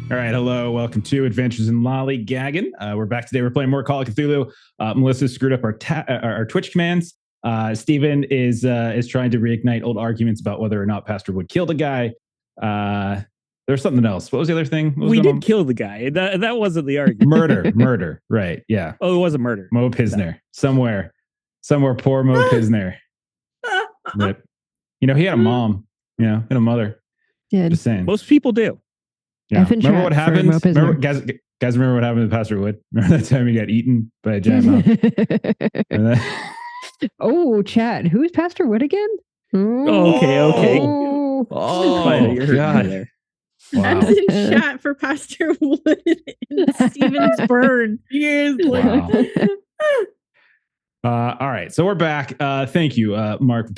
All right, hello, welcome to Adventures in Lollygagging. We're back today. We're playing more Call of Cthulhu. Melissa screwed up our Twitch commands. Steven is trying to reignite old arguments about whether or not Pastor Wood killed a guy. There's something else. What was the other thing? We did kill the guy. That wasn't the argument. Murder. Right? Yeah. Oh, it was a murder. Mo Pisner. Somewhere. Poor Mo Pisner. Rip. You know, he had a mom. You know, and a mother. Did. Just saying. Most people do. Yeah. Remember what happened? Guys, remember what happened to Pastor Wood? Remember that time he got eaten by a giant mouse? Oh, chat. Who's Pastor Wood again? Okay. Oh, God. Wow. That's a shot for Pastor Wood in Steven's burn years later. All right, so we're back. Thank you, Mark,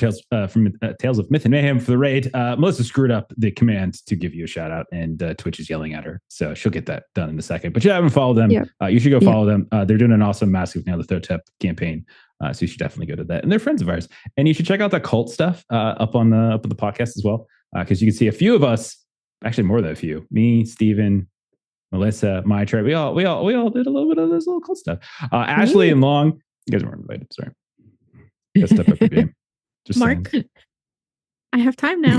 from Tales of Myth and Mayhem for the raid. Melissa screwed up the command to give you a shout out, and Twitch is yelling at her, so she'll get that done in a second. But you haven't followed them. Yep. You should go follow them. They're doing an awesome Massive Now the Thotep campaign, so you should definitely go to that. And they're friends of ours, and you should check out the cult stuff up on the podcast as well, because you can see a few of us, actually more than a few. Me, Steven, Melissa, Maitreyi. We all did a little bit of this little cult stuff. Ashley and Long. You guys weren't invited. Sorry. Let's step up your game. Just Mark, saying. I have time now.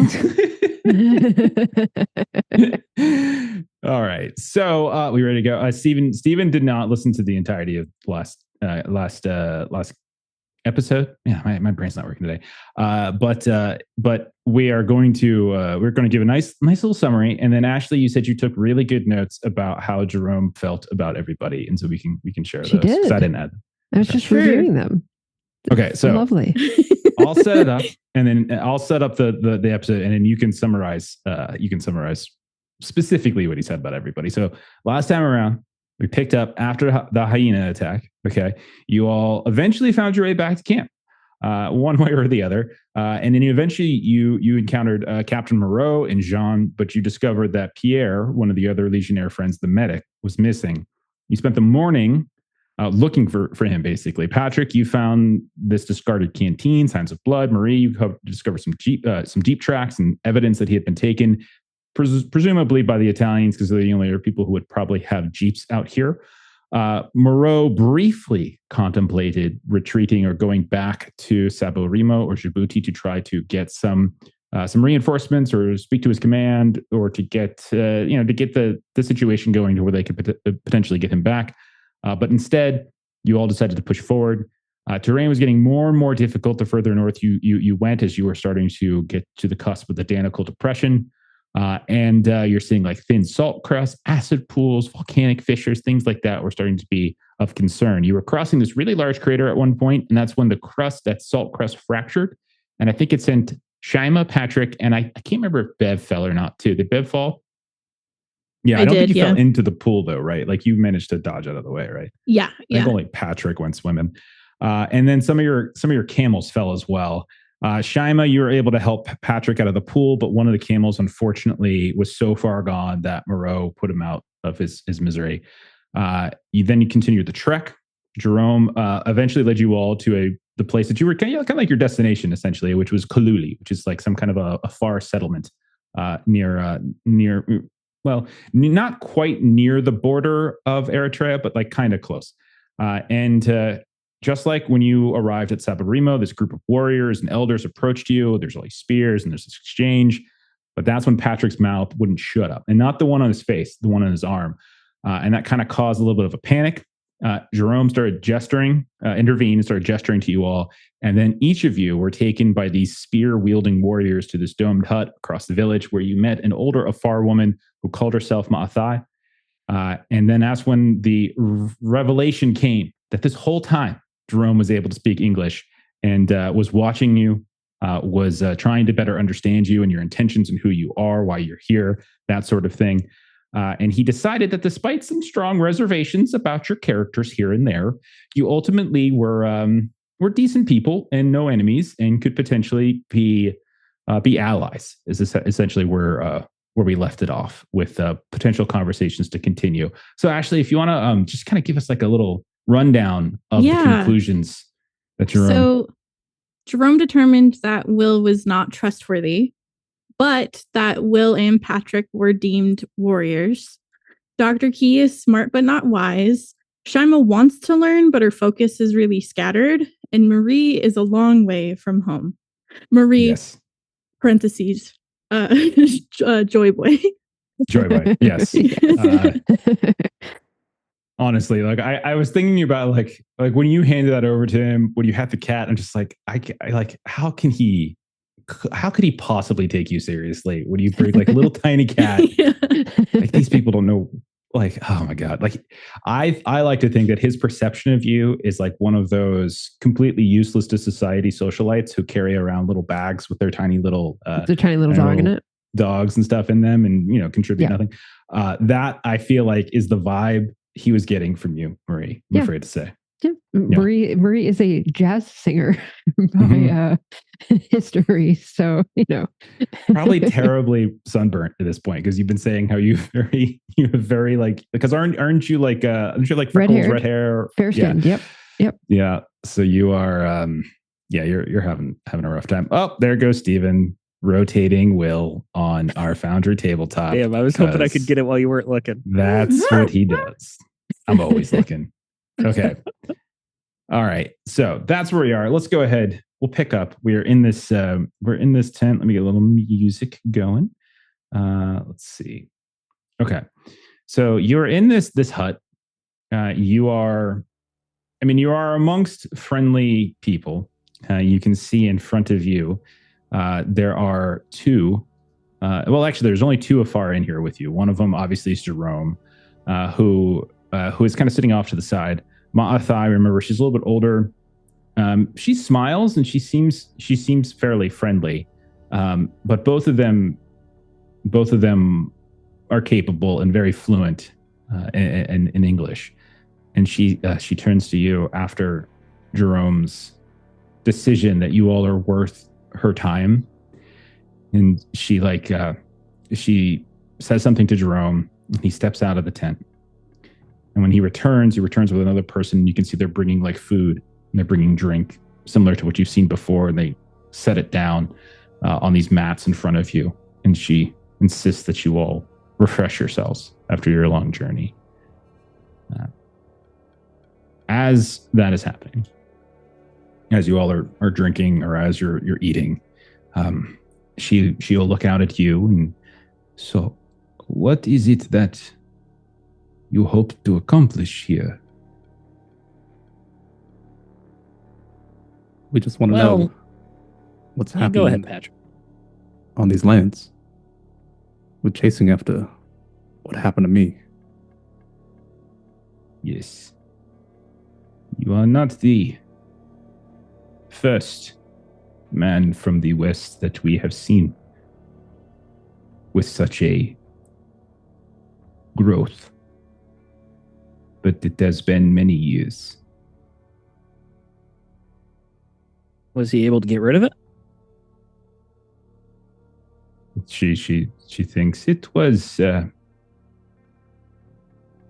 All right. So we ready to go? Steven did not listen to the entirety of last episode. Yeah, my brain's not working today. But we are going to give a nice little summary, and then Ashley, you said you took really good notes about how Jerome felt about everybody, and so we can share those. Did. I didn't add. I was just reviewing them. Okay, so lovely. I'll set it up, and then I'll set up the episode, and then you can summarize. Specifically what he said about everybody. So last time around, we picked up after the hyena attack. Okay, you all eventually found your way back to camp, one way or the other, and then you encountered Captain Moreau and Jean, but you discovered that Pierre, one of the other Legionnaire friends, the medic, was missing. You spent the morning looking for him, basically. Patrick, you found this discarded canteen, signs of blood. Marie, you discovered some deep tracks and evidence that he had been taken, presumably by the Italians, because they're the only other people who would probably have jeeps out here. Moreau briefly contemplated retreating or going back to Saborimo or Djibouti to try to get some reinforcements or speak to his command, or to get the situation going to where they could potentially get him back. But instead, you all decided to push forward. Terrain was getting more and more difficult the further north you went, as you were starting to get to the cusp of the Danakil Depression. And you're seeing like thin salt crust, acid pools, volcanic fissures, things like that were starting to be of concern. You were crossing this really large crater at one point, and that's when that salt crust fractured. And I think it sent Shyma, Patrick, and I can't remember if Bev fell or not too. Did Bev fall? Yeah, I don't think you fell into the pool though, right? Like you managed to dodge out of the way, right? Yeah. I think only Patrick went swimming. And then some of your camels fell as well. Shyma, you were able to help Patrick out of the pool, but one of the camels, unfortunately, was so far gone that Moreau put him out of his misery. You continued the trek. Jerome eventually led you all to the place that you were kind of like your destination, essentially, which was Kaluli, which is like some kind of a far settlement near. Well, not quite near the border of Eritrea, but like kind of close. And just like when you arrived at Saborimo, this group of warriors and elders approached you. There's all these spears and there's this exchange. But that's when Patrick's mouth wouldn't shut up. And not the one on his face, the one on his arm. And that kind of caused a little bit of a panic. Jerome started intervened and started gesturing to you all. And then each of you were taken by these spear-wielding warriors to this domed hut across the village, where you met an older Afar woman who called herself Ma'athai. And then that's when the revelation came that this whole time, Jerome was able to speak English and was watching you, was trying to better understand you and your intentions and who you are, why you're here, that sort of thing. And he decided that despite some strong reservations about your characters here and there, you ultimately were decent people and no enemies, and could potentially be allies. Is essentially where we left it off, with potential conversations to continue. So, Ashley, if you want to just kind of give us like a little rundown of the conclusions that Jerome. So, Jerome determined that Will was not trustworthy, but that Will and Patrick were deemed warriors. Dr. Key is smart but not wise. Shyma wants to learn, but her focus is really scattered. And Marie is a long way from home. Marie, Yes. parentheses, Joy Boy. Joy Boy. Yes. Honestly, like I was thinking about like when you handed that over to him, when you had the cat, I'm just like, I like, how could he possibly take you seriously when you bring like a little tiny cat? Yeah. Like these people don't know. Like, oh my God. Like I like to think that his perception of you is like one of those completely useless to society socialites who carry around little bags with their tiny little dog in it. Dogs and stuff in them and contribute nothing. That I feel like is the vibe he was getting from you, Marie. I'm afraid to say. Yeah. Marie is a jazz singer by history, so probably terribly sunburnt at this point because you've been saying how you have very like because aren't you like freckles, red hair, fair skinned? Yep. Yeah. So you are you're having a rough time. Oh, there goes Steven rotating Will on our Foundry tabletop. Damn, I was hoping I could get it while you weren't looking. That's what he does. I'm always looking. Okay. All right. So that's where we are. Let's go ahead. We'll pick up. We're in this tent. Let me get a little music going. Let's see. Okay. So you're in this hut. You are amongst friendly people. You can see in front of you there are two. Actually, there's only two afar in here with you. One of them, obviously, is Jerome, who is kind of sitting off to the side. Ma'athai, remember, she's a little bit older. She smiles and she seems fairly friendly. But both of them are capable and very fluent in English. And she turns to you after Jerome's decision that you all are worth her time. And she says something to Jerome. And he steps out of the tent. And when he returns with another person. You can see they're bringing like food and they're bringing drink, similar to what you've seen before. And they set it down on these mats in front of you. And she insists that you all refresh yourselves after your long journey. As that is happening, as you all are drinking or as you're eating, she'll look out at you and so, what is it that you hope to accomplish here? We just want to know what's happening. Go ahead, Patrick. On these lands. We're chasing after what happened to me. Yes. You are not the first man from the West that we have seen with such a growth. But it has been many years. Was he able to get rid of it? She thinks it was the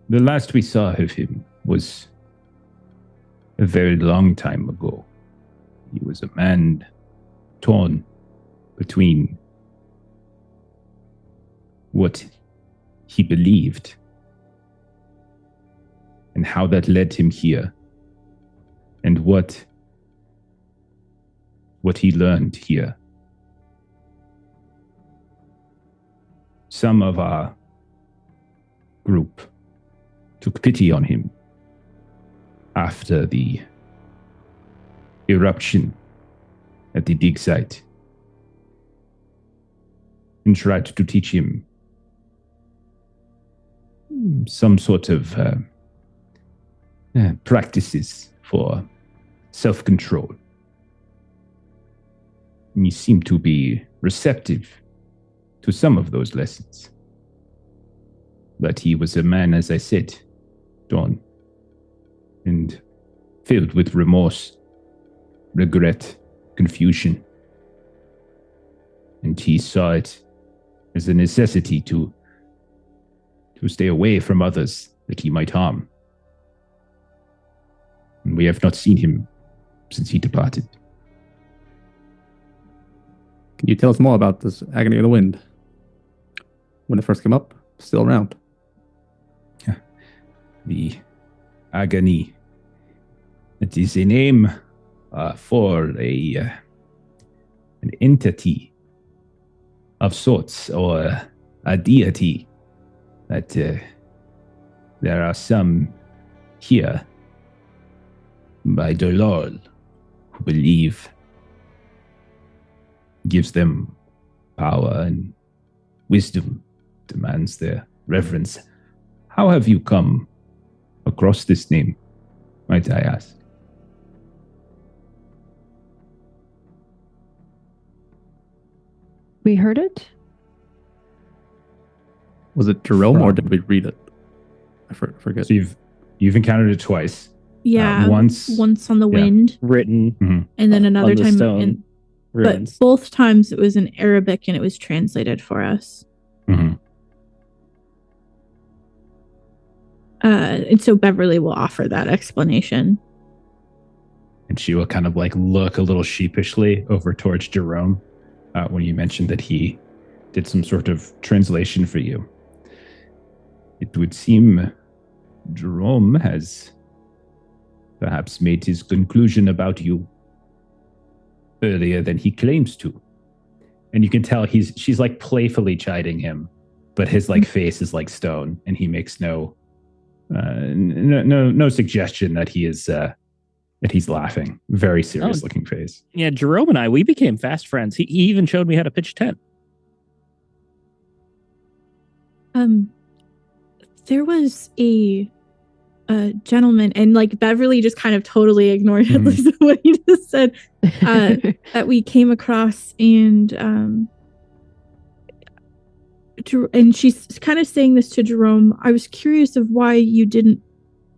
last we saw of him was a very long time ago. He was a man torn between what he believed and how that led him here, and what he learned here. Some of our group took pity on him after the eruption at the dig site and tried to teach him some sort of practices for self-control. And he seemed to be receptive to some of those lessons. But he was a man, as I said, torn and filled with remorse, regret, confusion. And he saw it as a necessity to stay away from others that he might harm. And we have not seen him since he departed. Can you tell us more about this agony of the wind? When it first came up, still around? The agony. It is a name for an entity of sorts, or a deity that there are some here by Dolol who believe gives them power and wisdom, demands their reverence. How have you come across this name, might I ask? We heard it. Was it Jerome or From- did we read it? I forget. So you've encountered it twice. Yeah, once on the yeah. wind, Written and then another on the time stone ruins. but both times it was in Arabic and it was translated for us. Mhm. And so Beverly will offer that explanation. And she will kind of like look a little sheepishly over towards Jerome when you mentioned that he did some sort of translation for you. It would seem Jerome has perhaps made his conclusion about you earlier than he claims to. And you can tell she's like playfully chiding him, but his like face is like stone, and he makes no suggestion that he is that he's laughing. Very serious looking face. Yeah, Jerome and I, we became fast friends. He even showed me how to pitch a tent. There was a gentleman, and like Beverly just kind of totally ignored at least what he just said, that we came across, and she's kind of saying this to Jerome. I was curious of why you didn't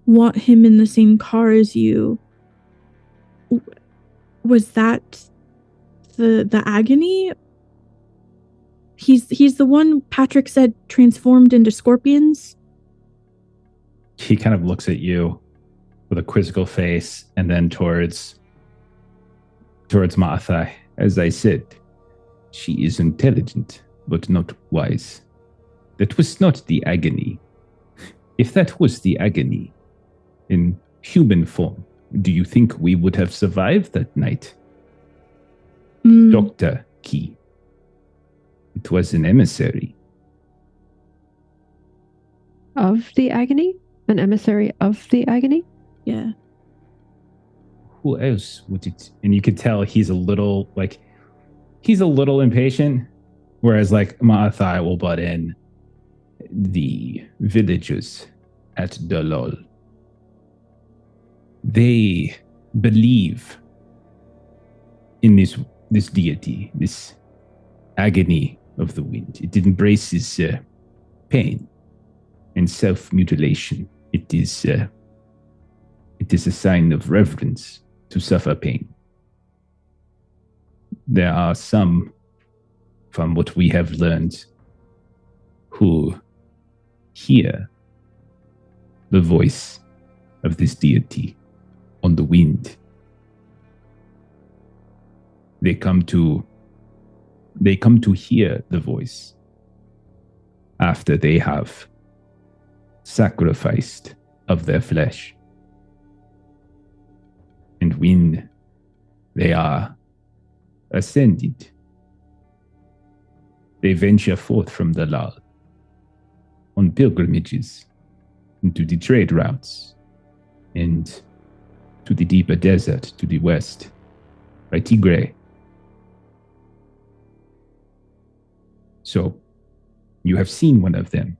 want him in the same car as you. Was that the agony? He's the one Patrick said transformed into scorpions. He kind of looks at you with a quizzical face, and then towards Maitreyi. As I said, she is intelligent, but not wise. That was not the agony. If that was the agony in human form, do you think we would have survived that night? Dr. Key. It was an emissary. Of the agony? An emissary of the agony? Yeah. Who else would it? And you could tell he's a little impatient, whereas like Maitreyi will butt in. The villagers at Dolol. They believe in this deity, this agony of the wind. It embraces pain and self-mutilation. It is a sign of reverence to suffer pain. There are some, from what we have learned, who hear the voice of this deity on the wind. They come to hear the voice after they have sacrificed of their flesh. And when they are ascended, they venture forth from the lull on pilgrimages into the trade routes and to the deeper desert to the west by Tigray. So, you have seen one of them.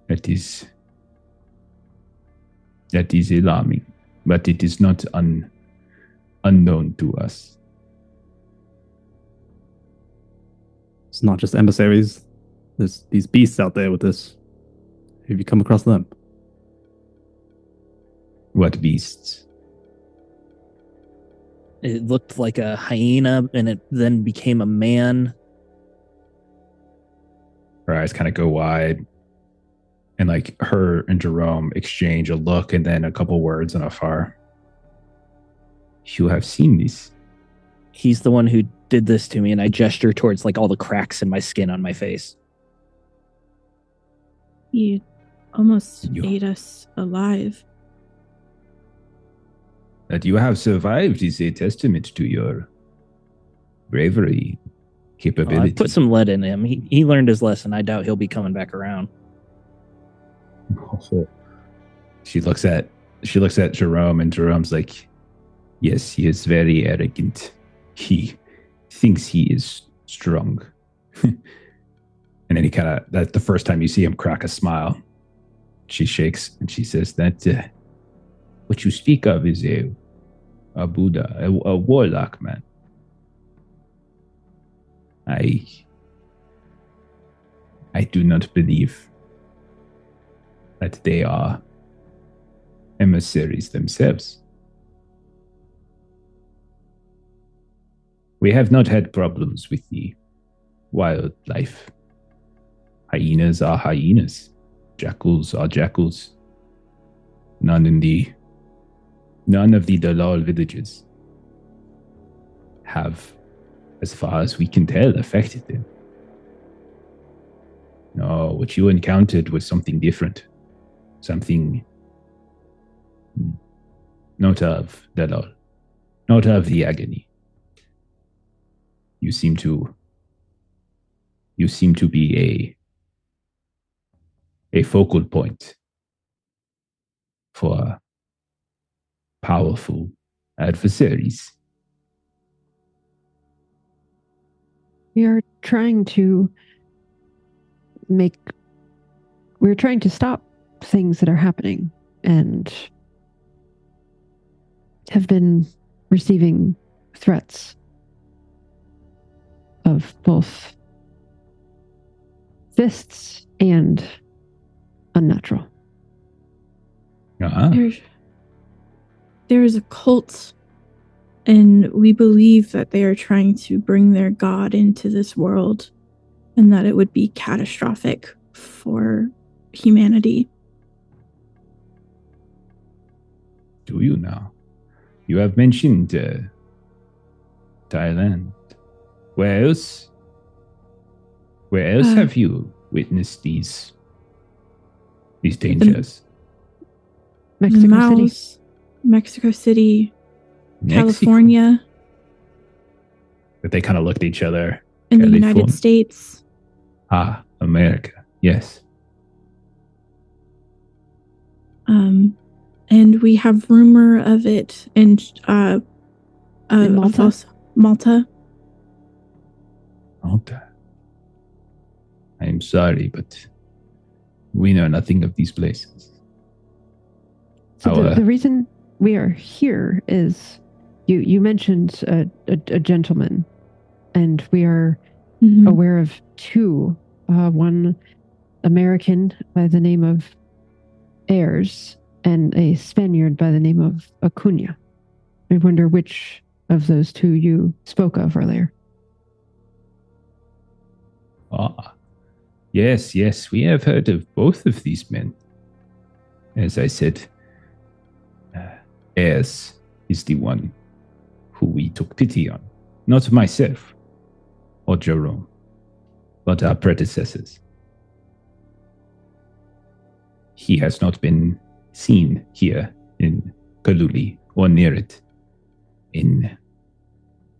That is alarming, but it is not unknown to us. It's not just emissaries. There's these beasts out there with this. Have you come across them? What beasts? It looked like a hyena, and it then became a man. Her eyes kind of go wide, and like her and Jerome exchange a look and then a couple words on afar. You have seen this. He's the one who did this to me, and I gesture towards like all the cracks in my skin on my face. He almost You- ate us alive. That you have survived is a testament to your bravery, capability. I put some lead in him. He learned his lesson. I doubt he'll be coming back around. She looks at Jerome, and Jerome's like, yes, he is very arrogant. He thinks he is strong. And then he kind of, that's the first time you see him crack a smile. She shakes and she says that what you speak of is a Buddha, a warlock man. I do not believe that they are emissaries themselves. We have not had problems with the wildlife. Hyenas are hyenas. Jackals are jackals. None of the Dalal villages have, as far as we can tell, affected them. No, what you encountered was something different. Something not of Dalal. Not of the agony. You seem to be a focal point for powerful adversaries. We are trying to stop things that are happening and have been receiving threats of both fists and unnatural. Uh-huh. There is a cult, and we believe that they are trying to bring their god into this world, and that it would be catastrophic for humanity. Do you now? You have mentioned Thailand. Where else? Where else have you witnessed these dangers? Mexico City. Mexico City, Mexico. California, But they kind of looked at each other. and the California. United States. Ah, America. Yes. And we have rumor of it in Malta? Malta. Okay. I am sorry, but we know nothing of these places. So the reason we are here is you mentioned a gentleman, and we are aware of two. One American by the name of Ayers and a Spaniard by the name of Acuna. I wonder which of those two you spoke of earlier. Ah, yes, we have heard of both of these men. As I said, Ayers is the one who we took pity on. Not myself or Jerome, but our predecessors. He has not been seen here in Cthulhu or near it in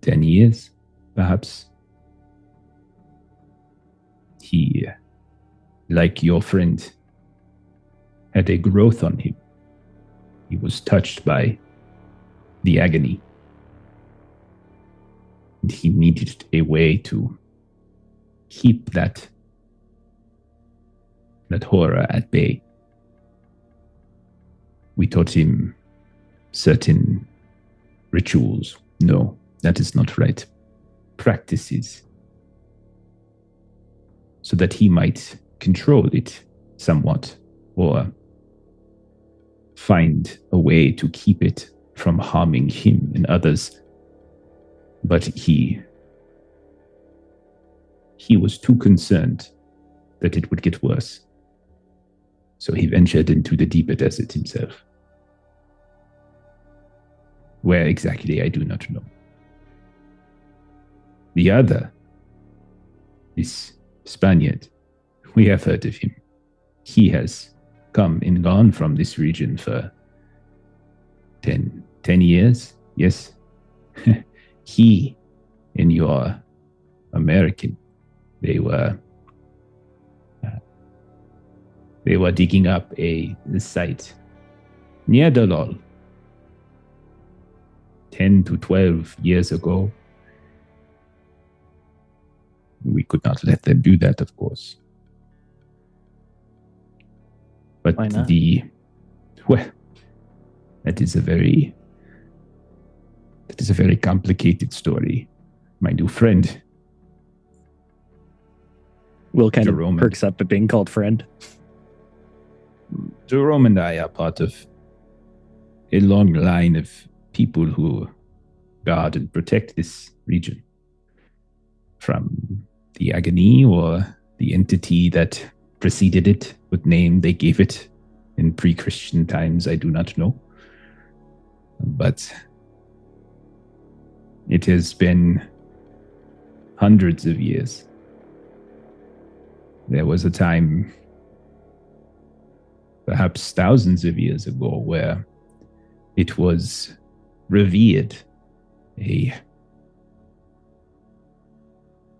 10 years, perhaps. He, like your friend, had a growth on him. He was touched by the agony. And he needed a way to keep that horror at bay. We taught him certain rituals. No, that is not right. Practices. So that he might control it somewhat, or find a way to keep it from harming him and others. But he was too concerned that it would get worse. So he ventured into the deeper desert himself. Where exactly, I do not know. The other, this Spaniard, we have heard of him. He has come and gone from this region for 10 years. Yes. He and your American, they were digging up a site near Dalol 10 to 12 years ago. We could not let them do that, of course. But why not? That is a very complicated story, my new friend. Will kind Jerome of perks up at being called friend. Jerome and I are part of a long line of people who guard and protect this region from the agony or the entity that preceded it, what name they gave it in pre-Christian times, I do not know. But it has been hundreds of years. There was a time, perhaps thousands of years ago, where it was revered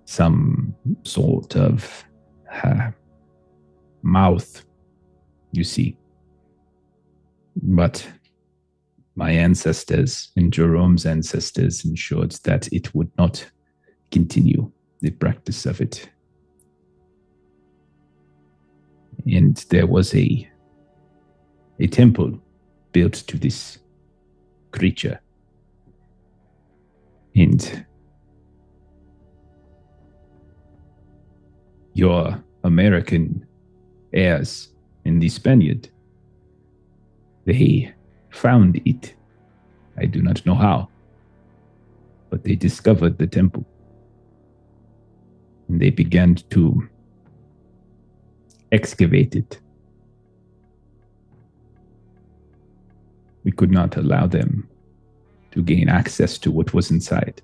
some sort of mouth, you see. But my ancestors and Jerome's ancestors ensured that it would not continue the practice of it. And there was a temple built to this creature. And your American heirs in the Spaniard, they found it. I do not know how, but they discovered the temple. And they began to excavate it. We could not allow them to gain access to what was inside,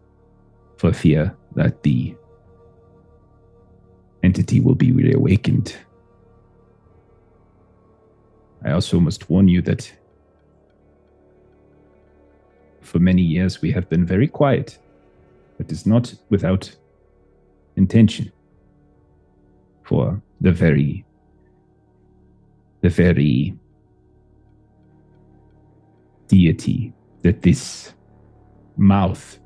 for fear that the entity will be reawakened. I also must warn you that for many years we have been very quiet. It is not without intention. For the very deity that this mouth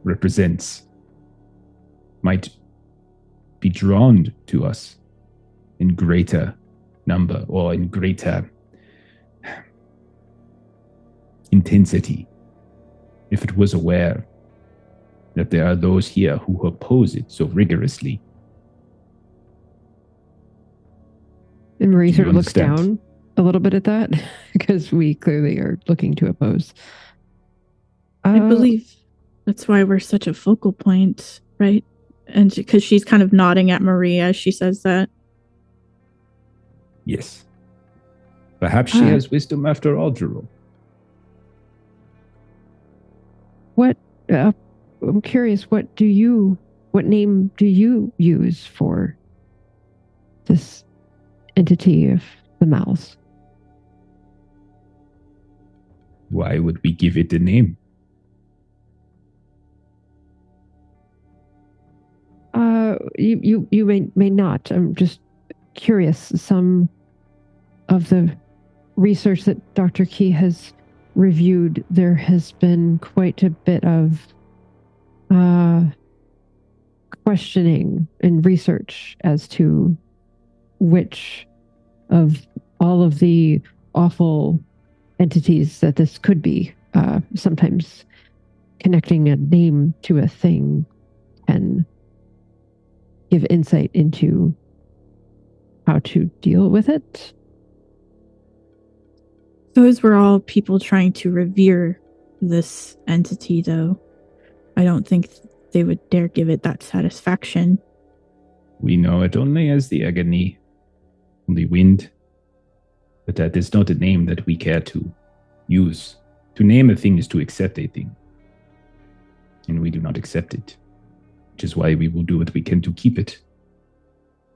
represents might be drawn to us in greater number or in greater intensity if it was aware that there are those here who oppose it so rigorously. And Marie sort of looks down a little bit at that because we clearly are looking to oppose. I believe that's why we're such a focal point, right? And because she's kind of nodding at Marie as she says that. Yes. Perhaps she has wisdom after all, Jerome. I'm curious, what name do you use for this entity of the mouse? Why would we give it a name? You may not. I'm just curious. Some of the research that Dr. Key has reviewed, there has been quite a bit of questioning and research as to which of all of the awful entities that this could be. Sometimes connecting a name to a thing can give insight into how to deal with it. Those were all people trying to revere this entity, though. I don't think they would dare give it that satisfaction. We know it only as the agony, the wind, but that is not a name that we care to use. To name a thing is to accept a thing, and we do not accept it, which is why we will do what we can to keep it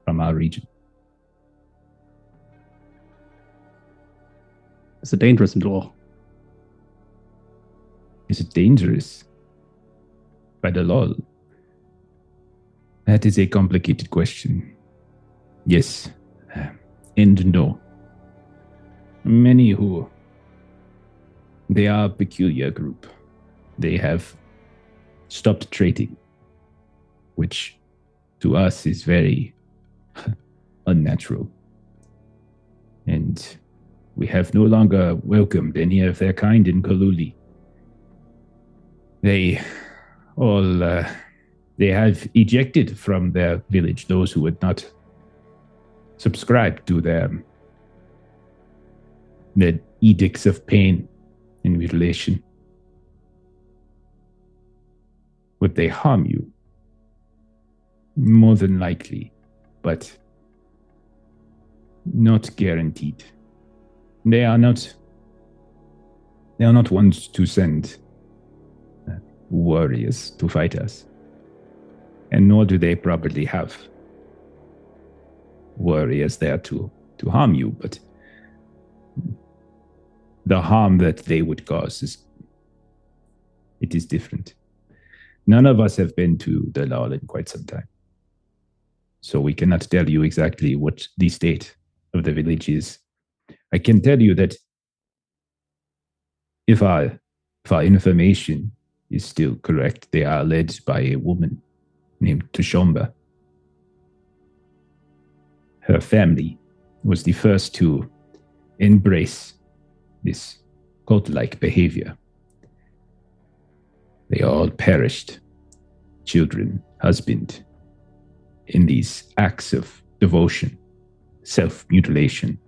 from our region. It's a dangerous law. Is it dangerous? By the law? That is a complicated question. Yes, and no. Many who... They are a peculiar group. They have stopped trading, which to us is very unnatural. And we have no longer welcomed any of their kind in Cthulhu. They all... they have ejected from their village those who would not subscribe to their edicts of pain and mutilation. Would they harm you? More than likely, but not guaranteed. They are not ones to send warriors to fight us. And nor do they probably have warriors there to harm you, but the harm that they would cause is different. None of us have been to the Lal in quite some time, so we cannot tell you exactly what the state of the village is. I can tell you that if our information is still correct, they are led by a woman named Tushomba. Her family was the first to embrace this cult-like behavior. They all perished, children, husband, in these acts of devotion, self-mutilation.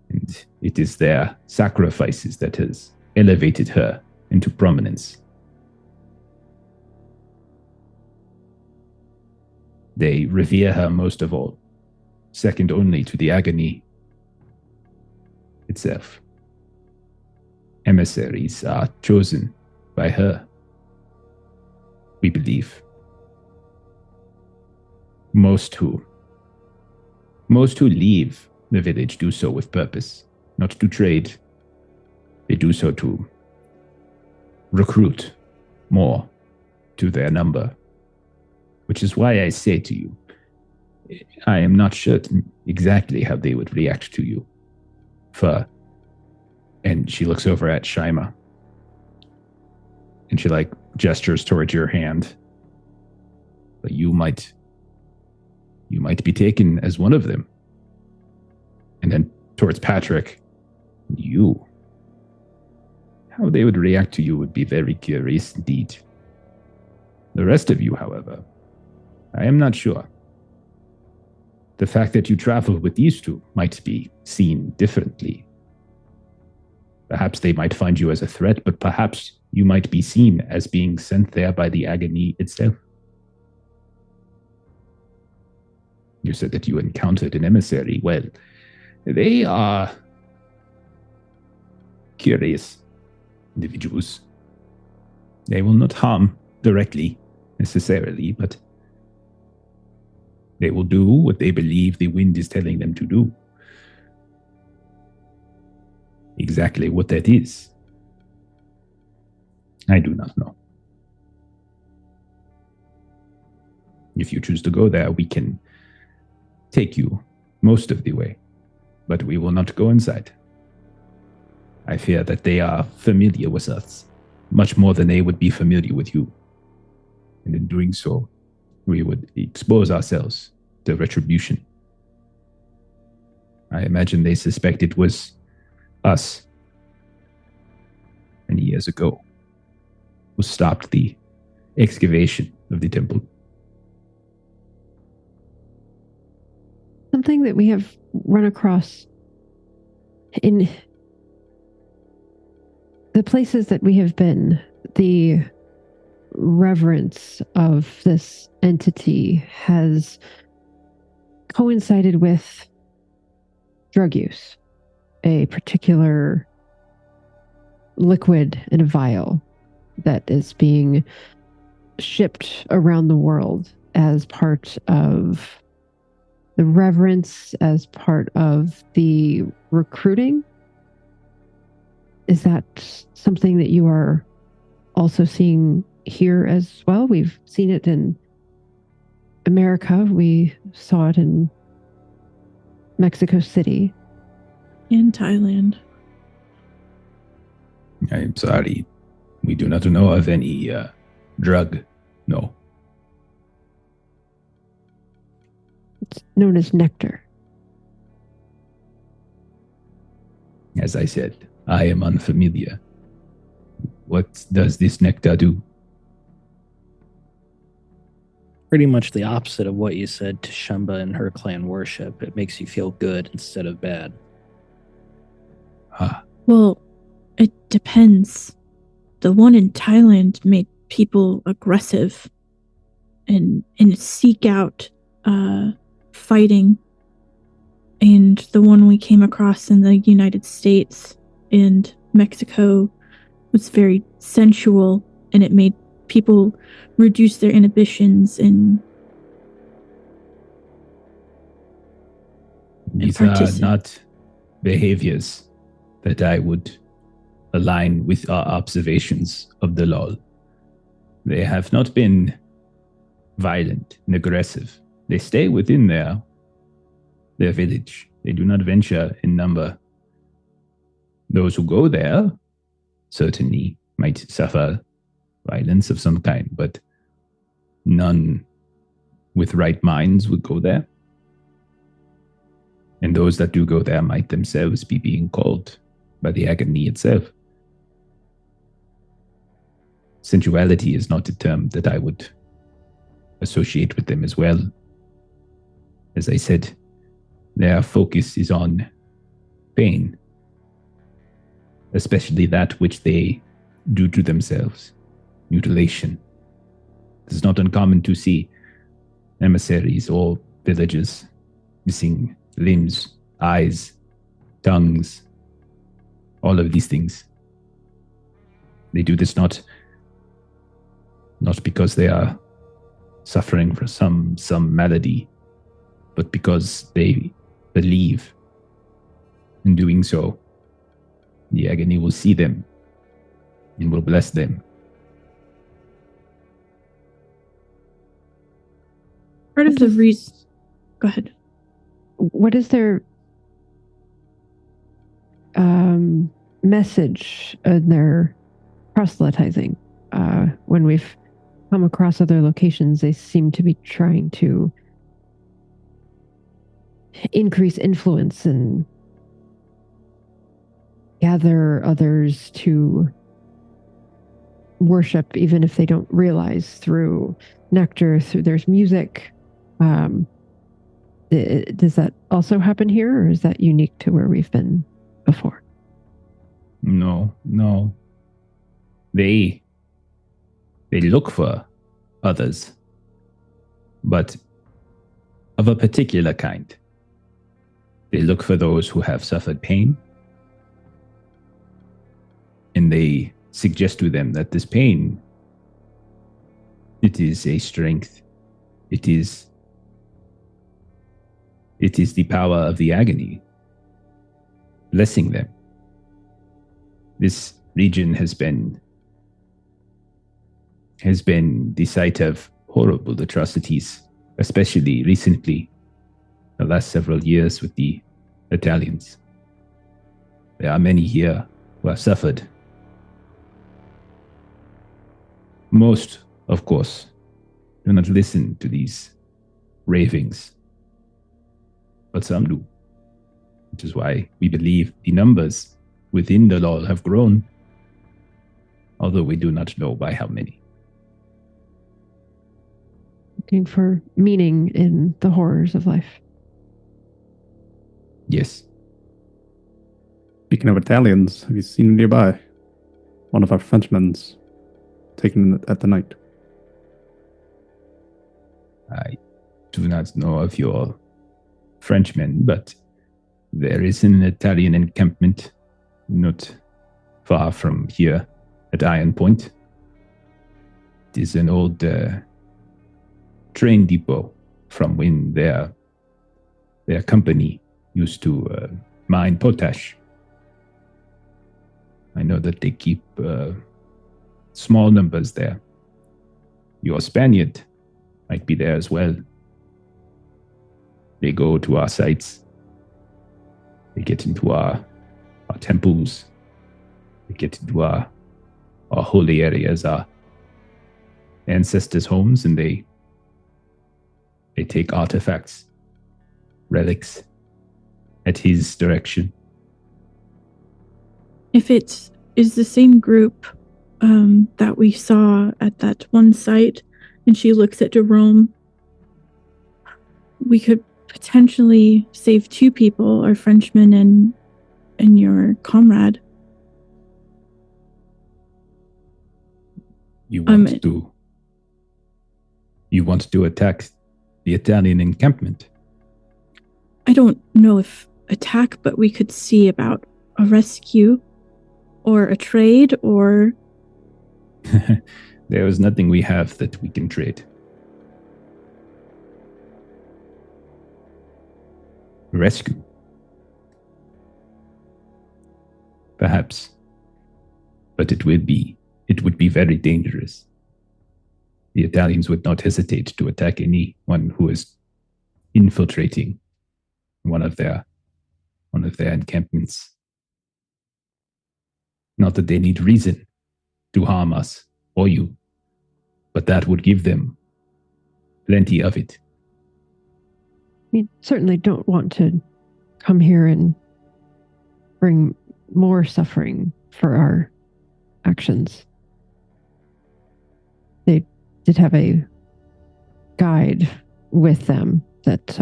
And it is their sacrifices that has elevated her into prominence. They revere her most of all, second only to the agony itself. Emissaries are chosen by her, we believe. Most who leave the village do so with purpose, not to trade. They do so to recruit more to their number. Which is why I say to you, I am not certain exactly how they would react to you. And she looks over at Shyma. And she gestures towards your hand. But you might be taken as one of them. And then towards Patrick, you. How they would react to you would be very curious indeed. The rest of you, however, I am not sure. The fact that you travel with these two might be seen differently. Perhaps they might find you as a threat, but perhaps you might be seen as being sent there by the agony itself. You said that you encountered an emissary. Well, they are curious individuals. They will not harm directly, necessarily, but they will do what they believe the wind is telling them to do. Exactly what that is, I do not know. If you choose to go there, we can take you most of the way, but we will not go inside. I fear that they are familiar with us, much more than they would be familiar with you. And in doing so, we would expose ourselves to retribution. I imagine they suspect it was us many years ago who stopped the excavation of the temple. Something that we have run across in the places that we have been, the reverence of this entity has coincided with drug use, a particular liquid in a vial that is being shipped around the world as part of the reverence, as part of the recruiting Is that something that you are also seeing here as well? We've seen it in America. We saw it in Mexico City. In Thailand. I'm sorry. We do not know of any drug. No. It's known as nectar. As I said, I am unfamiliar. What does this nectar do? Pretty much the opposite of what you said to Shyma and her clan worship. It makes you feel good instead of bad. Ah. Well, it depends. The one in Thailand made people aggressive and seek out fighting. And the one we came across in the United States and Mexico was very sensual, and it made people reduce their inhibitions and These are not behaviors that I would align with our observations of the law. They have not been violent and aggressive. They stay within their village. They do not venture in number. Those who go there certainly might suffer violence of some kind, but none with right minds would go there. And those that do go there might themselves be being called by the agony itself. Sensuality is not a term that I would associate with them as well. As I said, their focus is on pain, especially that which they do to themselves, mutilation. It is not uncommon to see emissaries or villagers missing limbs, eyes, tongues, all of these things. They do this not because they are suffering from some malady, but because they believe in doing so, the agony will see them and will bless them. Part of the reason... Go ahead. What is their message in their proselytizing? When we've come across other locations, they seem to be trying to increase influence and gather others to worship, even if they don't realize, through nectar, through there's music. Does that also happen here, or is that unique to where we've been before? No. They look for others, but of a particular kind. They look for those who have suffered pain, and they suggest to them that this pain, it is a strength. It is the power of the agony blessing them. This region has been the site of horrible atrocities, especially recently, the last several years with the Italians. There are many here who have suffered. Most, of course, do not listen to these ravings, but some do, which is why we believe the numbers within the law have grown, although we do not know by how many. Looking for meaning in the horrors of life. Yes. Speaking of Italians, have you seen nearby? One of our Frenchmen's taken at the night. I do not know of your Frenchmen, but there is an Italian encampment not far from here at Iron Point. It is an old train depot from when their company used to mine potash. I that they keep small numbers there. Your Spaniard might be there as well. They go to our sites. They get into our temples. They get into our holy areas, our ancestors' homes, and they take artifacts, relics, at his direction. If it is the same group that we saw at that one site, and she looks at Jerome, we could potentially save 2 people, our Frenchman and your comrade. You want to attack the Italian encampment? I don't know if attack, but we could see about a rescue or a trade or... There is nothing we have that we can trade. Rescue? Perhaps. But it would be very dangerous. The Italians would not hesitate to attack anyone who is infiltrating one of their encampments. Not that they need reason to harm us or you, but that would give them plenty of it. We certainly don't want to come here and bring more suffering for our actions. They did have a guide with them that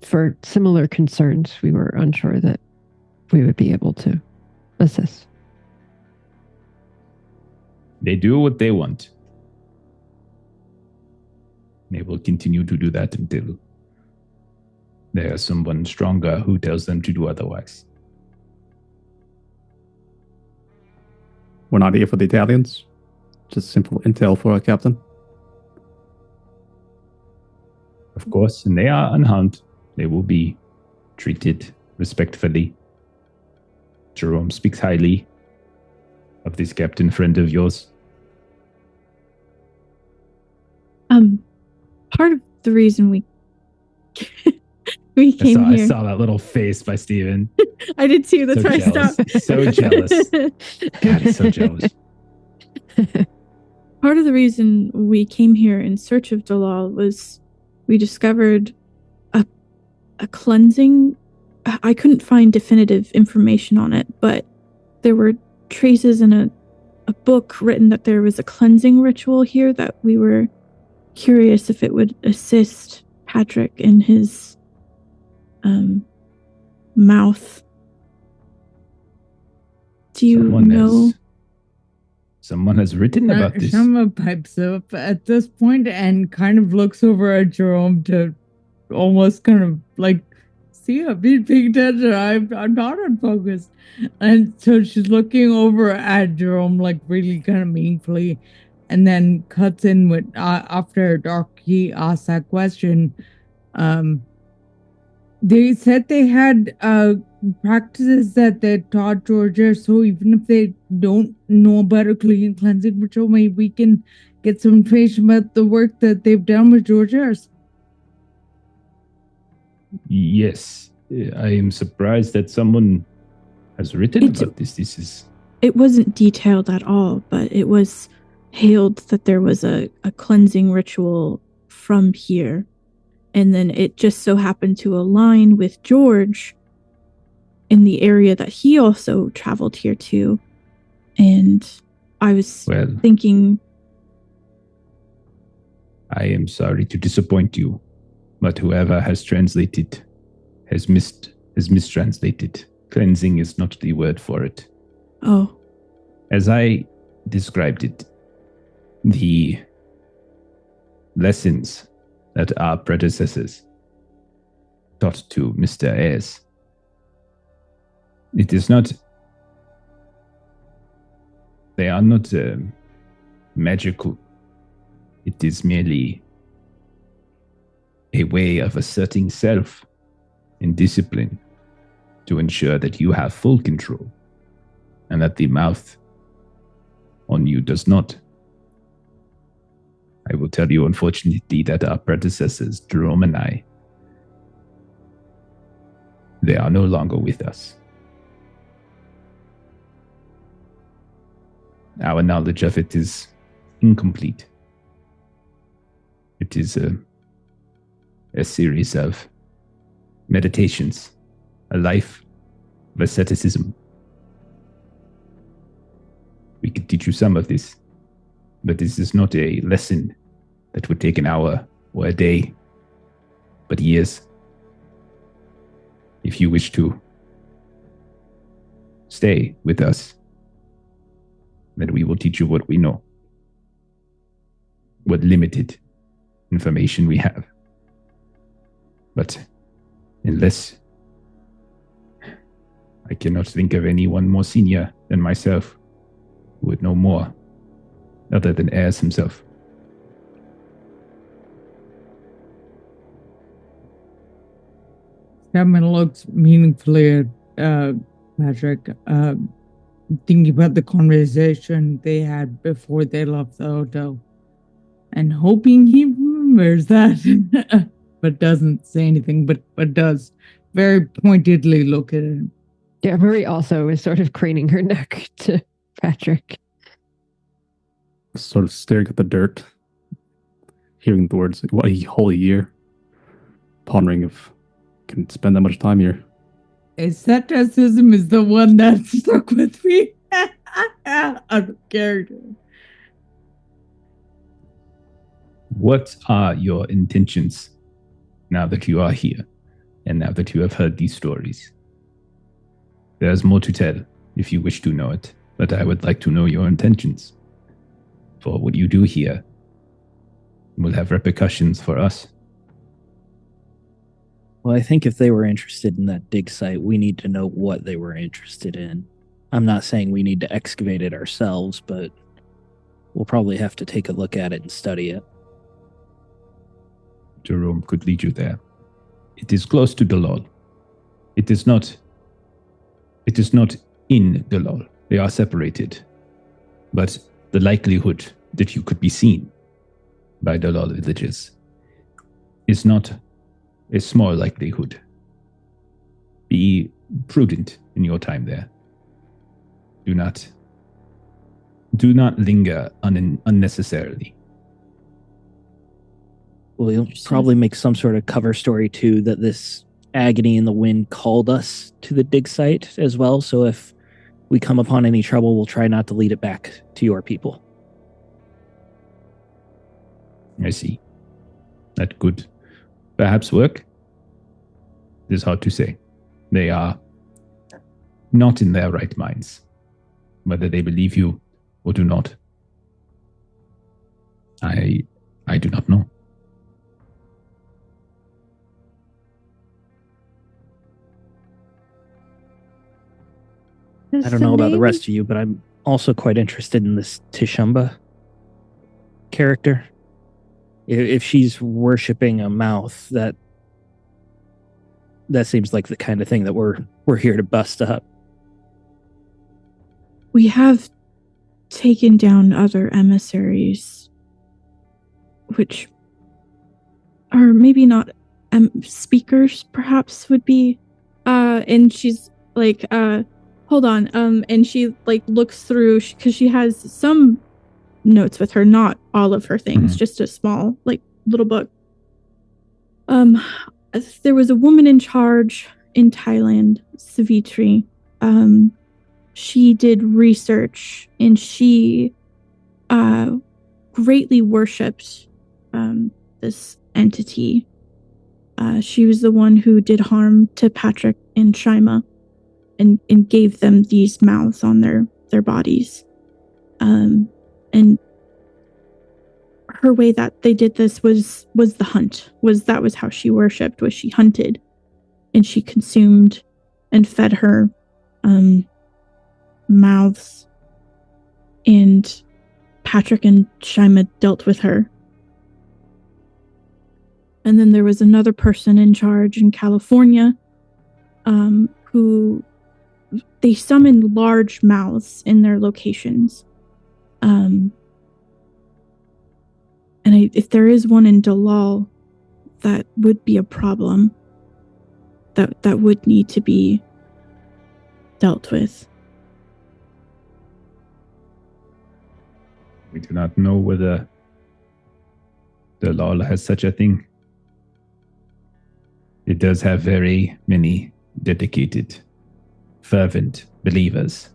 for similar concerns, we were unsure that we would be able to assist. They do what they want. They will continue to do that until there is someone stronger who tells them to do otherwise. We're not here for the Italians. Just simple intel for our captain. Of course, and they are unharmed. They will be treated respectfully. Jerome speaks highly of this captain friend of yours. Part of the reason we came here. I saw that little face by Steven. I did too. That's why jealous. I stopped. So jealous. God, he's so jealous. Part of the reason we came here in search of Dalal was we discovered a cleansing. I couldn't find definitive information on it, but there were traces in a book written that there was a cleansing ritual here that we were curious if it would assist Patrick in his mouth. Do you know? Someone has written about this. Shyma pipes up at this point and kind of looks over at Jerome to almost kind of like, see, I've been paying attention. I'm not unfocused. And so she's looking over at Jerome like really kind of meaningfully, and then cuts in with after Darky asked that question. They said they had practices that they taught Georgia, so even if they don't know about a clean cleansing ritual, maybe we can get some information about the work that they've done with Georgia's. Yes, I am surprised that someone has written about this. It wasn't detailed at all, but it was hailed that there was a cleansing ritual from here. And then it just so happened to align with George in the area that he also traveled here to. And I was thinking... I am sorry to disappoint you, but whoever has translated has mistranslated. Cleansing is not the word for it. Oh. As I described it, the lessons that our predecessors taught to Mr. Ayres, they are not magical. It is merely a way of asserting self and discipline to ensure that you have full control and that the mouth on you does not. I will tell you, unfortunately, that our predecessors, Jerome and I, they are no longer with us. Our knowledge of it is incomplete. It is a series of meditations, a life of asceticism. We could teach you some of this, but this is not a lesson that would take an hour or a day, but years. If you wish to stay with us, then we will teach you what we know, what limited information we have. But unless I cannot think of anyone more senior than myself who would know more, other than Ayers himself. Shyma looks meaningfully at Patrick, thinking about the conversation they had before they left the hotel, and hoping he remembers that, but doesn't say anything, but does very pointedly look at him. Yeah, Marie also is sort of craning her neck to Patrick. Sort of staring at the dirt, hearing the words, what a holy year, pondering if I can spend that much time here. Asceticism is the one that stuck with me. Out of character. What are your intentions now that you are here and now that you have heard these stories? There's more to tell if you wish to know it, but I would like to know your intentions. For what you do here will have repercussions for us. Well, I think if they were interested in that dig site, we need to know what they were interested in. I'm not saying we need to excavate it ourselves, but we'll probably have to take a look at it and study it. Jerome could lead you there. It is close to Delol. It is not in Delol. They are separated. But the likelihood that you could be seen by Delol villagers is not a small likelihood. Be prudent in your time there. Do not linger unnecessarily. Well, you'll probably make some sort of cover story too that this agony in the wind called us to the dig site as well. So if we come upon any trouble, we'll try not to lead it back to your people. I see. That could perhaps work. It is hard to say. They are not in their right minds, whether they believe you or do not. I do not know. I don't know about the rest of you, but I'm also quite interested in this Tishumba character. If she's worshipping a mouth, that seems like the kind of thing that we're here to bust up. We have taken down other emissaries, which are maybe not speakers, perhaps would be. And she's like, hold on. And she like looks through because she has some notes with her, not all of her things, just a small like little book. There was a woman in charge in Thailand, Savitri. She did research and she greatly worshipped this entity. She was the one who did harm to Patrick and Shyma and gave them these mouths on their bodies. And her way that they did this was the hunt. That was how she worshipped, was she hunted and she consumed and fed her mouths. And Patrick and Shyma dealt with her. And then there was another person in charge in California who they summon large mouths in their locations. And if there is one in Dalal, that would be a problem. That would need to be dealt with. We do not know whether Dalal has such a thing. It does have very many dedicated, fervent believers.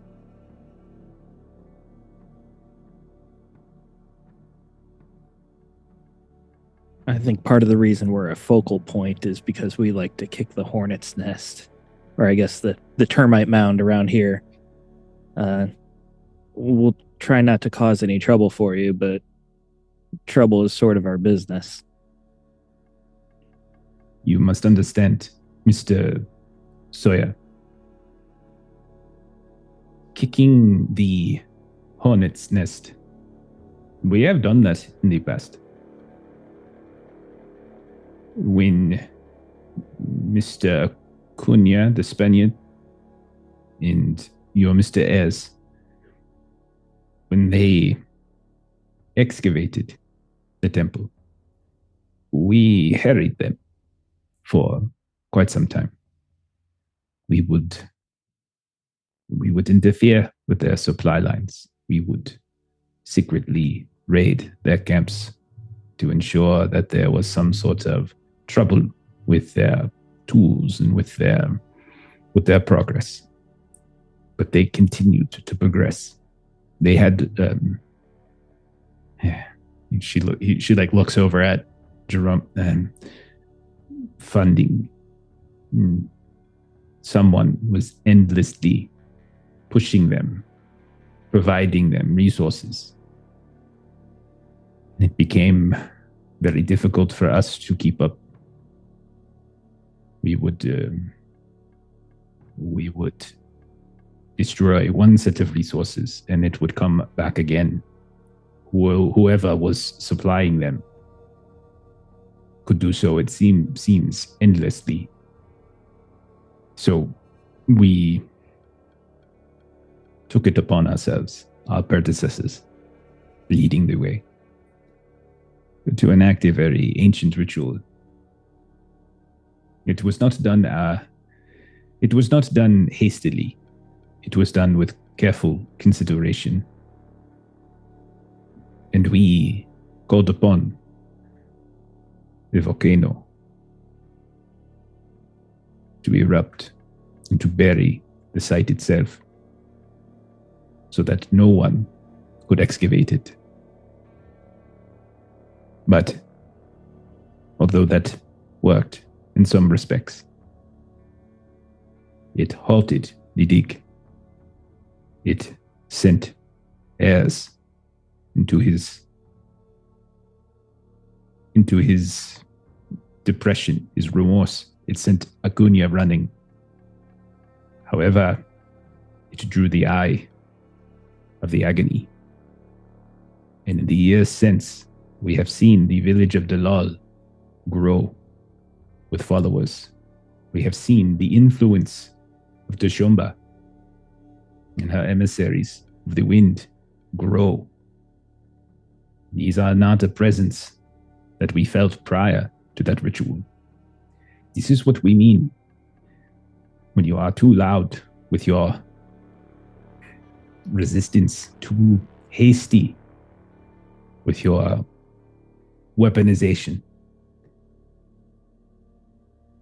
I think part of the reason we're a focal point is because we like to kick the hornet's nest, or I guess the termite mound around here. We'll try not to cause any trouble for you, but trouble is sort of our business. You must understand, Mr. Sawyer. Kicking the hornet's nest. We have done that in the past. When Mr. Cunha, the Spaniard, and your Mr. Ez, when they excavated the temple, we harried them for quite some time. We would interfere with their supply lines. We would secretly raid their camps to ensure that there was some sort of trouble with their tools and with their progress. But they continued to progress. They had she looks over at Jerome and funding. Someone was endlessly pushing them, providing them resources. It became very difficult for us to keep up. We would destroy one set of resources and it would come back again. Whoever was supplying them could do so, it seems, endlessly. So we took it upon ourselves, our predecessors, leading the way, to enact a very ancient ritual. It was not done hastily. It was done with careful consideration. And we called upon the volcano to erupt and to bury the site itself so that no one could excavate it. But although that worked in some respects, it halted the dig. It sent heirs into his depression, his remorse. It sent Acuna running. However, it drew the eye of the agony. And in the years since, we have seen the village of Dalal grow with followers. We have seen the influence of Deshomba and her emissaries of the wind grow. These are not a presence that we felt prior to that ritual. This is what we mean when you are too loud with your resistance, too hasty with your weaponization.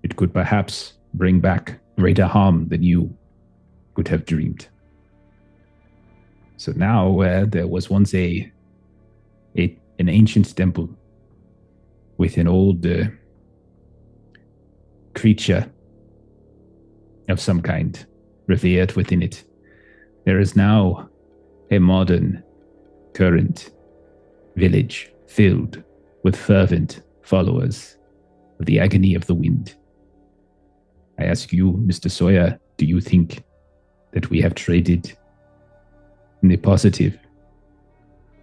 It could perhaps bring back greater harm than you could have dreamed. So now, where there was once an ancient temple with an old creature of some kind revered within it, there is now a modern, current village filled with fervent followers of the agony of the wind. I ask you, Mr. Sawyer, do you think that we have traded in the positive,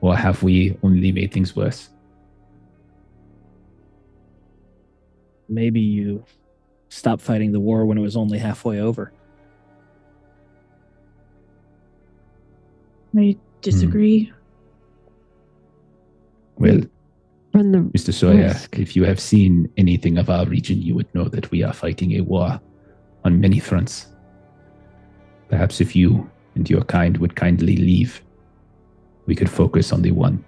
or have we only made things worse? Maybe you stopped fighting the war when it was only halfway over. I disagree. Well, Run the Mr. Sawyer, risk. if you have seen anything of our region, you would know that we are fighting a war on many fronts. Perhaps if you and your kind would kindly leave, we could focus on the one.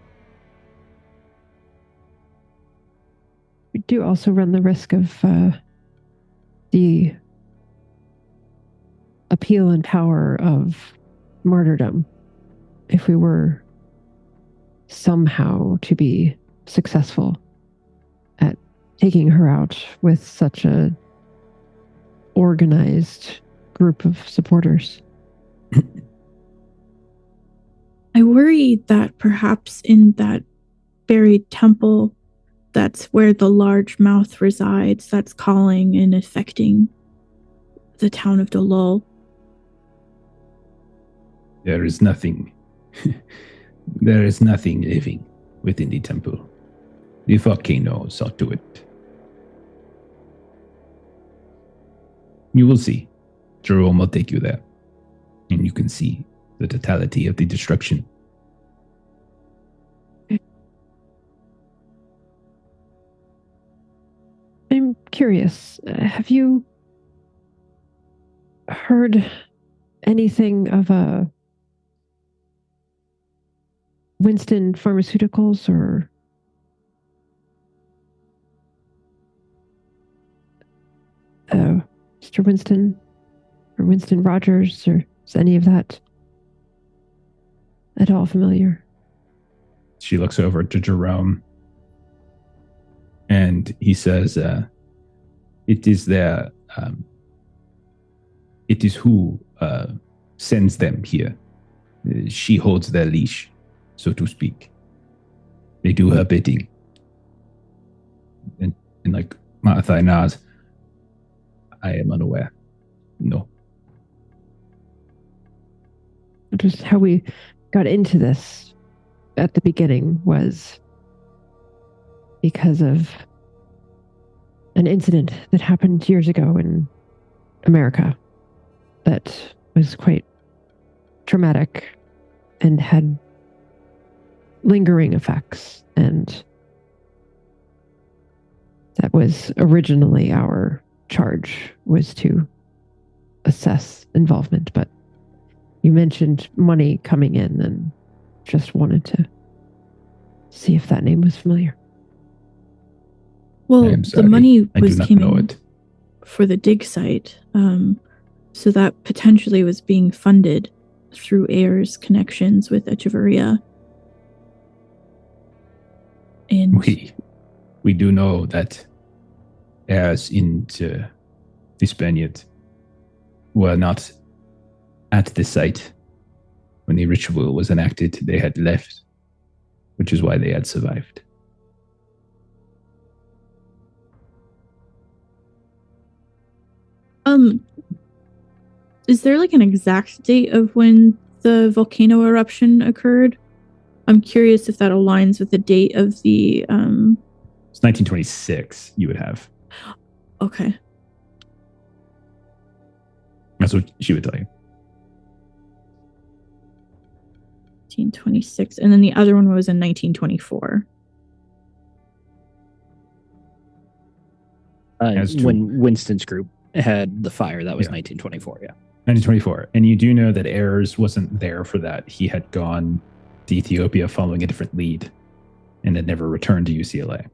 We do also run the risk of the appeal and power of martyrdom if we were somehow to be successful at taking her out with such a organized group of supporters. I worry that perhaps in that buried temple, that's where the large mouth resides, that's calling and affecting the town of Dolol. There is nothing. There is nothing living within the temple. The volcano saw to it. You will see. Jerome will take you there, and you can see the totality of the destruction. I'm curious, have you heard anything of Winston Pharmaceuticals or Mr. Winston or Winston Rogers, or is any of that at all familiar? She looks over to Jerome, and he says, it is their, it is who sends them here. She holds their leash, so to speak. They do her bidding. And like Maitreyi nods, I am unaware. No. Just how we got into this at the beginning was because of an incident that happened years ago in America that was quite traumatic and had lingering effects. And that was originally our charge, was to assess involvement. But you mentioned money coming in, and just wanted to see if that name was familiar. Well, the money was coming for the dig site, so that potentially was being funded through Ayer's connections with Echeverria. And we do know that heirs into the Spaniard were not at the site when the ritual was enacted. They had left, which is why they had survived. Is there like an exact date of when the volcano eruption occurred? I'm curious if that aligns with the date of the It's 1926 you would have. Okay. That's what she would tell you. 1926, and then the other one was in 1924. When Winston's group had the fire, that was 1924, 1924. And you do know that Ayers wasn't there for that. He had gone to Ethiopia following a different lead and had never returned to UCLA.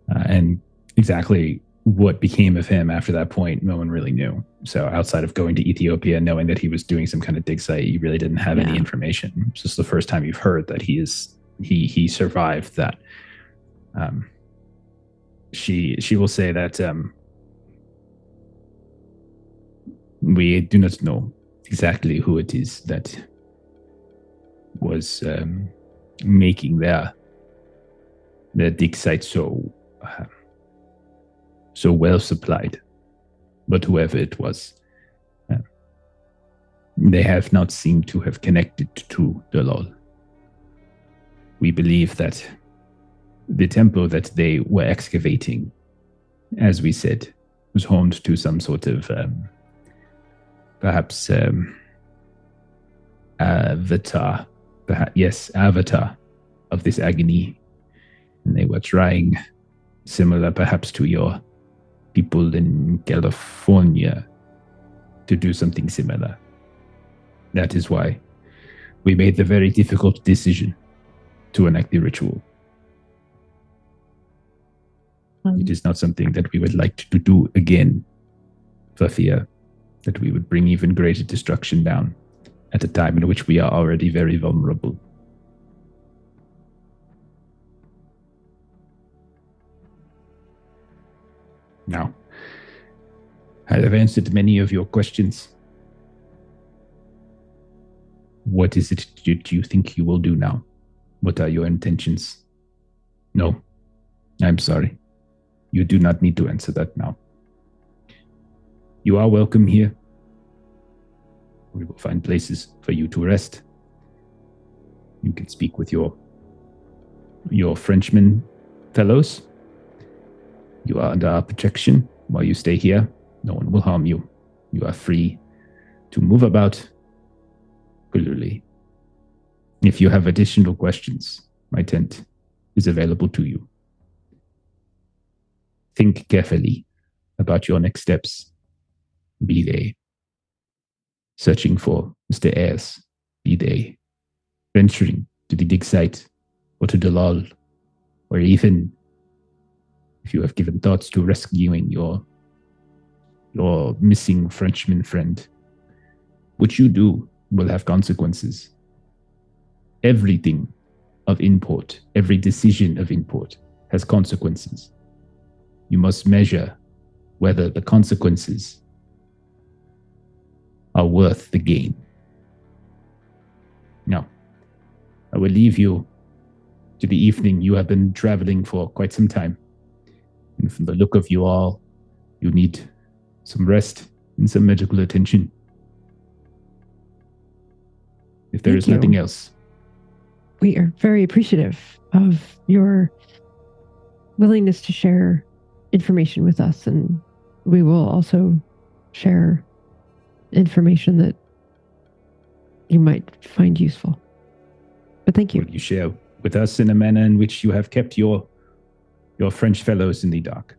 And exactly what became of him after that point, no one really knew. So outside of going to Ethiopia, knowing that he was doing some kind of dig site, you really didn't have any information. It's just the first time you've heard that he survived that. She will say that we do not know exactly who it is that was making the dig site so well supplied, but whoever it was, they have not seemed to have connected to Dolol. We believe that the temple that they were excavating, as we said, was homed to some sort of perhaps avatar, perhaps, yes, avatar of this agony. And they were trying, similar perhaps to your people in California, to do something similar. That is why we made the very difficult decision to enact the ritual. It is not something that we would like to do again, for fear that we would bring even greater destruction down at a time in which we are already very vulnerable. Now, I have answered many of your questions. What is it that you think you will do now? What are your intentions? No, I'm sorry. You do not need to answer that now. You are welcome here. We will find places for you to rest. You can speak with your Frenchman fellows. You are under our protection while you stay here. No one will harm you. You are free to move about freely. If you have additional questions, my tent is available to you. Think carefully about your next steps. Be they searching for Mr. Ayres, be they venturing to the dig site or to Dalal, or even if you have given thoughts to rescuing your missing Frenchman friend. What you do will have consequences. Everything of import, every decision of import has consequences. You must measure whether the consequences are worth the gain. Now, I will leave you to the evening. You have been traveling for quite some time. And from the look of you all, you need some rest and some medical attention. If there is nothing else. We are very appreciative of your willingness to share information with us, and we will also share information that you might find useful. But thank you. Will you share with us in a manner in which you have kept your French fellows in the dark?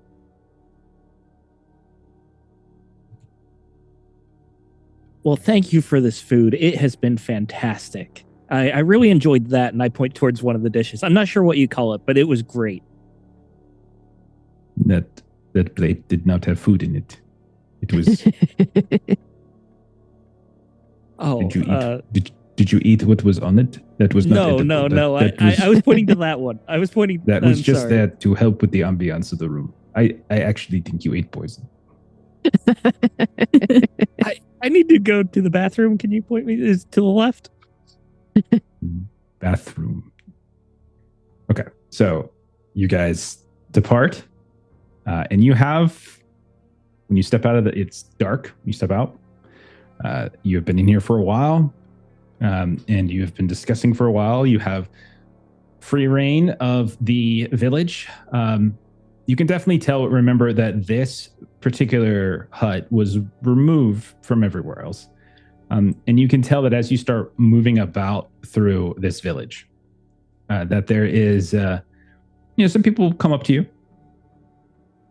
Well, thank you for this food. It has been fantastic. I really enjoyed that, and I point towards one of the dishes. I'm not sure what you call it, but it was great. That plate did not have food in it. It was... Oh, did you eat? Did you eat what was on it? That was not edible. No. I was pointing to that one. I was pointing. That was just there to help with the ambiance of the room. I actually think you ate poison. I need to go to the bathroom. Can you point me? Is to the left? Bathroom. Okay, so you guys depart, and you have, when you step out of it's dark. You step out. You have been in here for a while, and you have been discussing for a while. You have free reign of the village. You can definitely remember that this particular hut was removed from everywhere else. And you can tell that as you start moving about through this village, that there is, some people come up to you.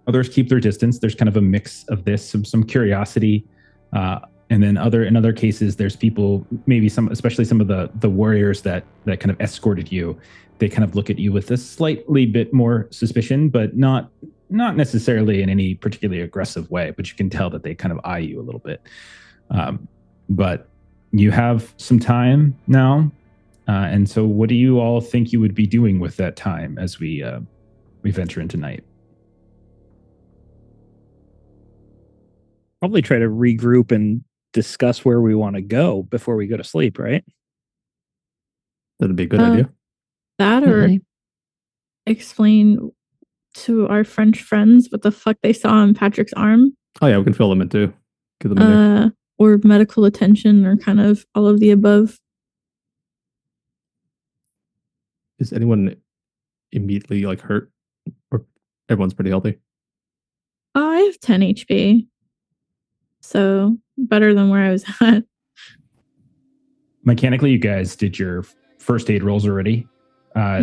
Others keep their distance. There's kind of a mix of this, some curiosity. And then in other cases, there's people, maybe especially some of the warriors that kind of escorted you. They kind of look at you with a slightly bit more suspicion, but not necessarily in any particularly aggressive way. But you can tell that they kind of eye you a little bit. But you have some time now. And so what do you all think you would be doing with that time as we venture into night? Probably try to regroup and discuss where we want to go before we go to sleep, right? That'd be a good idea. That or explain to our French friends what the fuck they saw on Patrick's arm. Oh yeah, we can fill them in too. Give them a or medical attention, or kind of all of the above. Is anyone immediately hurt, or everyone's pretty healthy? I have 10 HP, so better than where I was at. mechanically, you guys did your first aid rolls already.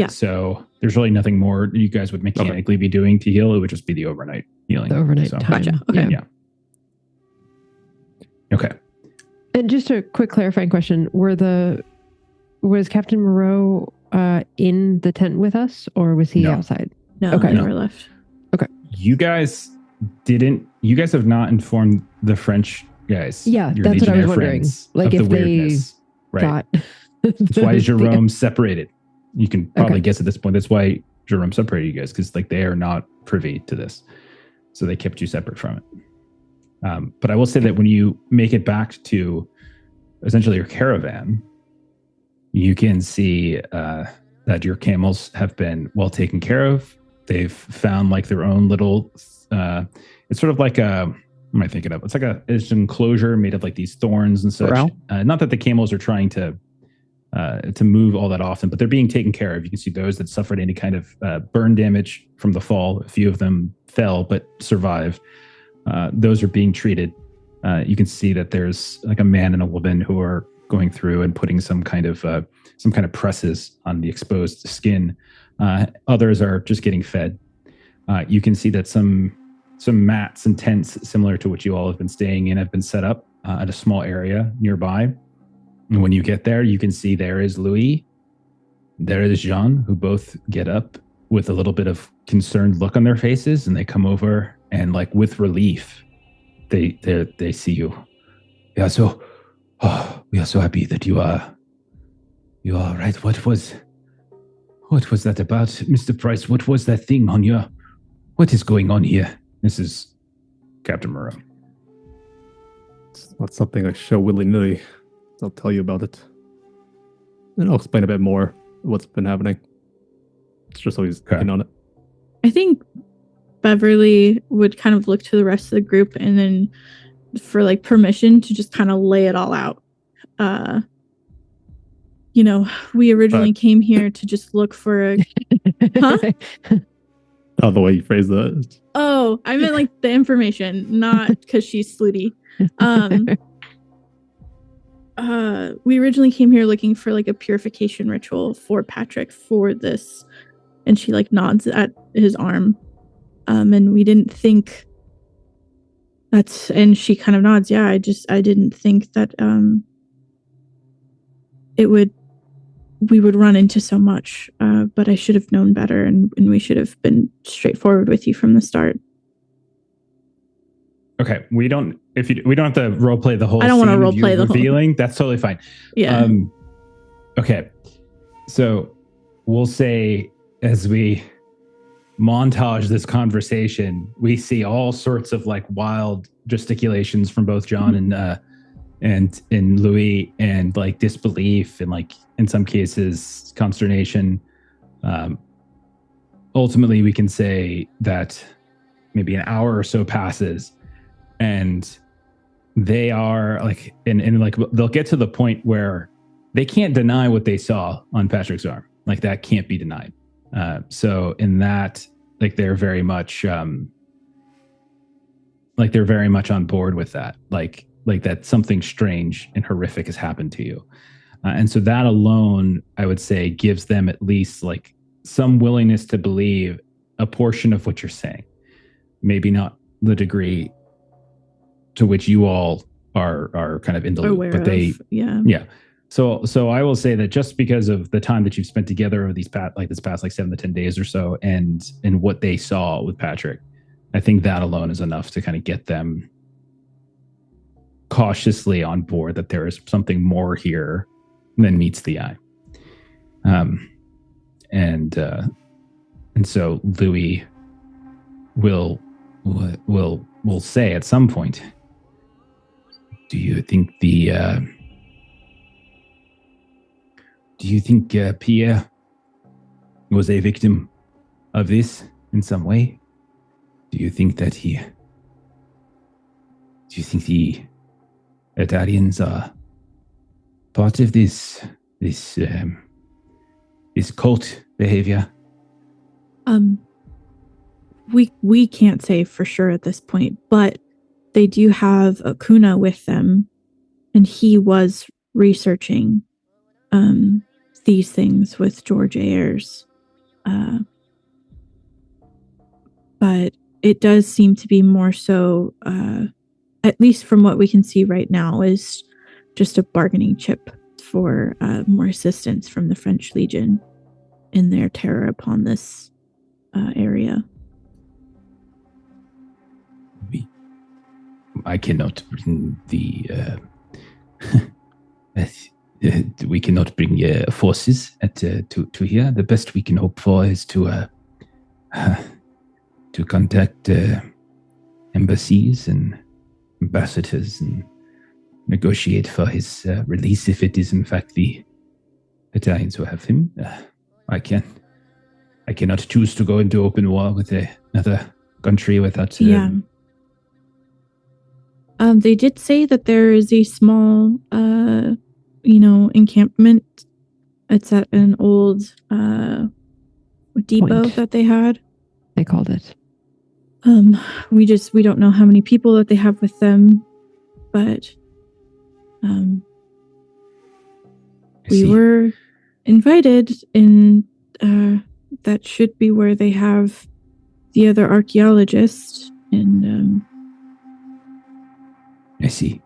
So there's really nothing more you guys would mechanically be doing to heal. It would just be the overnight healing. The overnight time. Gotcha. Okay. Yeah. Okay. And just a quick clarifying question: was Captain Moreau in the tent with us, or was he outside? No, okay, I never left. Okay. You guys have not informed the French guys. Yeah, that's what I was wondering. Like if they thought. That's why Jerome separated. You can probably guess at this point. That's why Jerome separated you guys, because like they are not privy to this, so they kept you separate from it. But I will say that when you make it back to essentially your caravan, you can see that your camels have been well taken care of. They've found like their own little. It's sort of like a. What am I thinking of? It's like it's an enclosure made of like these thorns and such. Not that the camels are trying to move all that often, but they're being taken care of. You can see those that suffered any kind of burn damage from the fall. A few of them fell but survived. Those are being treated. You can see that there's like a man and a woman who are going through and putting some kind of presses on the exposed skin. Others are just getting fed. You can see that some mats and tents similar to what you all have been staying in have been set up at a small area nearby. And when you get there, you can see there is Louis, there is Jean, who both get up with a little bit of concerned look on their faces, and they come over and like with relief, they see you. We are so happy that you are right. What was that about, Mr. Price? What was that thing on your? What is going on here? This is Captain Moreau. It's not something I show willy-nilly. I'll tell you about it. And I'll explain a bit more what's been happening. It's just always in on it. I think Beverly would kind of look to the rest of the group and then for like permission to just kind of lay it all out. We originally came here to just look for a... Huh? Oh, the way you phrase that. Oh, I meant like the information, not because she's slutty. We originally came here looking for like a purification ritual for Patrick for this, and she like nods at his arm, and we didn't think and she kind of nods. Yeah, I didn't think that we would run into so much, but I should have known better, and we should have been straightforward with you from the start. Okay, we don't have to role play the whole. I don't want to role play the revealing. Whole... That's totally fine. Yeah. Okay, so we'll say as we montage this conversation, we see all sorts of like wild gesticulations from both John and Louis, and like disbelief, and like in some cases consternation. Ultimately, we can say that maybe an hour or so passes. And they are like, and like they'll get to the point where they can't deny what they saw on Patrick's arm. Like that can't be denied. So in that, like they're very much on board with that. Like that something strange and horrific has happened to you. And so that alone, I would say, gives them at least like some willingness to believe a portion of what you're saying. Maybe not the degree to which you all are kind of in the loop, but yeah. So I will say that just because of the time that you've spent together over this past like 7 to 10 days or so, and what they saw with Patrick, I think that alone is enough to kind of get them cautiously on board that there is something more here than meets the eye. And so Louis will say at some point, do you think Pierre was a victim of this in some way? Do you think the Italians are part of this cult behavior? We can't say for sure at this point, but they do have a Kuna with them, and he was researching these things with George Ayers. But it does seem to be more so, at least from what we can see right now, is just a bargaining chip for more assistance from the French Legion in their terror upon this area. I cannot bring we cannot bring forces to here. The best we can hope for is to contact embassies and ambassadors and negotiate for his release if it is in fact the Italians who have him. I cannot choose to go into open war with another country without. They did say that there is a small, encampment. It's at an old depot Point. that they had. They called it. We don't know how many people that they have with them, but we were invited, and that should be where they have the other archaeologists. And I see.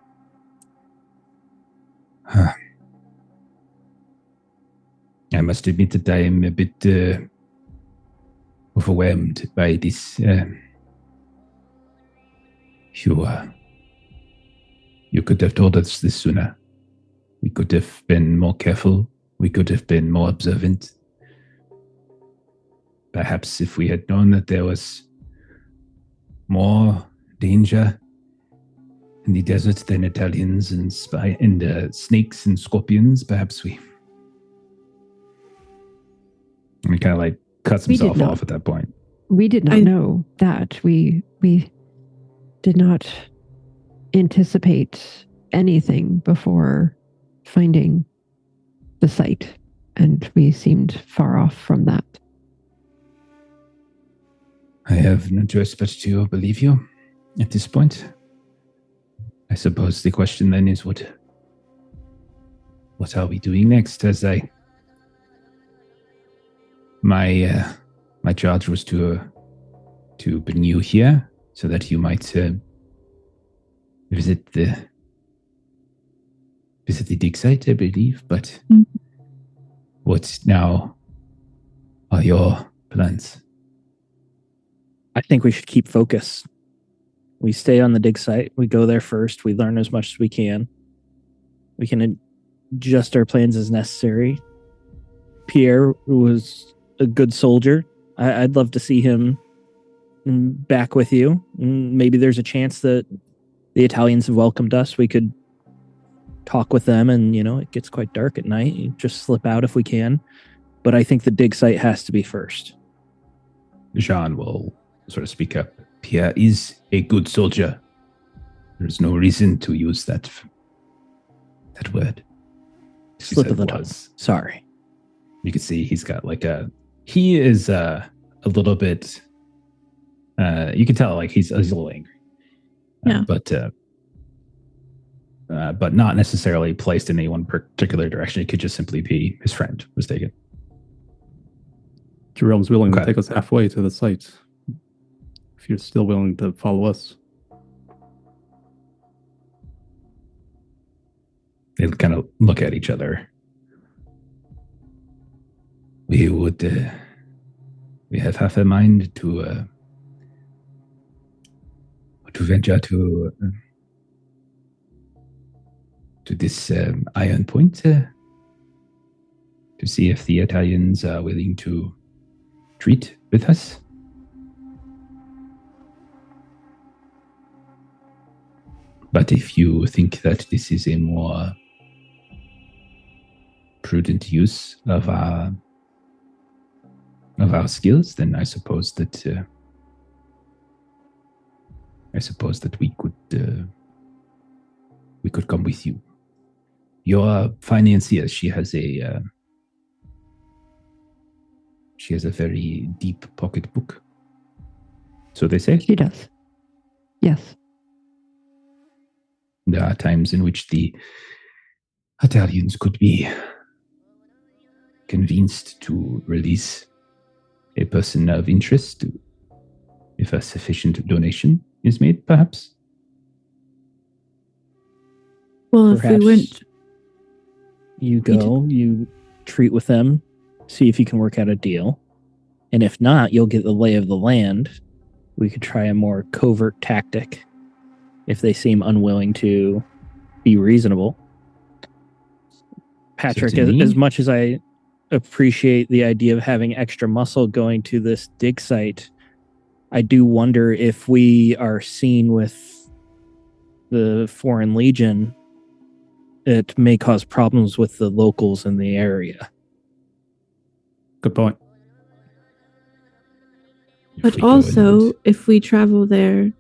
I must admit that I am a bit overwhelmed by this. You could have told us this sooner. We could have been more careful. We could have been more observant. Perhaps if we had known that there was more danger in the desert than Italians and snakes and scorpions, perhaps we kind of like cuts himself off at that point. We did not know that. We did not anticipate anything before finding the site, and we seemed far off from that. I have no choice but to believe you at this point. I suppose the question then is what are we doing next? My charge was to bring you here so that you might visit the dig site, I believe. But what now are your plans? I think we should keep focus. We stay on the dig site. We go there first. We learn as much as we can. We can adjust our plans as necessary. Pierre was a good soldier. I'd love to see him back with you. Maybe there's a chance that the Italians have welcomed us. We could talk with them, and it gets quite dark at night. You just slip out if we can. But I think the dig site has to be first. Jean will sort of speak up. Pierre is a good soldier. There's no reason to use that word. Slip of the tongue. Sorry. You can see he's got he is a little bit, you can tell he's a little angry. Yeah. But not necessarily placed in any one particular direction. It could just simply be his friend was taken. Jerome's willing to take us halfway to the site. If you're still willing to follow us. They kind of look at each other. We have half a mind to venture to this iron point to see if the Italians are willing to treat with us. But if you think that this is a more prudent use of our skills, then I suppose that we could come with you. Your financier, she has a very deep pocketbook. So they say? She does. Yes. There are times in which the Italians could be convinced to release a person of interest if a sufficient donation is made, perhaps. Well, if we went, you go, you treat with them, see if you can work out a deal. And if not, you'll get the lay of the land. We could try a more covert tactic if they seem unwilling to be reasonable. Patrick, as much as I appreciate the idea of having extra muscle going to this dig site, I do wonder if we are seen with the Foreign Legion, it may cause problems with the locals in the area. Good point. But also, if we travel there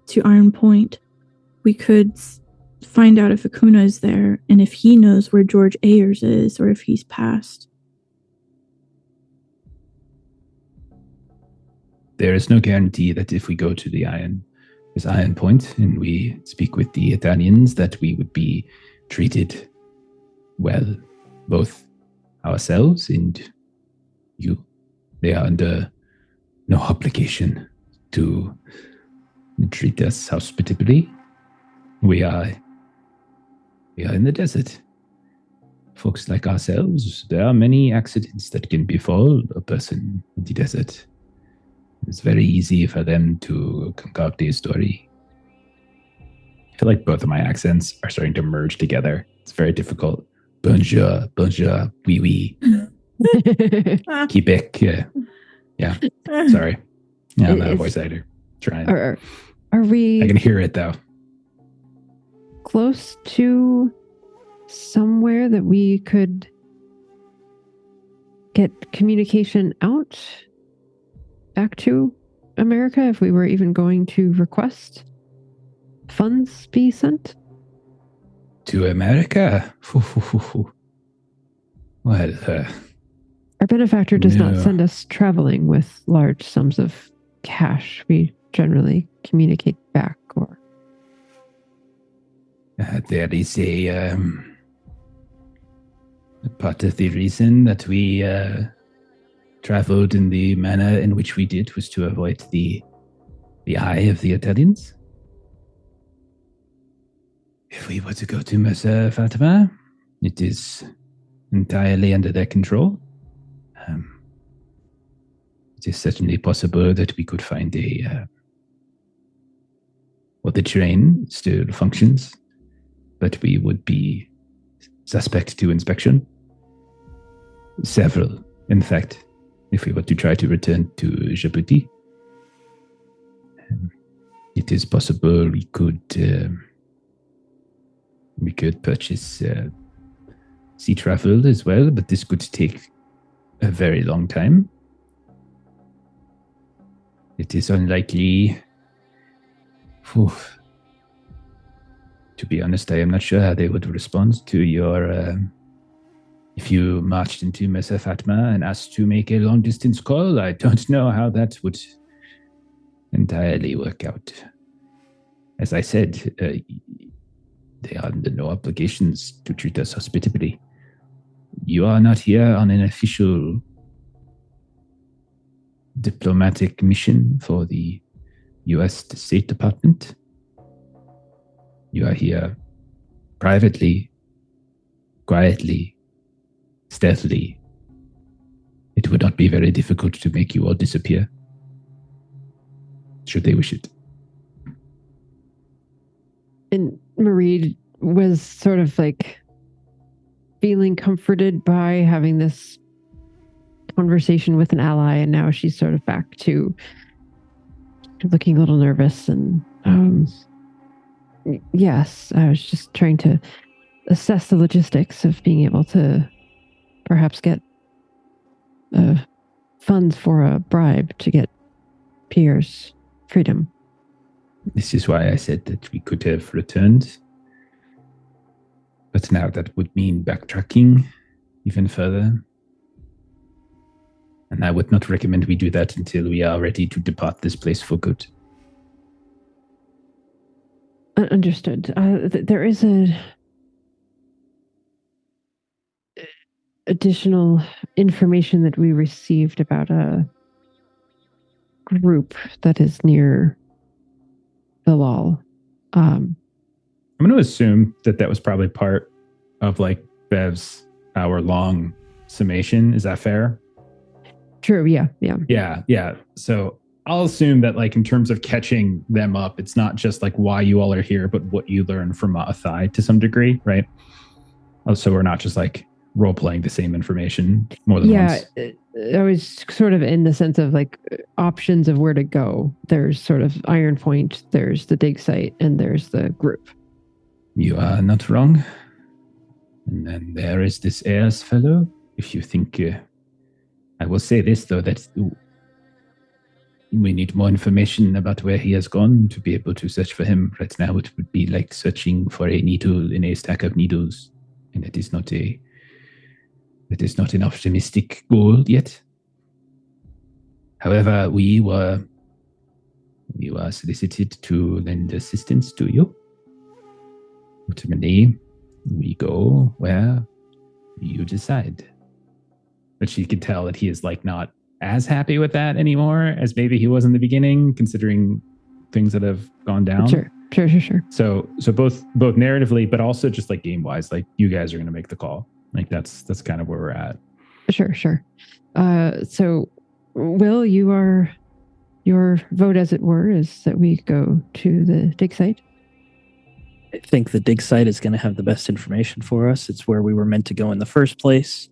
to Iron Point, we could find out if Akuna is there and if he knows where George Ayers is or if he's passed. There is no guarantee that if we go to the Iron Point and we speak with the Italians that we would be treated well, both ourselves and you. They are under no obligation to treat us hospitably. We are in the desert. Folks like ourselves, there are many accidents that can befall a person in the desert. It's very easy for them to concoct a story. I feel like both of my accents are starting to merge together. It's very difficult. Bonjour, oui, oui. Quebec, yeah. Sorry. Yeah, I'm not a voice actor. Trying. Are we... I can hear it, though. Close to somewhere that we could get communication out back to America if we were even going to request funds be sent? To America? Well, our benefactor does not send us traveling with large sums of cash. We generally communicate back or... there is a part of the reason that we traveled in the manner in which we did was to avoid the eye of the Italians. If we were to go to Mercer Fatima, it is entirely under their control. It is certainly possible that we could find the train still functions, but we would be suspect to inspection. Several, in fact, if we were to try to return to Djibouti. It is possible we could purchase sea travel as well, but this could take a very long time. It is unlikely. To be honest, I am not sure how they would respond to your... if you marched into Mesa Fatma and asked to make a long-distance call, I don't know how that would entirely work out. As I said, they are under no obligations to treat us hospitably. You are not here on an official diplomatic mission for the U.S. State Department. You are here privately, quietly, stealthily. It would not be very difficult to make you all disappear, should they wish it. And Marie was sort of like feeling comforted by having this conversation with an ally, and now she's sort of back to looking a little nervous. And yes, I was just trying to assess the logistics of being able to perhaps get funds for a bribe to get Pierre's freedom. This is why I said that we could have returned. But now that would mean backtracking even further. And I would not recommend we do that until we are ready to depart this place for good. Understood. There is additional information that we received about a group that is near the Lol. I'm going to assume that was probably part of like Bev's hour-long summation. Is that fair? True. Yeah. Yeah. So I'll assume that like in terms of catching them up, it's not just like why you all are here, but what you learn from Athai to some degree, right? So we're not just like role-playing the same information more than once. I was sort of in the sense of like options of where to go. There's sort of Iron Point, there's the dig site, and there's the group. You are not wrong. And then there is this Ayers fellow. If you think... I will say this, though, that we need more information about where he has gone to be able to search for him. Right now, it would be like searching for a needle in a stack of needles. And that is not an optimistic goal yet. However, we were solicited to lend assistance to you. Ultimately, we go where you decide. But she could tell that he is like not as happy with that anymore as maybe he was in the beginning, considering things that have gone down. Sure. So both narratively, but also just like game wise, like you guys are going to make the call. Like that's kind of where we're at. Sure. So, Will, your vote, as it were, is that we go to the dig site. I think the dig site is going to have the best information for us. It's where we were meant to go in the first place.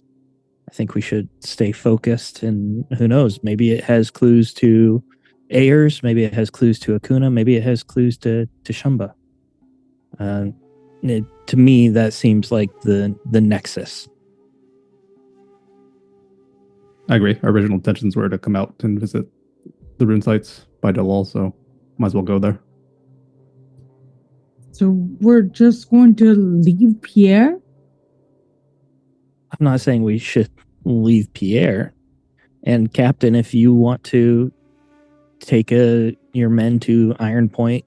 I think we should stay focused, and who knows, maybe it has clues to Ayers, maybe it has clues to Akuna, maybe it has clues to Shyma. To me, that seems like the nexus. I agree. Our original intentions were to come out and visit the rune sites by Delal, so might as well go there. So we're just going to leave Pierre? I'm not saying we should leave Pierre. And Captain, if you want to take your men to Iron Point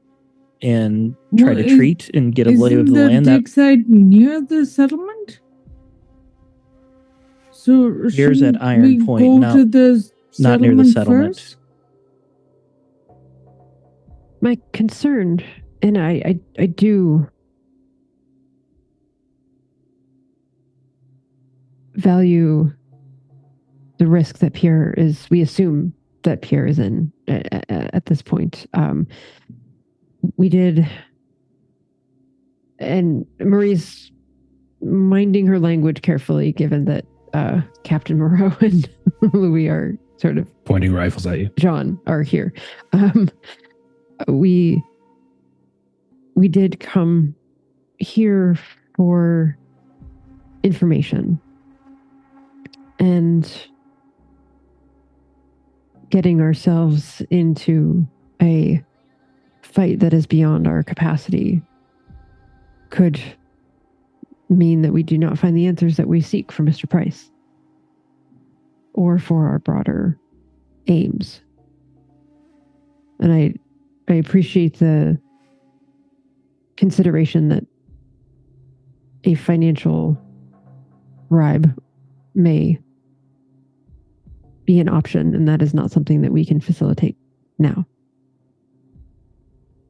and try to treat and get a lay of the land. Isn't the dig site near the settlement? So here's at Iron Point, not near the settlement. First? My concern, and I do value the risk that Pierre is, we assume that Pierre is in at this point. We did, and Marie's minding her language carefully, given that Captain Moreau and Louis are sort of pointing rifles at you. John are here. We did come here for information and getting ourselves into a fight that is beyond our capacity could mean that we do not find the answers that we seek from Mr. Price or for our broader aims. And I appreciate the consideration that a financial bribe may be an option, and that is not something that we can facilitate now.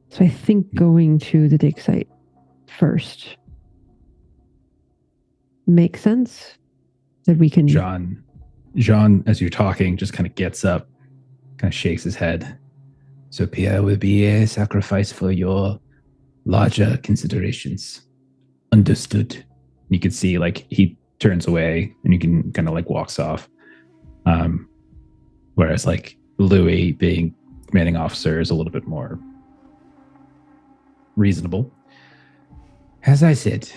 So I think going to the dig site first makes sense, that we can... Jean, as you're talking, just kind of gets up, kind of shakes his head. So Pierre will be a sacrifice for your larger considerations. Understood. You can see, like, he turns away and you can kind of like walks off. Whereas like Louis, being commanding officer, is a little bit more reasonable. As I said,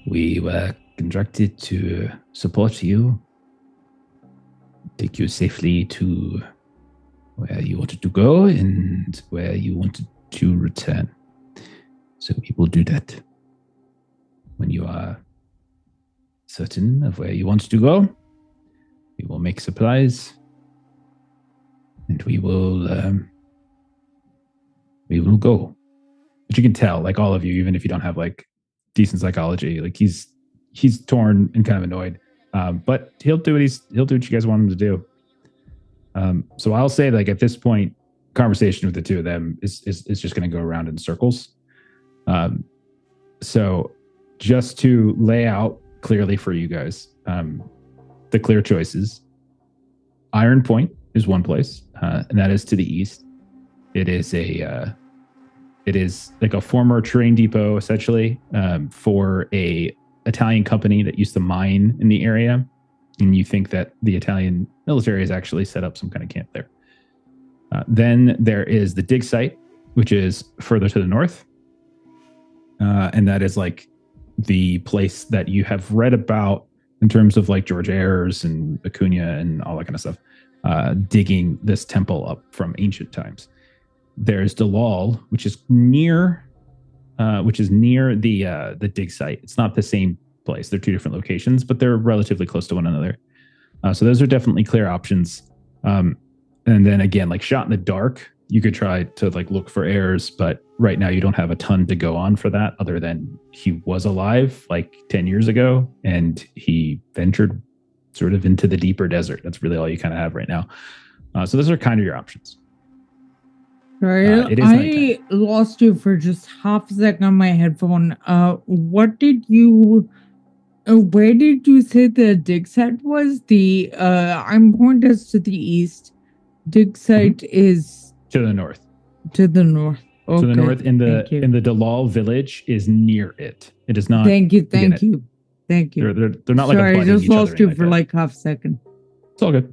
we were contracted to support you, take you safely to where you wanted to go and where you wanted to return. So we will do that. When you are certain of where you want to go, we will make supplies, and we will go. But you can tell, like, all of you, even if you don't have like decent psychology, like he's he's torn and kind of annoyed. But he'll do what you guys want him to do. So I'll say, like, at this point, conversation with the two of them is just going to go around in circles. So just to lay out clearly for you guys, the clear choices. Iron Point is one place, and that is to the east. It is like a former train depot, essentially, for a Italian company that used to mine in the area. And you think that the Italian military has actually set up some kind of camp there. Then there is the dig site, which is further to the north. And that is like the place that you have read about in terms of like George Ayers and Acuna and all that kind of stuff, digging this temple up from ancient times. There's Dalal, which is near the dig site. It's not the same place. They're two different locations, but they're relatively close to one another. So those are definitely clear options. And then again, like shot in the dark, you could try to like look for errors, but right now you don't have a ton to go on for that other than he was alive like 10 years ago and he ventured sort of into the deeper desert. That's really all you kind of have right now. So those are kind of your options. Sorry, I lost you for just half a second on my headphone. What did you... where did you say the dig site was? The I'm pointing us to the east. Dig site is to the north. To the north. Okay. To the north, in the Dalal village is near it. It is not. Thank you. They're not like. Sorry, I just lost you for like half a second. It's all good.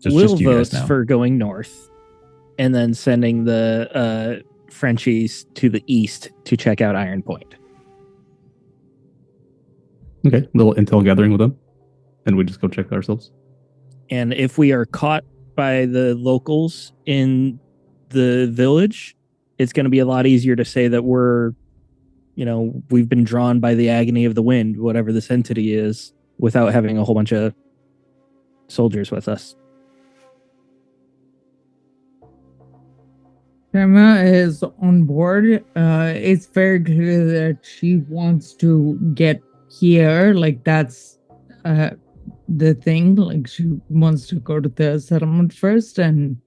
Will votes for going north, and then sending the Frenchies to the east to check out Iron Point. Okay, little intel gathering with them, and we just go check we And if we are caught by the locals in the village, it's going to be a lot easier to say that we've been drawn by the agony of the wind, whatever this entity is, without having a whole bunch of soldiers with us. Shyma is on board. It's very clear that she wants to get here. Like, that's the thing. Like, she wants to go to the settlement first, and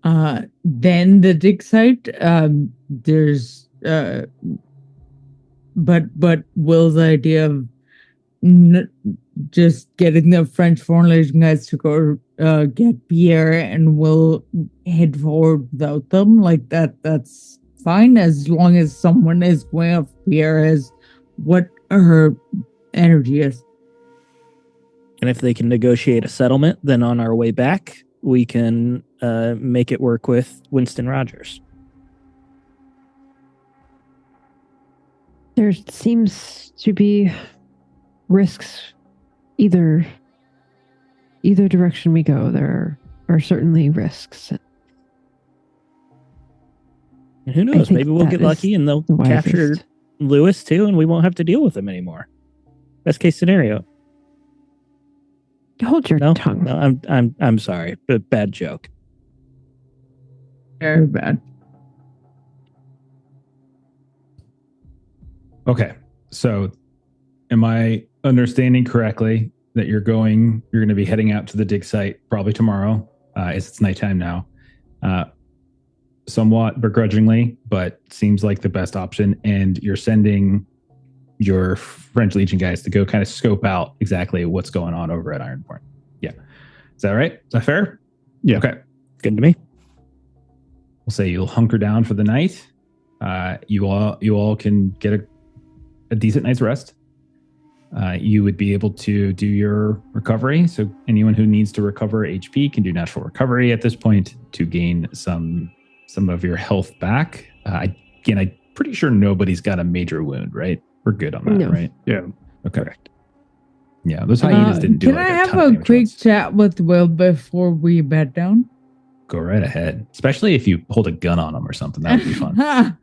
then the dig site. There's but Will's idea of just getting the French foreign legion guys to go get beer, and we'll head forward without them. Like that's fine as long as someone is going off beer as what her energy is. And if they can negotiate a settlement, then on our way back, we can make it work with Winston Rogers. There seems to be risks either direction we go. There are certainly risks. And who knows? Maybe we'll get lucky and they'll capture Lewis too, and we won't have to deal with him anymore. Best case scenario. Hold your tongue. No, I'm sorry, but bad joke. Very bad. Okay, so am I understanding correctly that you're going to be heading out to the dig site probably tomorrow, as it's nighttime now, somewhat begrudgingly, but seems like the best option, and you're sending your French Legion guys to go kind of scope out exactly what's going on over at Iron Point. Yeah. Is that right? Is that fair? Yeah. Okay. Good to me. We'll say you'll hunker down for the night. You all can get a decent night's rest. You would be able to do your recovery. So anyone who needs to recover HP can do natural recovery at this point to gain some of your health back. I'm pretty sure nobody's got a major wound, right? We're good on that, right? Yeah. Okay. Correct. Yeah, those hyenas didn't do. Can I have a quick chat with Will before we bed down? Go right ahead. Especially if you hold a gun on him or something. That would be fun. I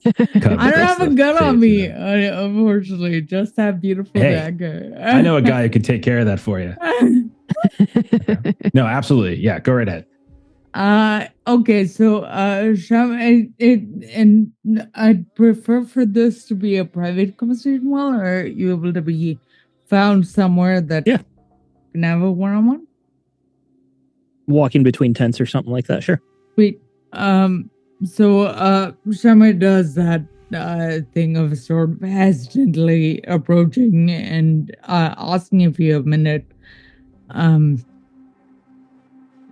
don't have a gun on me, unfortunately. Just that beautiful dagger. I know a guy who could take care of that for you. No, absolutely. Yeah, go right ahead. Okay, so and I'd prefer for this to be a private conversation. Well, or are you able to be found somewhere that can have a one-on-one? Walking between tents or something like that. Sure. Wait. So Shyma does that thing of sort of hesitantly approaching and asking if you have a minute.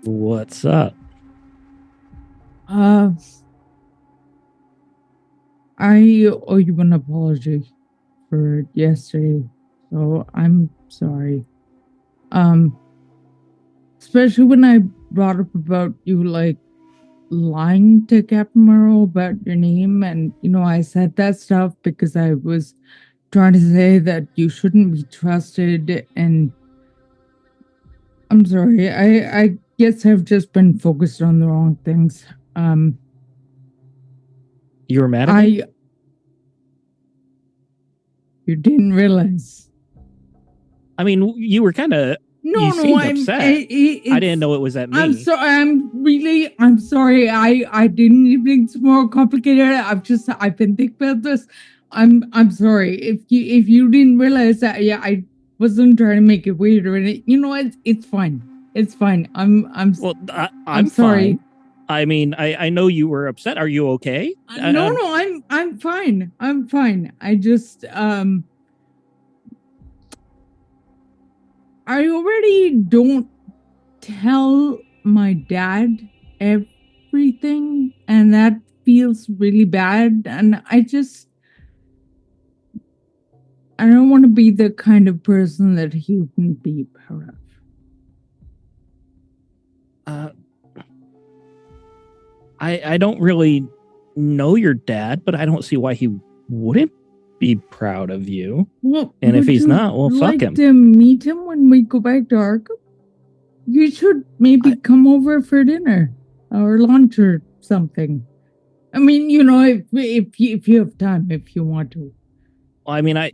What's up? I owe you an apology for yesterday, so I'm sorry. Especially when I brought up about you like lying to Captain Morrow about your name, and I said that stuff because I was trying to say that you shouldn't be trusted, and I'm sorry. I guess I've just been focused on the wrong things. You were mad at me? You didn't realize. I mean, you were kind of. You seemed upset. I didn't know it was at me. I'm sorry. I'm sorry. I didn't even. It's more complicated. I've been thinking about this. I'm sorry. If you didn't realize that, I wasn't trying to make it weird or anything. It's fine. It's fine. I'm sorry. Fine. I mean, I know you were upset. Are you okay? No, I'm fine. I'm fine. I just I already don't tell my dad everything, and that feels really bad, and I don't want to be the kind of person that he wouldn't be proud of. I don't really know your dad, but I don't see why he wouldn't be proud of you. Well, and if he's not, well, fuck him. To meet him when we go back to Arkham? You should maybe come over for dinner or lunch or something. I mean, if you have time, if you want to. Well, I mean, I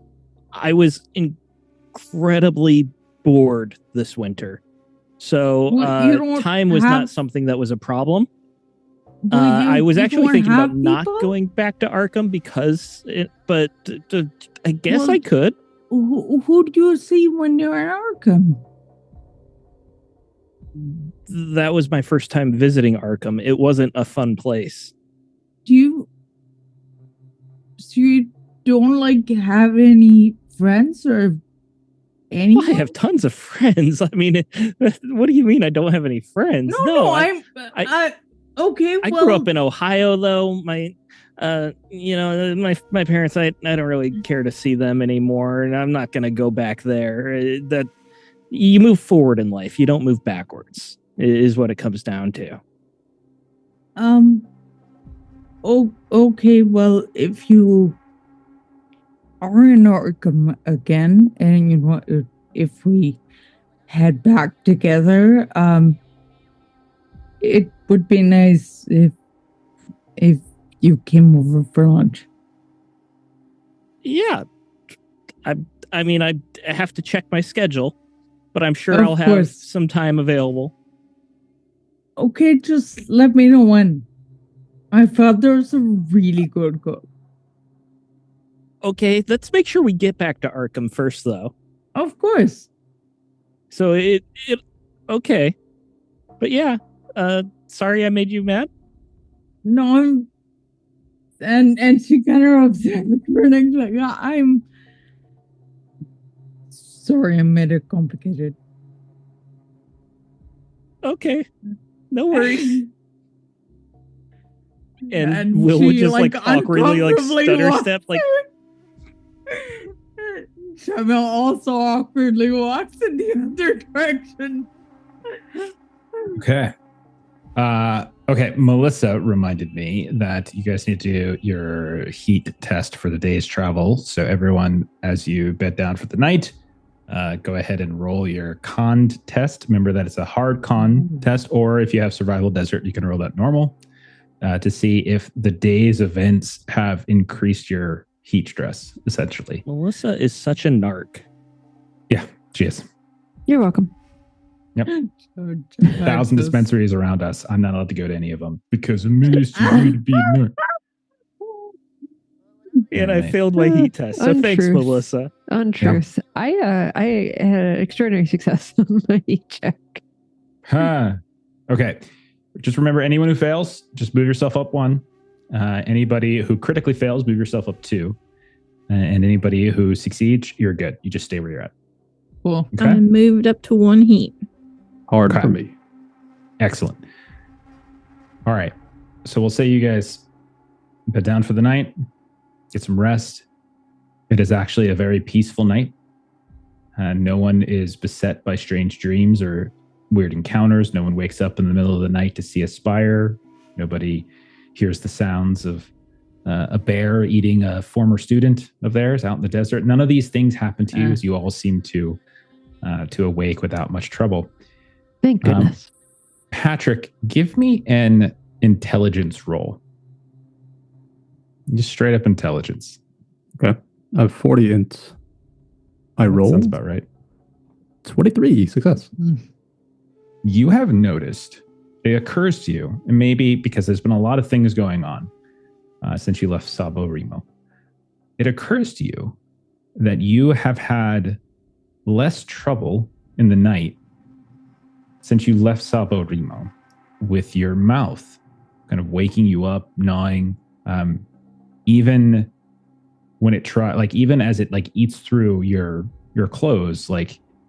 was incredibly bored this winter, so time was not something that was a problem. I was actually thinking about not going back to Arkham because, but I guess I could. Who do you see when you're in Arkham? That was my first time visiting Arkham. It wasn't a fun place. So you don't have any friends or anyone? Well, I have tons of friends. I mean, what do you mean I don't have any friends? No, okay. I grew up in Ohio, though. My parents, I don't really care to see them anymore, and I'm not going to go back there. That you move forward in life, you don't move backwards, is what it comes down to. Okay. Well, if you are in Arkham again, and if we head back together, it would be nice if you came over for lunch. Yeah. I mean, I have to check my schedule, but I'm sure I'll have some time available. Okay, just let me know when. My father's a really good cook. Okay, let's make sure we get back to Arkham first, though. Of course. So okay. But yeah, sorry I made you mad? No, and she kind of upset like, I'm sorry I made it complicated. Okay, no worries. and Will would just awkwardly stutter step Shyma also awkwardly walks in the other direction. Okay. Okay, Melissa reminded me that you guys need to do your heat test for the day's travel. So everyone, as you bed down for the night, go ahead and roll your con test. Remember that it's a hard con test, or if you have survival desert, you can roll that normal to see if the day's events have increased your heat stress, essentially. Melissa is such a narc. Yeah, she is. You're welcome. Yep. 1,000 dispensaries around us. I'm not allowed to go to any of them because of ministry to be nerd. And I failed my heat test. So thanks, Melissa. Untruth. Yep. I had extraordinary success on my heat check. Okay. Just remember, anyone who fails, just move yourself up 1. Anybody who critically fails, move yourself up 2. And anybody who succeeds, you're good. You just stay where you're at. Cool. Okay? I moved up to 1 heat. Hard for me. Excellent. All right. So we'll say you guys bed down for the night, get some rest. It is actually a very peaceful night. No one is beset by strange dreams or weird encounters. No one wakes up in the middle of the night to see a spire. Nobody hears the sounds of a bear eating a former student of theirs out in the desert. None of these things happen to you as you all seem to awake without much trouble. Thank goodness. Patrick, give me an intelligence roll. Just straight up intelligence. Okay. I have 40 int. I rolled. Sounds about right. 23. Success. You have noticed, it occurs to you, and maybe because there's been a lot of things going on since you left Sabo Remo, it occurs to you that you have had less trouble in the night since you left Sabo Remo with your mouth kind of waking you up, gnawing, even when it even as it eats through your clothes,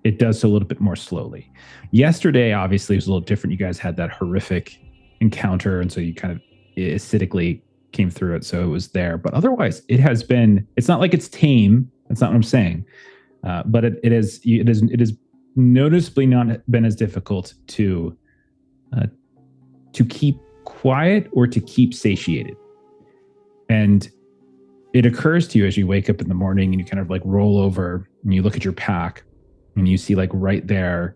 it does so a little bit more slowly. Yesterday, obviously, was a little different. You guys had that horrific encounter, and so you kind of acidically came through it, so it was there. But otherwise, it's not like it's tame. That's not what I'm saying. But it is noticeably not been as difficult to keep quiet or to keep satiated. And it occurs to you as you wake up in the morning and you kind of roll over and you look at your pack and you see right there,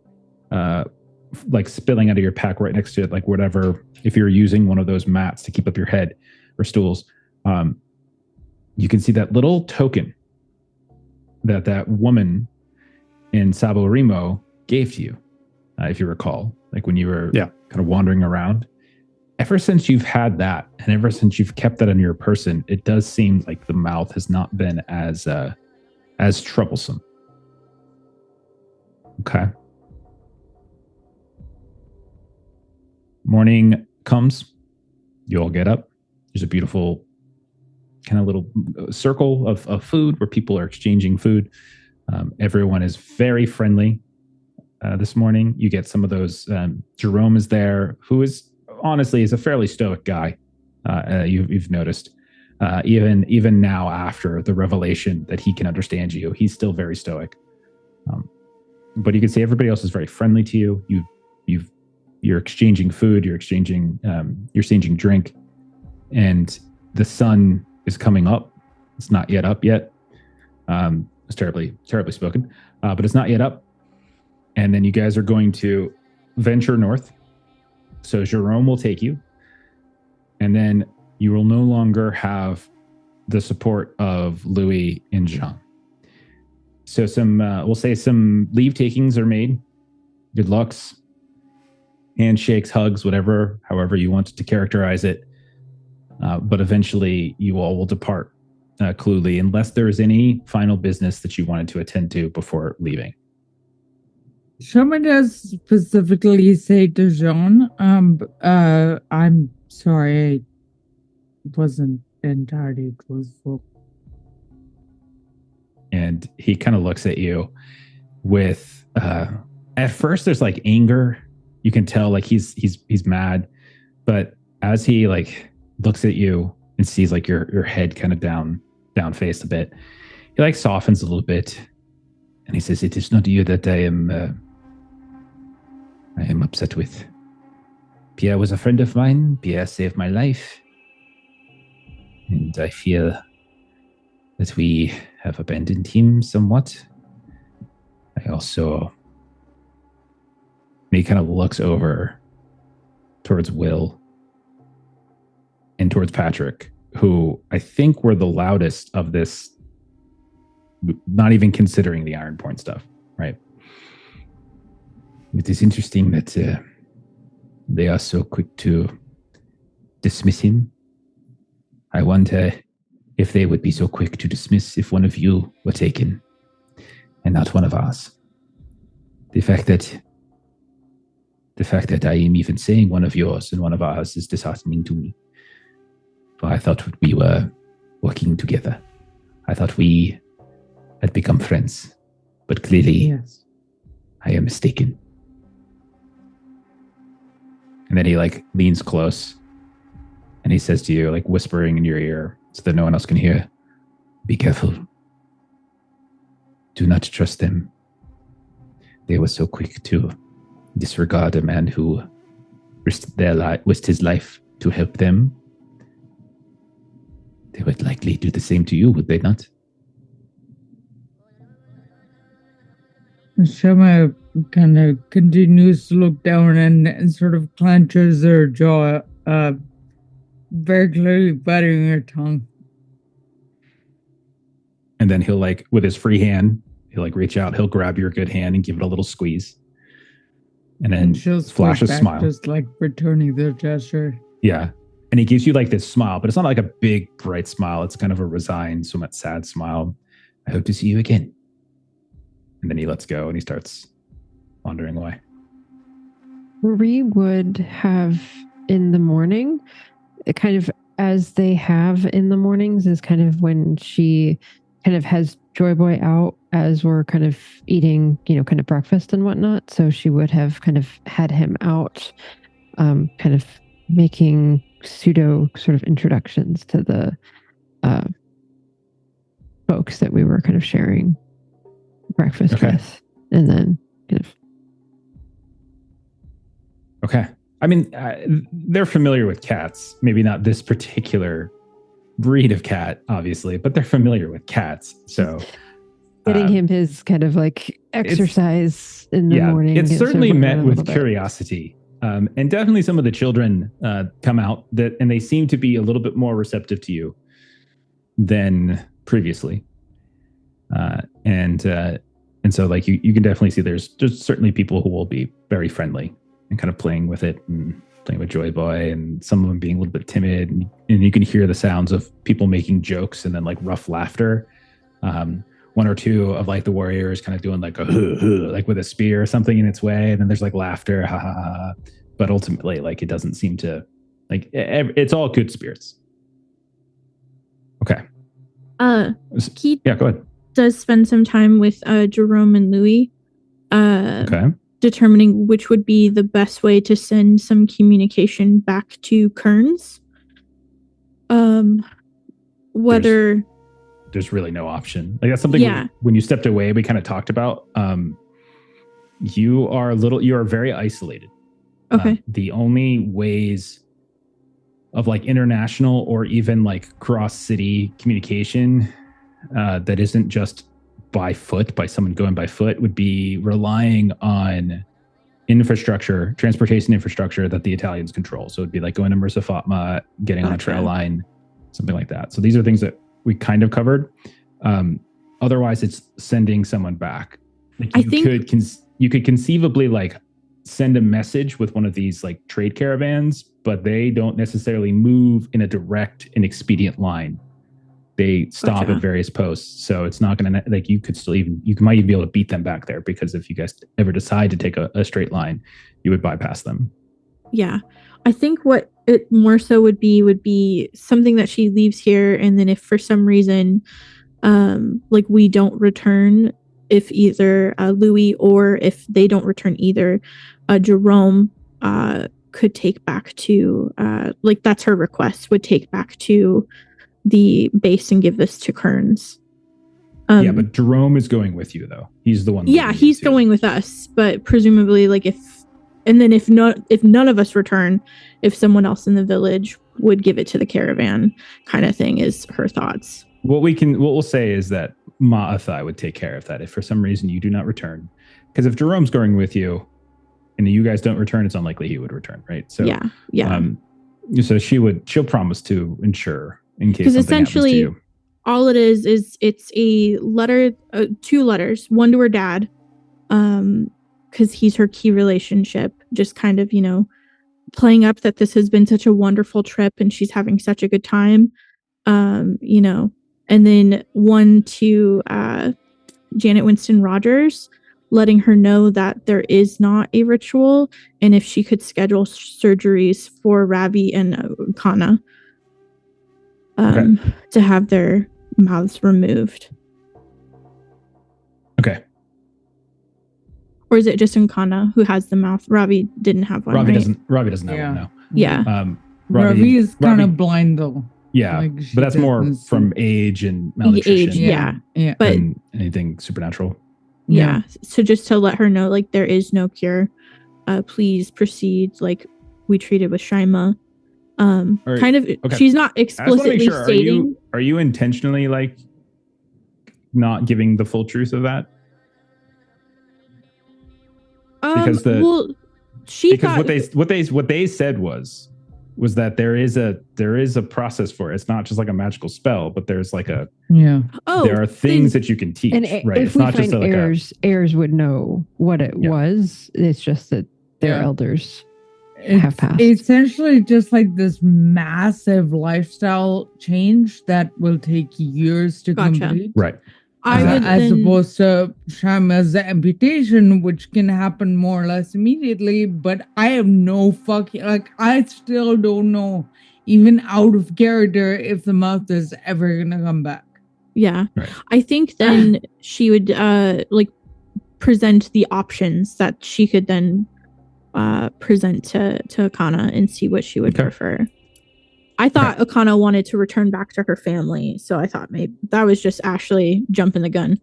spilling out of your pack right next to it, whatever, if you're using one of those mats to keep up your head or stools, you can see that little token that woman in Sabo Remo gave to you, if you recall, when you were kind of wandering around. Ever since you've had that, and ever since you've kept that on your person, it does seem like the mouth has not been as troublesome. Okay. Morning comes. You all get up. There's a beautiful kind of little circle of food where people are exchanging food. Everyone is very friendly this morning. You get some of those. Jerome is there, who is honestly is a fairly stoic guy. You've noticed, even now after the revelation that he can understand you, he's still very stoic. But you can see everybody else is very friendly to you. You're exchanging food. You're exchanging drink, and the sun is coming up. It's not yet up yet. It's terribly spoken, but it's not yet up. And then you guys are going to venture north. So Jerome will take you, and then you will no longer have the support of Louis and Jean. So we'll say some leave takings are made. Good lucks, handshakes, hugs, however you want to characterize it. But eventually you all will depart cluely, unless there is any final business that you wanted to attend to before leaving. Shyma does specifically say to Jean, I'm sorry, I wasn't entirely closeful. And he kind of looks at you with, at first there's anger. You can tell he's mad, but as he looks at you and sees your head kind of down faced a bit, he softens a little bit, and he says, "It is not you that I am upset with. Pierre was a friend of mine. Pierre saved my life. And I feel that we have abandoned him somewhat. I also..." And he kind of looks over towards Will and towards Patrick, who I think were the loudest of this, not even considering the Iron Point stuff, right? It is interesting that they are so quick to dismiss him. I wonder if they would be so quick to dismiss if one of you were taken and not one of ours. The fact that I am even saying one of yours and one of ours is disheartening to me. For I thought we were working together. I thought we had become friends. But clearly, Yes. I am mistaken. And then he leans close and he says to you, whispering in your ear so that no one else can hear, be careful. Do not trust them. They were so quick to disregard a man who risked his life to help them. They would likely do the same to you, would they not? Shyma kind of continues to look down and sort of clenches her jaw, very clearly biting her tongue. And then he'll with his free hand, he'll reach out, he'll grab your good hand and give it a little squeeze. And then she'll flash a back, smile. just returning the gesture. Yeah. And he gives you this smile, but it's not a big, bright smile. It's kind of a resigned, somewhat sad smile. I hope to see you again. And then he lets go and he starts wandering away. We would have in the morning, kind of as they have in the mornings, is kind of when she kind of has Joy Boy out as we're kind of eating, kind of breakfast and whatnot. So she would have kind of had him out, kind of making pseudo sort of introductions to the folks that we were kind of sharing breakfast with, and then kind of. Okay. I mean, they're familiar with cats. Maybe not this particular breed of cat, obviously, but they're familiar with cats. So getting him his kind of exercise in the morning. It's certainly met with curiosity. And definitely some of the children come out and they seem to be a little bit more receptive to you than previously. And so you can definitely see there's certainly people who will be very friendly and kind of playing with it and playing with Joy Boy, and some of them being a little bit timid, and you can hear the sounds of people making jokes and then rough laughter. One or two of the warriors kind of doing a with a spear or something in its way, and then there's laughter, ha ha ha. But ultimately, it doesn't seem to it's all good spirits. Okay. Keith, yeah, go ahead. Does spend some time with Jerome and Louis. Okay. Determining which would be the best way to send some communication back to Kearns. Whether there's really no option. That's something when you stepped away, we kind of talked about. You are very isolated. Okay. The only ways of international or even cross city communication that isn't just by someone going by foot would be relying on transportation infrastructure that the Italians control. So it'd be going to Mersa Fatma, getting on a trail line, something like that. So these are things that we kind of covered. Otherwise, it's sending someone back. You could conceivably send a message with one of these trade caravans, but they don't necessarily move in a direct and expedient line. They stop at various posts, so it's not going to you might even be able to beat them back there, because if you guys ever decide to take a straight line, you would bypass them. Yeah, I think what it more so would be something that she leaves here, and then if for some reason, we don't return, if either Louis or if they don't return either, Jerome could take back to that's her request, would take back to the base and give this to Kearns. But Jerome is going with you, though. He's the one. Yeah, he's going with us, but presumably, if none of us return, if someone else in the village would give it to the caravan, kind of thing, is her thoughts. What we'll say is that Ma'athai would take care of that if for some reason you do not return. Because if Jerome's going with you and you guys don't return, it's unlikely he would return, right? So yeah. So she'll promise to ensure in case something essentially happens to you. All it is it's a letter, 2 letters, one to her dad, because he's her key relationship, just kind of, playing up that this has been such a wonderful trip and she's having such a good time. And then one to Janet Winston Rogers, letting her know that there is not a ritual, and if she could schedule surgeries for Ravi and Kana to have their mouths removed. Okay. Or is it just Kana who has the mouth? Ravi didn't have one. Ravi right? doesn't. Ravi doesn't have one. No. Yeah. Ravi is kind of blind though. Yeah, Like, but that's more from age and malnutrition. Age, yeah. But than anything supernatural. Yeah. So just to let her know, like, there is no cure. Please proceed like we treated with Shyma. She's not explicitly stating. Are you intentionally like not giving the full truth of that? Because what they said was that there is a process for it. It's not just like a magical spell, but there's like a there are things that you can teach, and right? If it's we not find just heirs would know what it was. It's just that their elders have passed. Essentially, just like this massive lifestyle change that will take years to complete, right? As opposed to Shyma's amputation, which can happen more or less immediately. But I have no I still don't know, even out of character, if the mouth is ever gonna come back. Yeah, right. I think then she would present the options that she could then present to Akana and see what she would prefer. I thought Akana wanted to return back to her family, so I thought maybe that was just Ashley jumping the gun.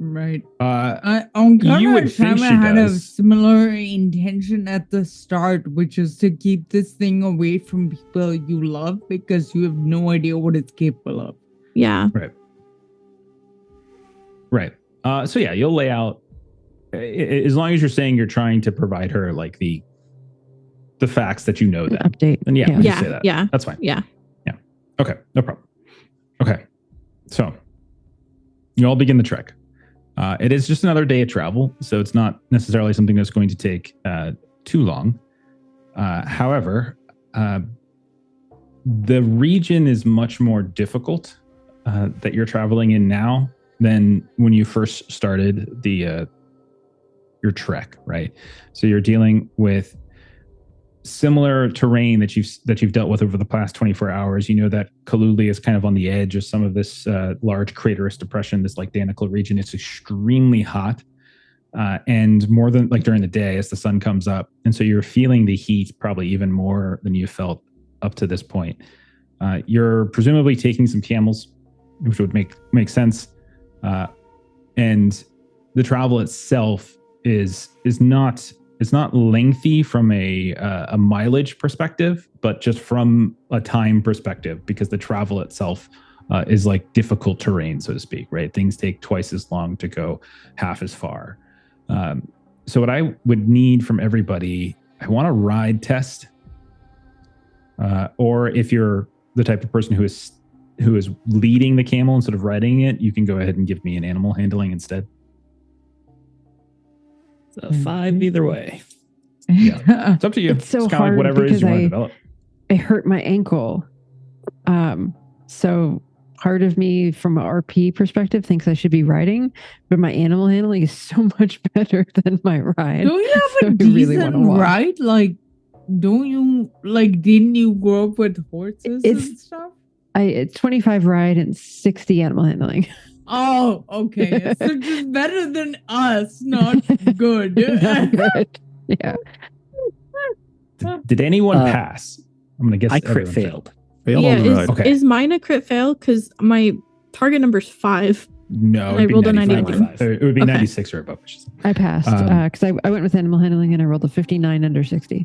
Right. Shyma had a similar intention at the start, which is to keep this thing away from people you love because you have no idea what it's capable of. Yeah. Right. So yeah, you'll lay out, as long as you're saying you're trying to provide her like the facts that you know that. Update. And you say that. Yeah. That's fine. Yeah. Yeah. Okay. No problem. Okay. So you all begin the trek. It is just another day of travel, so it's not necessarily something that's going to take too long. However, the region is much more difficult that you're traveling in now than when you first started your trek, right? So you're dealing with similar terrain that you've dealt with over the past 24 hours. You know that Cthulhu is kind of on the edge of some of this large craterous depression, this like Danica region. It's extremely hot, and more than like during the day as the sun comes up, and so you're feeling the heat probably even more than you felt up to this point. You're presumably taking some camels, which would make sense, and the travel itself is not. It's not lengthy from a mileage perspective, but just from a time perspective, because the travel itself is like difficult terrain, so to speak, right? Things take twice as long to go half as far. So what I would need from everybody, I want a ride test. Or if you're the type of person who is leading the camel instead of riding it, you can go ahead and give me an animal handling instead. So 5 either way. Yeah, it's up to you. It's so kind hard of like whatever it is you want to develop. I hurt my ankle. So part of me from an RP perspective thinks I should be riding, but my animal handling is so much better than my ride. Don't you have a decent ride? Like, don't you, like, didn't you grow up with horses and stuff? It's 25 ride and 60 animal handling. Oh, okay. So just better than us, not good. Not good. Yeah. Did anyone pass? I'm going to guess I crit failed. Is mine a crit fail? Because my target number is 5. No, I rolled a 91. It would be 96 or above. I passed because I went with animal handling and I rolled a 59 under 60.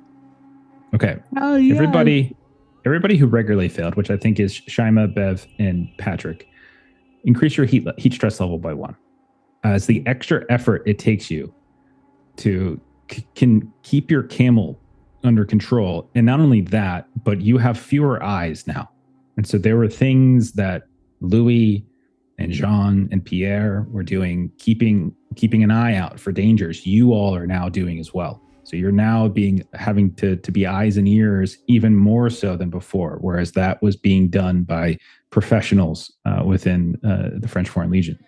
Okay. Oh, yeah. Everybody who regularly failed, which I think is Shyma, Bev, and Patrick, increase your heat stress level by 1. As the extra effort it takes you to can keep your camel under control. And not only that, but you have fewer eyes now. And so there were things that Louis and Jean and Pierre were doing, keeping an eye out for dangers, you all are now doing as well. So you're now having to be eyes and ears even more so than before, whereas that was being done by professionals within the French Foreign Legion.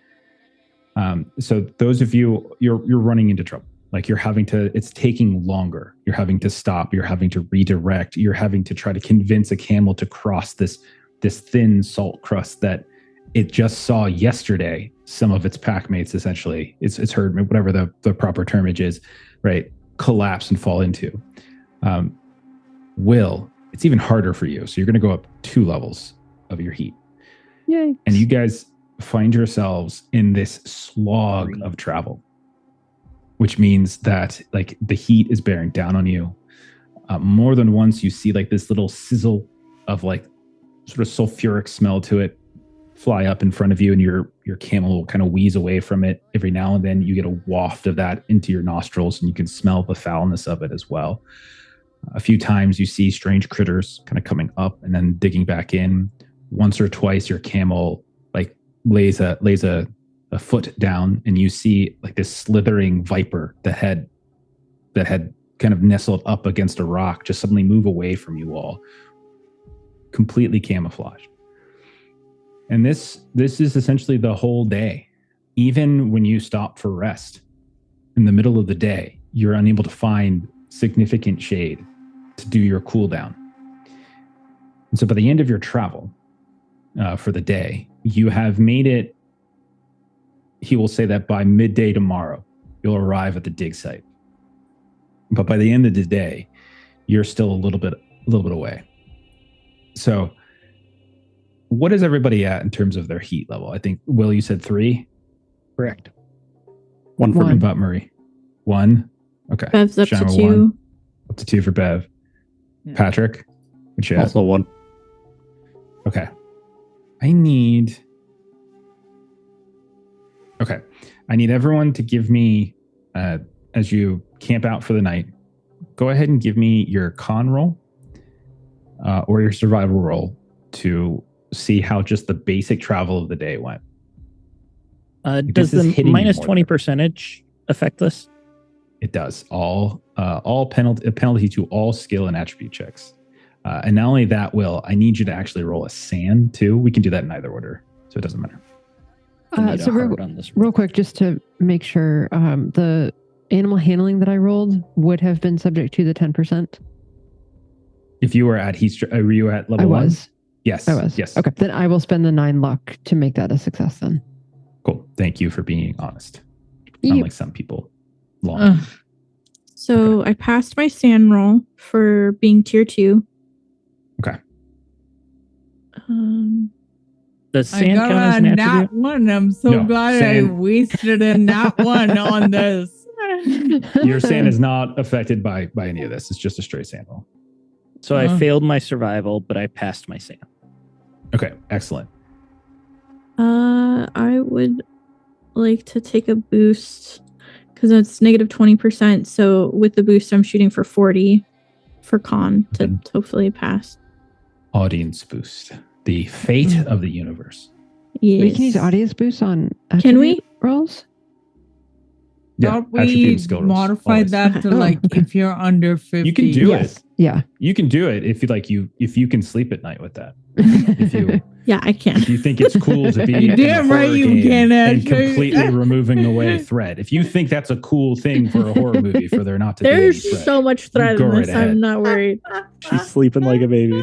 So those of you, you're running into trouble. Like it's taking longer. You're having to stop. You're having to redirect. You're having to try to convince a camel to cross this thin salt crust that it just saw yesterday. Some of its pack mates, essentially, its herd, whatever the proper termage is, right, collapse and fall into. Will, it's even harder for you. So you're going to go up 2 levels of your heat. Yay. And you guys find yourselves in this slog of travel, which means that like the heat is bearing down on you. More than once, you see like this little sizzle of like sort of sulfuric smell to it fly up in front of you, and your camel will kind of wheeze away from it. Every now and then you get a waft of that into your nostrils, and you can smell the foulness of it as well. A few times you see strange critters kind of coming up and then digging back in. Once or twice your camel like lays a foot down, and you see like this slithering viper that had kind of nestled up against a rock just suddenly move away from you all, completely camouflaged. And this is essentially the whole day. Even when you stop for rest in the middle of the day, you're unable to find significant shade to do your cool down. And so by the end of your travel for the day, you have made it. He will say that by midday tomorrow, you'll arrive at the dig site. But by the end of the day, you're still a little bit away. So what is everybody at in terms of their heat level? I think, Will, you said 3? Correct. 1 for What me. about Murray? 1? Okay. Bev's up Shyma, to 2. 1. Up to 2 for Bev. Yeah. Patrick? What you at? Also 1. Okay. I need everyone to give me, as you camp out for the night, go ahead and give me your con roll or your survival roll to see how just the basic travel of the day went. Does this is the hitting you minus more 20 than- percentage affect this? It does. All penalty to all skill and attribute checks. And not only that, Will, I need you to actually roll a sand too. We can do that in either order, so it doesn't matter. I need So a heart on this. real quick, just to make sure, the animal handling that I rolled would have been subject to the 10%. If you were at were you at level I 1? was. Yes. I was. Yes. Okay. Then I will spend the 9 luck to make that a success then. Cool. Thank you for being honest. Yep. Unlike some people. Long. So I passed my sand roll for being tier 2. Okay. Does I sand got count as a an nat attribute? 1. I'm so No, glad I sand- wasted a nat 1 on this. Your sand is not affected by any of this. It's just a straight sand roll. So I failed my survival, but I passed my sand. Okay. Excellent. I would like to take a boost because it's negative 20%. So with the boost, I'm shooting for 40 for con to hopefully pass. Audience boost. The fate of the universe. Yes. We can use audience boost on Can we? attribute rolls? Yeah. Thought attribute we and skill rolls, modify always. that to Oh, like okay. if you're under 50. You can do Yes. it. Yeah. You can do it if you like. If you can sleep at night with that. If you Yeah, I can. if you think it's cool to be You're in a damn right horror you game can, and actually. completely removing away threat. If you think that's a cool thing for a horror movie, for there not to be any There's threat. so much threat go in right this. ahead. I'm not worried. She's sleeping like a baby.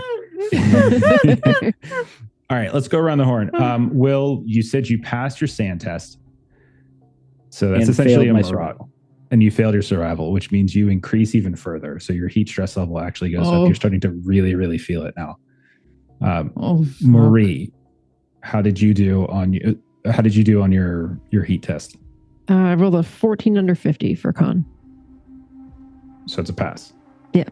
All right, let's go around the horn. Will, you said you passed your sand test, so that's And essentially failed a my morale. survival. And you failed your survival, which means you increase even further. So your heat stress level actually goes up. You're starting to really, really feel it now. Oh, fuck. Marie, how did you do on your heat test? I rolled a 14 under 50 for con. So it's a pass. Yeah.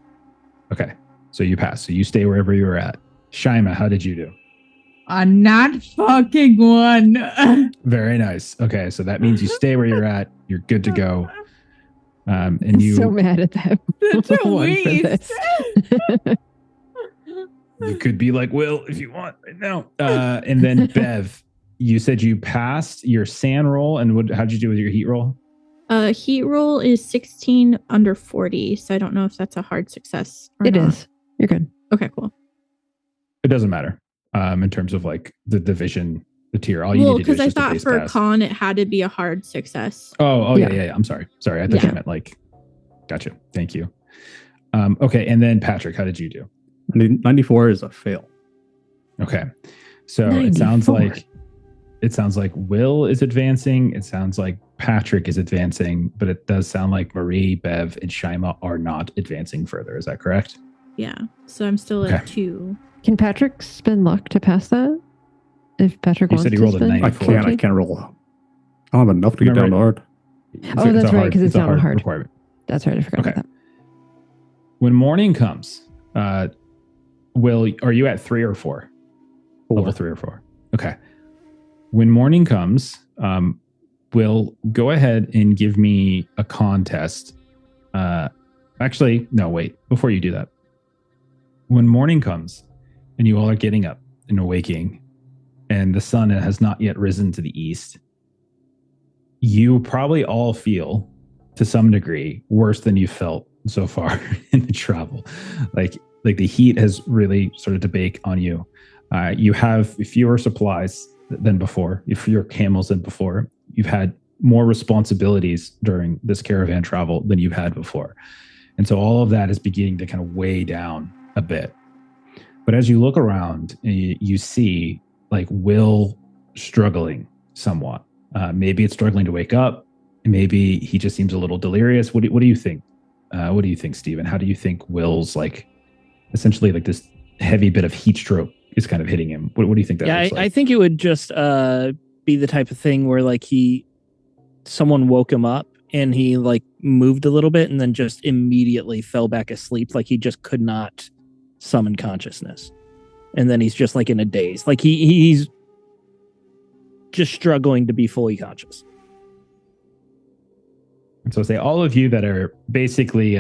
Okay. So you pass. So you stay wherever you were at. Shyma, how did you do? A not fucking 1. Very nice. Okay. So that means you stay where you're at. You're good to go. And I'm you so mad at that That's a one for waste. this. you could be like Will if you want right now. And then Bev, you said you passed your SAN roll, and how'd you do with your heat roll? Heat roll is 16 under 40, so I don't know if that's a hard success or It not. is. You're good. Okay, cool. It doesn't matter in terms of like the division, the tier. All you Well, need to do is because I just a thought base for pass. con it had to be a hard success. Oh Yeah. yeah. I'm sorry. I thought Yeah. you meant like. Gotcha. Thank you. Okay, and then Patrick, how did you do? 94 is a fail. Okay, so 94. it sounds like Will is advancing. It sounds like Patrick is advancing, but it does sound like Marie, Bev, and Shyma are not advancing further. Is that correct? Yeah, so I'm still Okay. at 2. Can Patrick spend luck to pass that? If Patrick You wants said he to rolled a spend? 94. I can't roll. I don't have enough to get Remember- down to hard. Oh, that's right, 'cause it's a down to hard. requirement. That's right. I forgot about that. When morning comes, Will, are you at 3 or 4? 4. Level 3 or 4. Okay. When morning comes, Will, go ahead and give me a contest. Actually, no, wait. Before you do that, when morning comes and you all are getting up and awaking, and the sun has not yet risen to the east, you probably all feel, to some degree, worse than you felt so far in the travel. Like the heat has really started to bake on you. You have fewer supplies than before, fewer camels than before. You've had more responsibilities during this caravan travel than you've had before. And so all of that is beginning to kind of weigh down a bit. But as you look around, you see like Will struggling somewhat. Maybe it's struggling to wake up. Maybe he just seems a little delirious. What do you think? What do you think, Stephen? How do you think Will's like essentially like this heavy bit of heat stroke is kind of hitting him? What do you think that looks like? I think it would just be the type of thing where like someone woke him up and he like moved a little bit and then just immediately fell back asleep. Like he just could not summon consciousness. And then he's just like in a daze. Like he's just struggling to be fully conscious. And so say all of you that are basically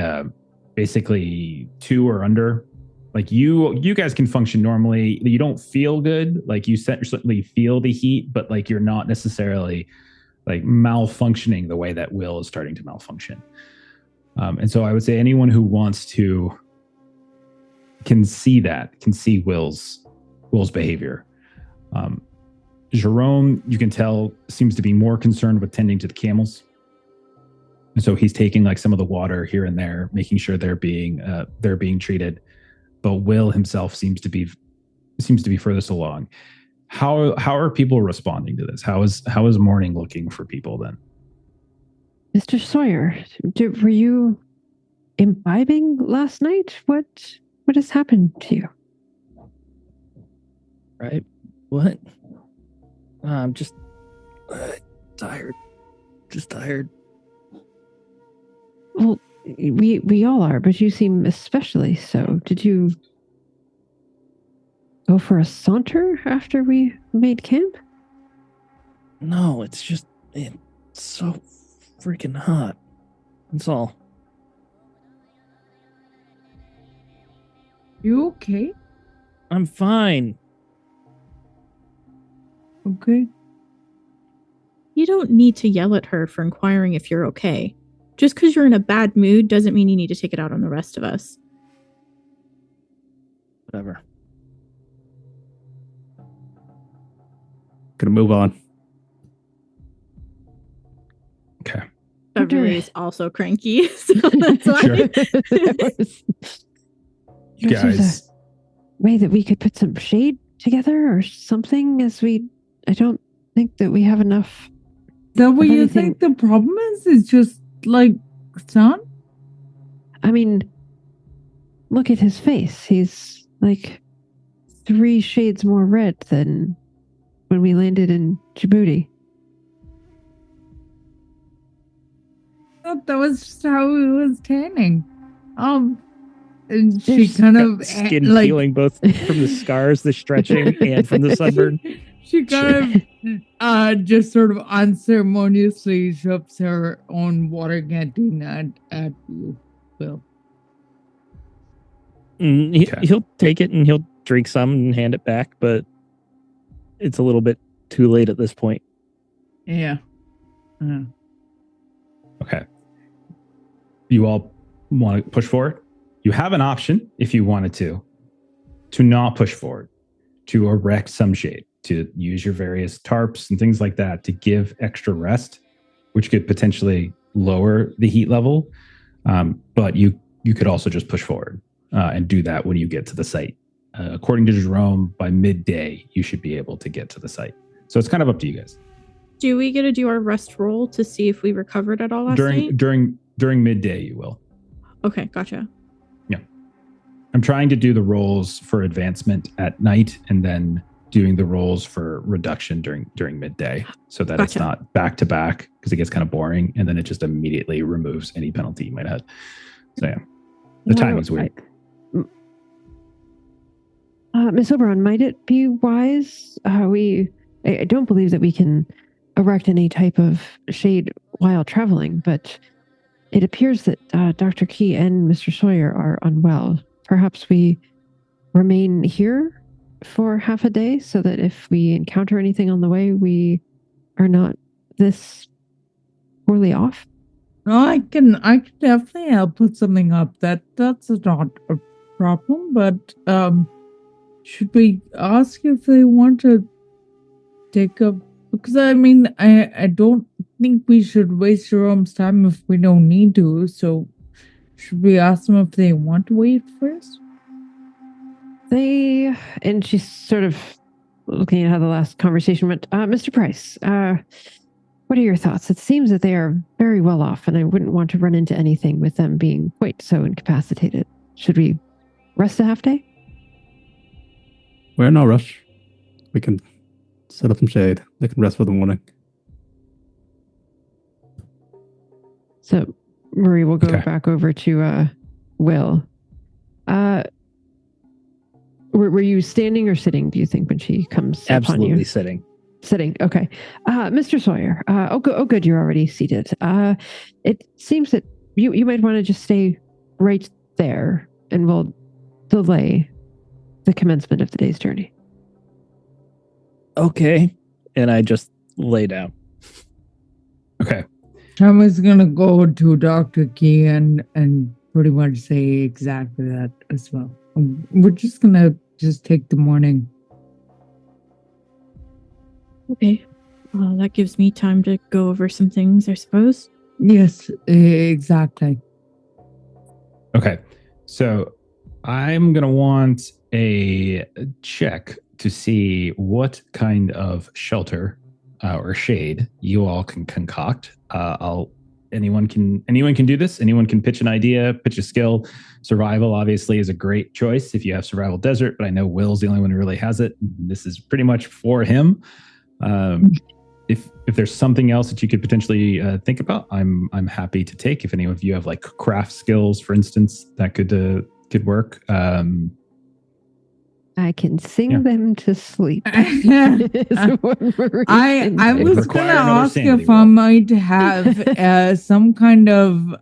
2 or under, like you guys can function normally. You don't feel good. Like you certainly feel the heat, but like you're not necessarily like malfunctioning the way that Will is starting to malfunction. And so I would say anyone who wants to can see Will's behavior. Jerome, you can tell, seems to be more concerned with tending to the camels. And so he's taking like some of the water here and there, making sure they're being treated. But Will himself seems to be furthest along. How are people responding to this? How is morning looking for people then? Mr. Sawyer, were you imbibing last night? What has happened to you? Right? What? I'm just tired. Just tired. Well, we all are, but you seem especially so. Did you go for a saunter after we made camp? No, it's just it's so freaking hot. That's all. You okay? I'm fine. Okay. You don't need to yell at her for inquiring if you're okay. Just because you're in a bad mood doesn't mean you need to take it out on the rest of us. Whatever. Gonna move on. Okay. Beverly is also cranky, so that's why. Sure. You There's guys, a way that we could put some shade together or something, I don't think that we have enough. Is that what If you anything- think the problem is? It's just like sun? I mean, look at his face. He's like 3 shades more red than when we landed in Djibouti. Thought that was just how he was tanning. And she There's kind of Skin like peeling both from the scars, the stretching, and from the sunburn. She kind of just sort of unceremoniously shoves her own water canteen at you, Will. He'll take it and he'll drink some and hand it back, but it's a little bit too late at this point. Yeah. Okay. You all want to push forward? You have an option, if you wanted to not push forward, to erect some shade, to use your various tarps and things like that to give extra rest, which could potentially lower the heat level. But you could also just push forward and do that when you get to the site. According to Jerome, by midday, you should be able to get to the site. So it's kind of up to you guys. Do we get to do our rest roll to see if we recovered at all last night? During midday, you will. Okay, gotcha. Yeah. I'm trying to do the rolls for advancement at night and then doing the rolls for reduction during midday so that it's not back to back because it gets kind of boring and then it just immediately removes any penalty you might have. So yeah, the timing's weird. Miss Oberon, might it be wise? I don't believe that we can erect any type of shade while traveling, but it appears that Dr. Key and Mr. Sawyer are unwell. Perhaps we remain here for half a day so that if we encounter anything on the way, we are not this poorly off. No, I can definitely help put something up. That's not a problem, but should we ask if they want to take a... Because I mean, I don't think we should waste Jerome's time if we don't need to, so should we ask them if they want to wait first? And she's sort of looking at how the last conversation went. Mr. Price, what are your thoughts? It seems that they are very well off, and I wouldn't want to run into anything with them being quite so incapacitated. Should we rest a half day? We're in no rush. We can set up some shade. They can rest for the morning. So Marie will go back over to Will. Were you standing or sitting, do you think, when she comes Absolutely upon you? Sitting. Sitting, okay. Mr. Sawyer, good, you're already seated. It seems that you might want to just stay right there, and we'll delay the commencement of the day's journey. Okay. And I just lay down. Okay. Shyma's gonna go to Dr. Key and pretty much say exactly that as well. We're just gonna take the morning. Okay. That gives me time to go over some things, I suppose. Yes, exactly. Okay. So I'm going to want a check to see what kind of shelter or shade you all can concoct. Anyone can do this. Anyone can pitch an idea, pitch a skill. Survival obviously is a great choice if you have survival desert, but I know Will's the only one who really has it. This is pretty much for him. If there's something else that you could potentially think about, I'm happy to take. If any of you have like craft skills, for instance, that could work. I can sing them to sleep. I was going to ask if I might have some kind of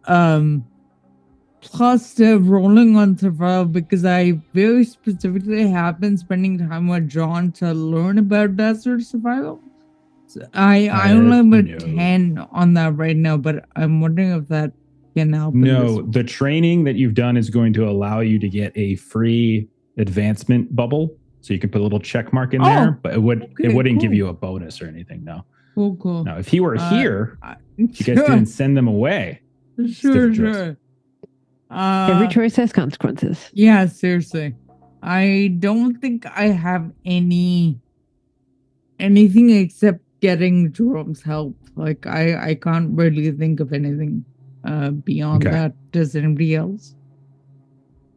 plus to rolling on survival, because I very specifically have been spending time with John to learn about desert survival. So I only have a 10 on that right now, but I'm wondering if that can help. No, the training that you've done is going to allow you to get a free advancement bubble, so you can put a little check mark in there, but it wouldn't give you a bonus or anything. No. Cool. Now, if he were here, you guys didn't send them away. Sure. Every choice has consequences. Yeah, seriously. I don't think I have anything except getting Jerome's help. Like I can't really think of anything beyond that. Does anybody else?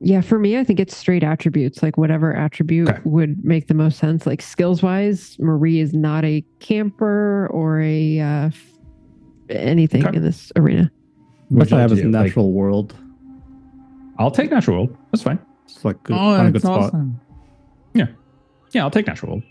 Yeah, for me, I think it's straight attributes. Like whatever attribute would make the most sense. Like skills wise, Marie is not a camper or a anything in this arena. What I have is natural world. I'll take natural world. That's fine. It's like a good spot. Awesome. Yeah, I'll take natural world.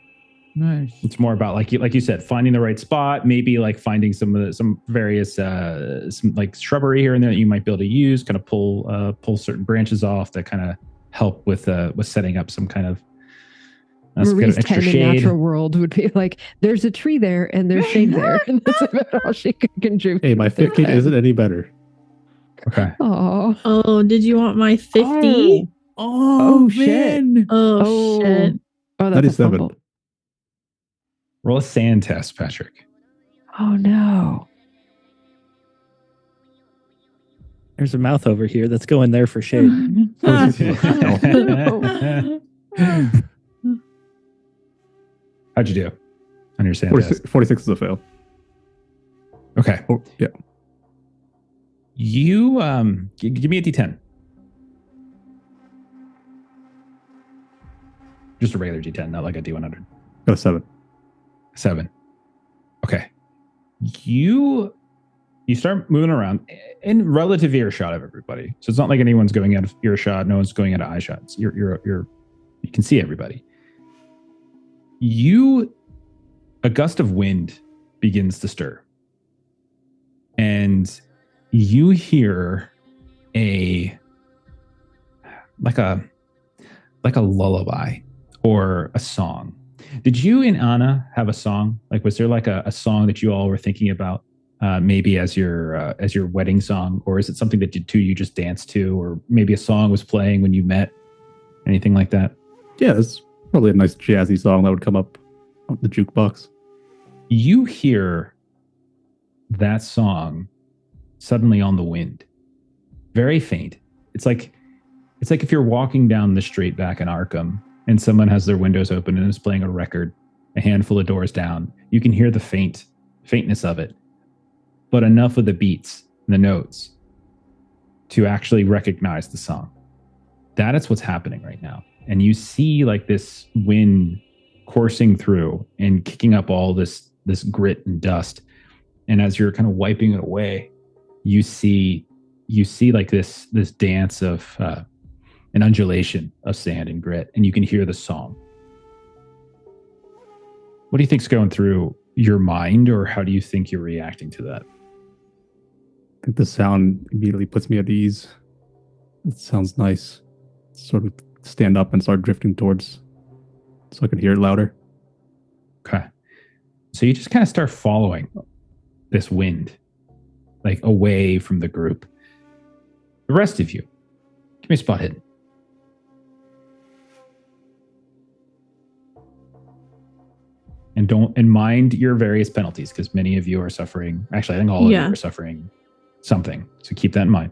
Nice. It's more about like you said, finding the right spot. Maybe like finding some various some like shrubbery here and there that you might be able to use. Kind of pull certain branches off that kind of help with setting up some kind of Marie's extra 10 in shade. natural world would be like, there's a tree there and there's shade there. And that's about all she could contribute. Hey, my 15 isn't any better. Okay. Oh, did you want my 50? Oh, shit. Shit. Oh, that's a 97. fumble. Roll a sand test, Patrick. Oh, no. There's a mouth over here that's going there for shade. How'd you do on your sand test? 46 is a fail. Okay. Oh, yeah. You give me a D10. Just a regular D10, not like a D100. Got a 7. 7. Okay. You start moving around in relative earshot of everybody. So it's not like anyone's going out of earshot, no one's going out of eye shots. You can see everybody. A gust of wind begins to stir. And you hear like a lullaby or a song. Did you and Anna have a song? Like, was there like a song that you all were thinking about, maybe as your wedding song, or is it something that you just danced to, or maybe a song was playing when you met? Anything like that? Yeah, it's probably a nice jazzy song that would come up on the jukebox. You hear that song suddenly on the wind, very faint. It's like if you're walking down the street back in Arkham and someone has their windows open and is playing a record a handful of doors down. You can hear the faintness of it, but enough of the beats and the notes to actually recognize the song. That is what's happening right now. And you see like this wind coursing through and kicking up all this grit and dust. And as you're kind of wiping it away, you see like this dance of an undulation of sand and grit, and you can hear the song. What do you think's going through your mind, or how do you think you're reacting to that? I think the sound immediately puts me at ease. It sounds nice. Sort of stand up and start drifting towards so I can hear it louder. Okay. So you just kind of start following this wind, like away from the group. The rest of you, give me a spot hidden. And mind your various penalties, because many of you are suffering. Actually, I think all of you are suffering something. So keep that in mind.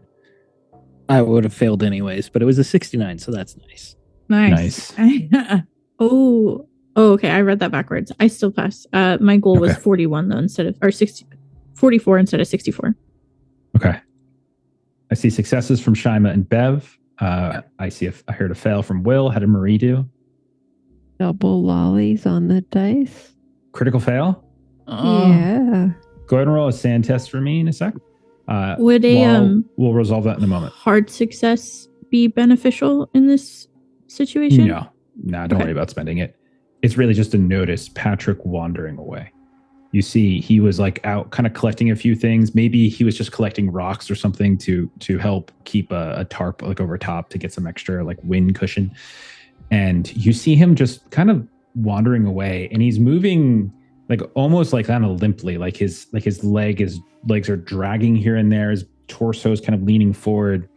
I would have failed anyways, but it was a 69, so that's nice. Nice. Oh, okay. I read that backwards. I still passed. My goal was 41 though, or 44 instead of 64. Okay. I see successes from Shyma and Bev. I heard a fail from Will. How did Marie do? Double lollies on the dice. Critical fail? Yeah. Go ahead and roll a sand test for me in a sec. Would we'll resolve that in a moment. Hard success be beneficial in this situation? No, don't worry about spending it. It's really just to notice Patrick wandering away. You see, he was like out kind of collecting a few things. Maybe he was just collecting rocks or something to help keep a tarp like over top to get some extra like wind cushion. And you see him just kind of wandering away, and he's moving like almost like kind of limply, like his legs are dragging here and there. His torso is kind of leaning forward,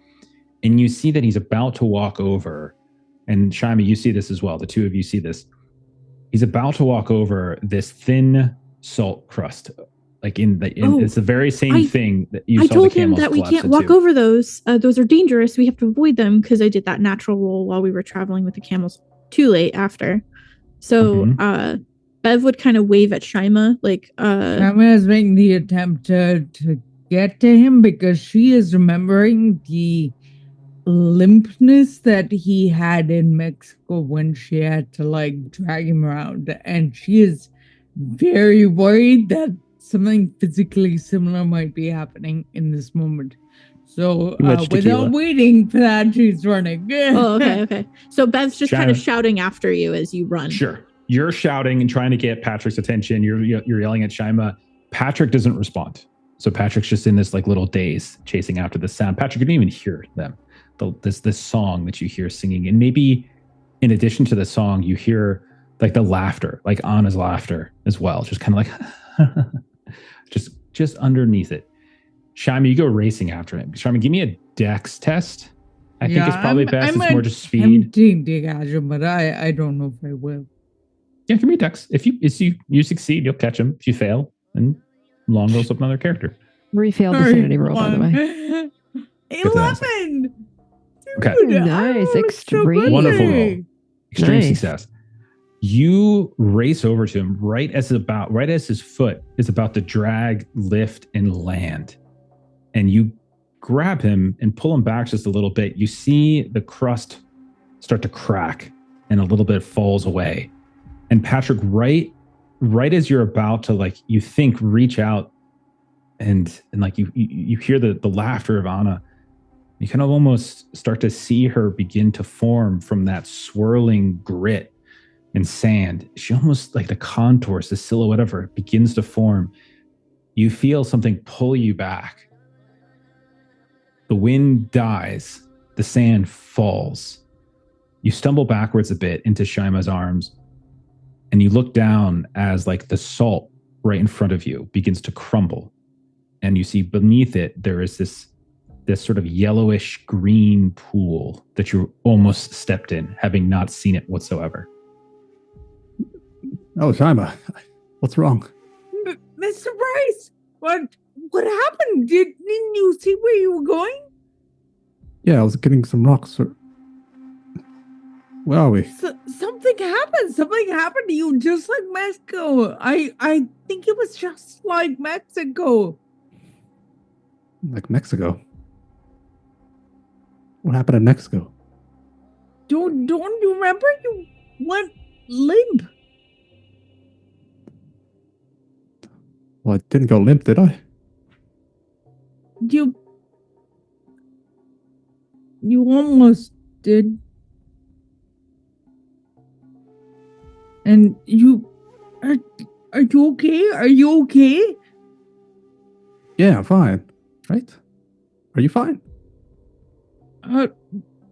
and you see that he's about to walk over. And Shyma, you see this as well. The two of you see this. He's about to walk over this thin salt crust, like it's the very same thing that you saw. I told him that we can't walk over those. Those are dangerous. We have to avoid them, because I did that natural roll while we were traveling with the camels too late after. So Bev would kind of wave at Shyma, like Shyma is making the attempt to get to him because she is remembering the limpness that he had in Mexico when she had to like drag him around, and she is very worried that something physically similar might be happening in this moment. So without waiting for that, she's running. Okay. So Bev's just kind of shouting after you as you run. Sure. You're shouting and trying to get Patrick's attention. You're yelling at Shyma. Patrick doesn't respond. So Patrick's just in this like little daze chasing after the sound. Patrick, you didn't even hear them. This song that you hear singing. And maybe in addition to the song, you hear like the laughter, like Anna's laughter as well, just kind of like just underneath it. Shyma, you go racing after him. Shyma, give me a dex test. I think it's probably best. It's more just speed. Tempting to catch him, but I don't know if I will. Yeah, give me a dex. If you succeed, you'll catch him. If you fail, then long goes up another character. Marie failed the sanity roll, by the way. 11. Okay. Dude, Nice. Extreme. Wonderful roll. Extreme Nice. success. You race over to him right as his foot is about to drag, lift, and land. And you grab him and pull him back just a little bit. You see the crust start to crack and a little bit falls away. And Patrick, right as you're about to, like, you think reach out and like you hear the laughter of Anna, you kind of almost start to see her begin to form from that swirling grit and sand. She almost, like, the contours, the silhouette of her begins to form. You feel something pull you back. The wind dies. The sand falls. You stumble backwards a bit into Shyma's arms, and you look down as, like, the salt right in front of you begins to crumble. And you see beneath it, there is this sort of yellowish green pool that you almost stepped in, having not seen it whatsoever. Oh, Shyma, what's wrong? Mr. Bryce, what happened? Didn't you see where you were going? Yeah, I was getting some rocks. Where are we? Something happened. Something happened to you, just like Mexico. I think it was just like Mexico. Like Mexico? What happened in Mexico? Don't you remember? You went limp. Well, I didn't go limp, did I? You almost did. And you are you okay? Are you okay? Yeah, I'm fine. Right? Are you fine?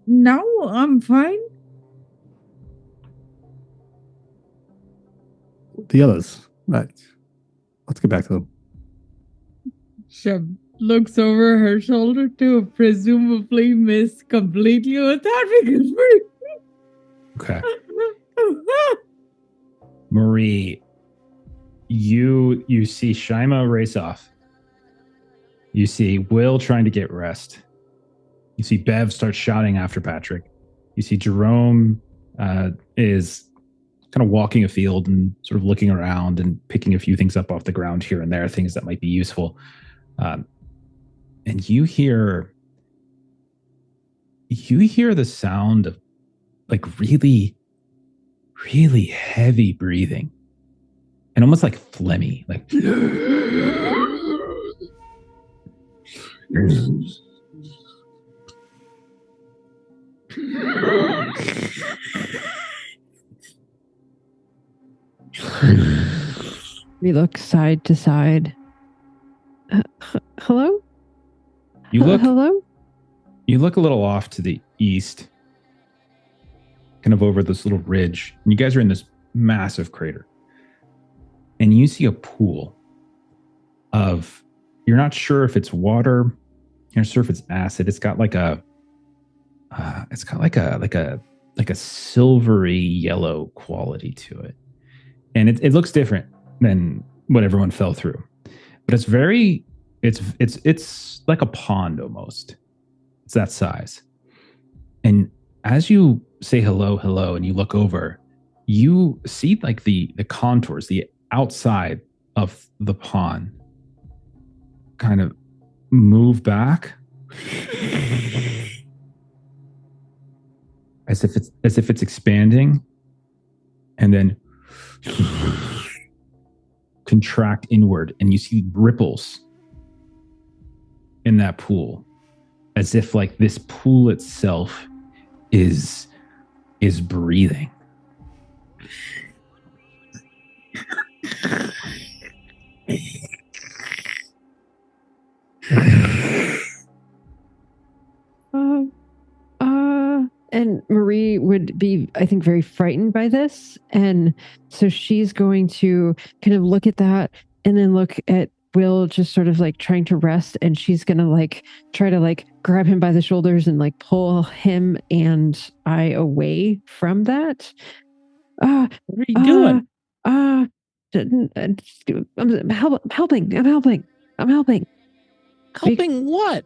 Now I'm fine. The others. Right. Let's get back to them. She looks over her shoulder to presumably miss completely with that because Okay. Marie, you see Shyma race off. You see Will trying to get rest. You see Bev start shouting after Patrick. You see Jerome is kind of walking a field and sort of looking around and picking a few things up off the ground here and there, things that might be useful. And you hear the sound of, like, really, really heavy breathing and almost like phlegmy, like. We look side to side. Hello? Hello? You look a little off to the east, kind of over this little ridge, and you guys are in this massive crater. And you see a pool of, you're not sure if it's water, you're not sure if it's acid. It's got like a silvery yellow quality to it. And it looks different than what everyone fell through. But it's like a pond almost. It's that size. And as you say hello, and you look over, you see, like, the contours, the outside of the pond kind of move back as if it's expanding, and then contract inward, and you see ripples in that pool, as if, like, this pool itself is breathing. And Marie would be, I think, very frightened by this. And so she's going to kind of look at that and then look at Will just sort of like trying to rest. And she's going to like try to like grab him by the shoulders and like pull him and I away from that. What are you doing? I'm helping. Helping what?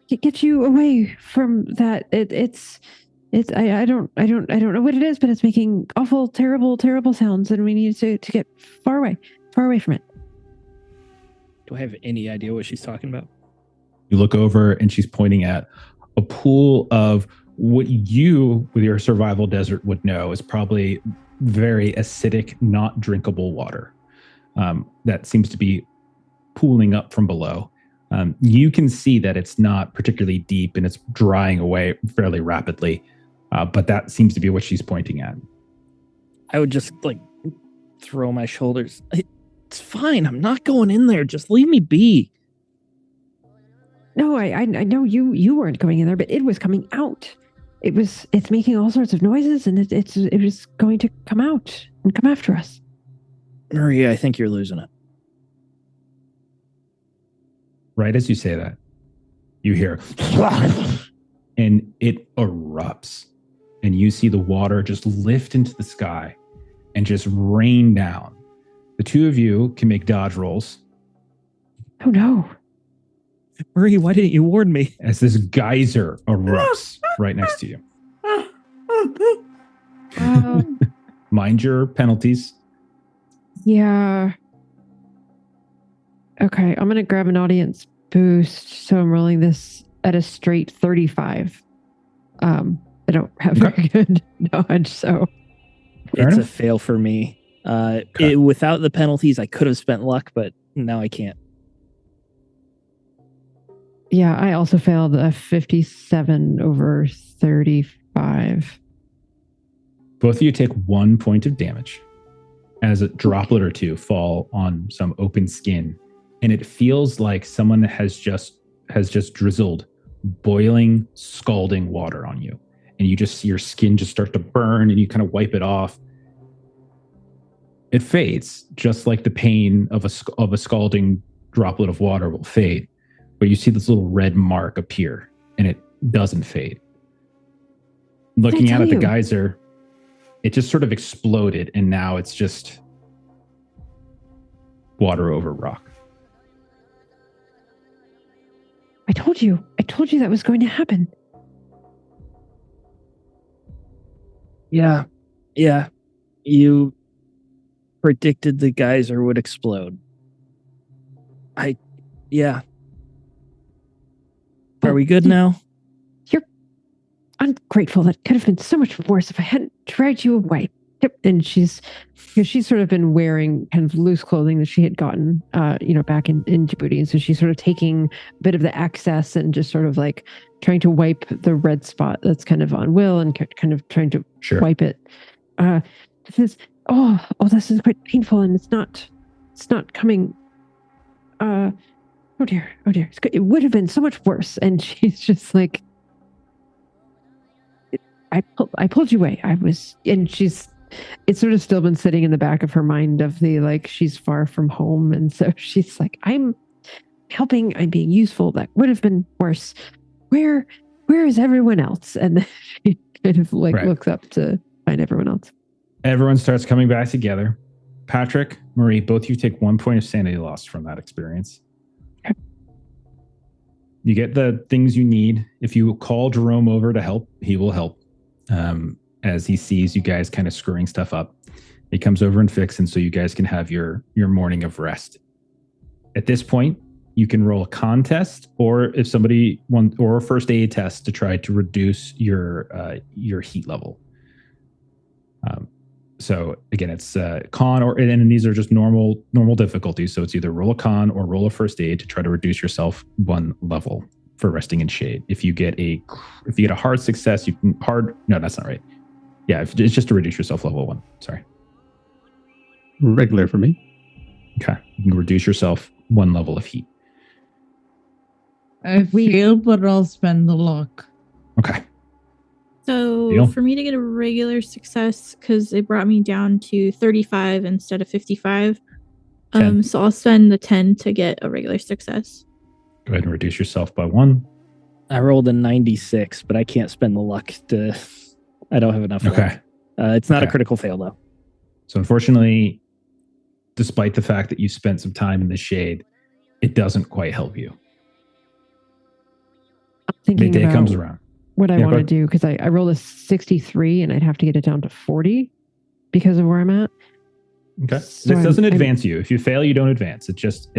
Get you away from that. I don't know what it is, but it's making awful, terrible sounds, and we need to get far away from it. Do I have any idea what she's talking about? You look over and she's pointing at a pool of what you, with your survival desert, would know is probably very acidic, not drinkable water that seems to be pooling up from below. You can see that it's not particularly deep and it's drying away fairly rapidly, but that seems to be what she's pointing at. I would just like throw my shoulders. It's fine. I'm not going in there. Just leave me be. No, I know you weren't going in there, but it was coming out. It's making all sorts of noises, and it was going to come out and come after us. Maria, I think you're losing it. Right as you say that, you hear, and it erupts, and you see the water just lift into the sky and just rain down. The two of you can make dodge rolls. Oh no. Marie, why didn't you warn me? As this geyser erupts right next to you. Mind your penalties. Yeah. Okay, I'm going to grab an audience boost. So I'm rolling this at a straight 35. I don't have very good dodge, so. It's a fail for me. Without the penalties, I could have spent luck, but now I can't. Yeah, I also failed a 57 over 35. Both of you take 1 point of damage as a droplet or two fall on some open skin, and it feels like someone has just drizzled boiling, scalding water on you, and you just see your skin just start to burn, and you kind of wipe it off. It fades, just like the pain of a scalding droplet of water will fade. But you see this little red mark appear, and it doesn't fade. Looking out at the geyser, it just sort of exploded, and now it's just water over rock. I told you that was going to happen. Yeah. You predicted the geyser would explode. Yeah. Are we good now? You're ungrateful. That could have been so much worse if I hadn't dragged you away. Yep. And she's sort of been wearing kind of loose clothing that she had gotten, back in Djibouti. And so she's sort of taking a bit of the excess and just sort of like trying to wipe the red spot that's kind of on Will and kind of trying to wipe it. This is quite painful, and it's not coming. Oh dear. It would have been so much worse. And she's just like, I pulled you away. It's sort of still been sitting in the back of her mind of the, like, she's far from home. And so she's like, I'm helping. I'm being useful. That would have been worse. Where is everyone else? And then she kind of looks up to find everyone else. Everyone starts coming back together. Patrick, Marie, both of you take 1 point of sanity loss from that experience. You get the things you need. If you call Jerome over to help, he will help. As he sees you guys kind of screwing stuff up, he comes over and fixes, and so you guys can have your morning of rest. At this point, you can roll a contest, or if somebody wants, or a first aid test to try to reduce your heat level. So again, it's con, and these are just normal difficulties. So it's either roll a con or roll a first aid to try to reduce yourself 1 level for resting in shade. If you get a hard success, you can no, that's not right. Yeah, it's just to reduce yourself level 1. Sorry. Regular for me. Okay, you can reduce yourself 1 level of heat. I fail, but I'll spend the luck. Okay. So Deal. for me to get a regular success, because it brought me down to 35 instead of 55. 10. So I'll spend the 10 to get a regular success. Go ahead and reduce yourself by 1. I rolled a 96, but I can't spend the luck to. I don't have enough. Okay. Luck. It's not a critical fail though. So unfortunately, despite the fact that you spent some time in the shade, it doesn't quite help you. I'm thinking Midday about comes around. what I Yeah, want go to do, because I rolled a 63 and I'd have to get it down to 40 because of where I'm at. Okay. So This doesn't advance you. If you fail, you don't advance.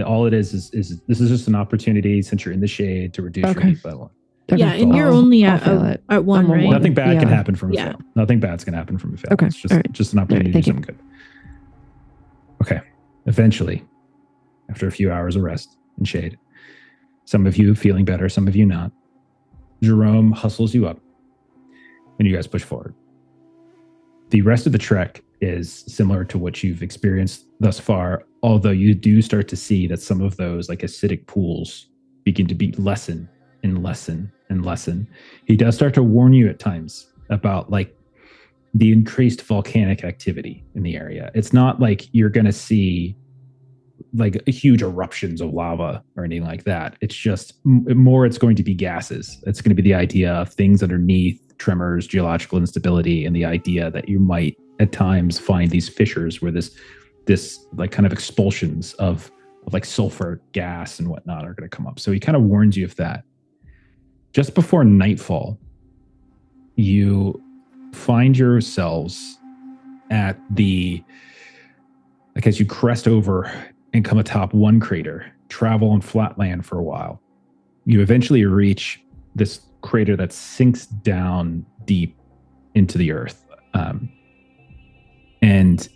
All it is this is just an opportunity, since you're in the shade, to reduce your heat level. Okay. Yeah, and you're only I'll fail it. at 1, I'm on right? one. Nothing bad can Yeah. happen from a fail. Nothing bad's going to happen from a fail. Okay. It's All right. just an opportunity to do something good. Okay. Eventually, after a few hours of rest and shade, some of you feeling better, some of you not, Jerome hustles you up and you guys push forward. The rest of the trek is similar to what you've experienced thus far, although you do start to see that some of those like acidic pools begin to be lessen and lessen and lessen. He does start to warn you at times about like the increased volcanic activity in the area. It's not like you're going to see like huge eruptions of lava or anything like that. It's just more, it's going to be gases. It's going to be the idea of things underneath, tremors, geological instability, and the idea that you might at times find these fissures where this like kind of expulsions of like sulfur gas and whatnot are going to come up. So he kind of warns you of that. Just before nightfall, you find yourselves at as you crest over and come atop one crater, travel on flat land for a while. You eventually reach this crater that sinks down deep into the earth. And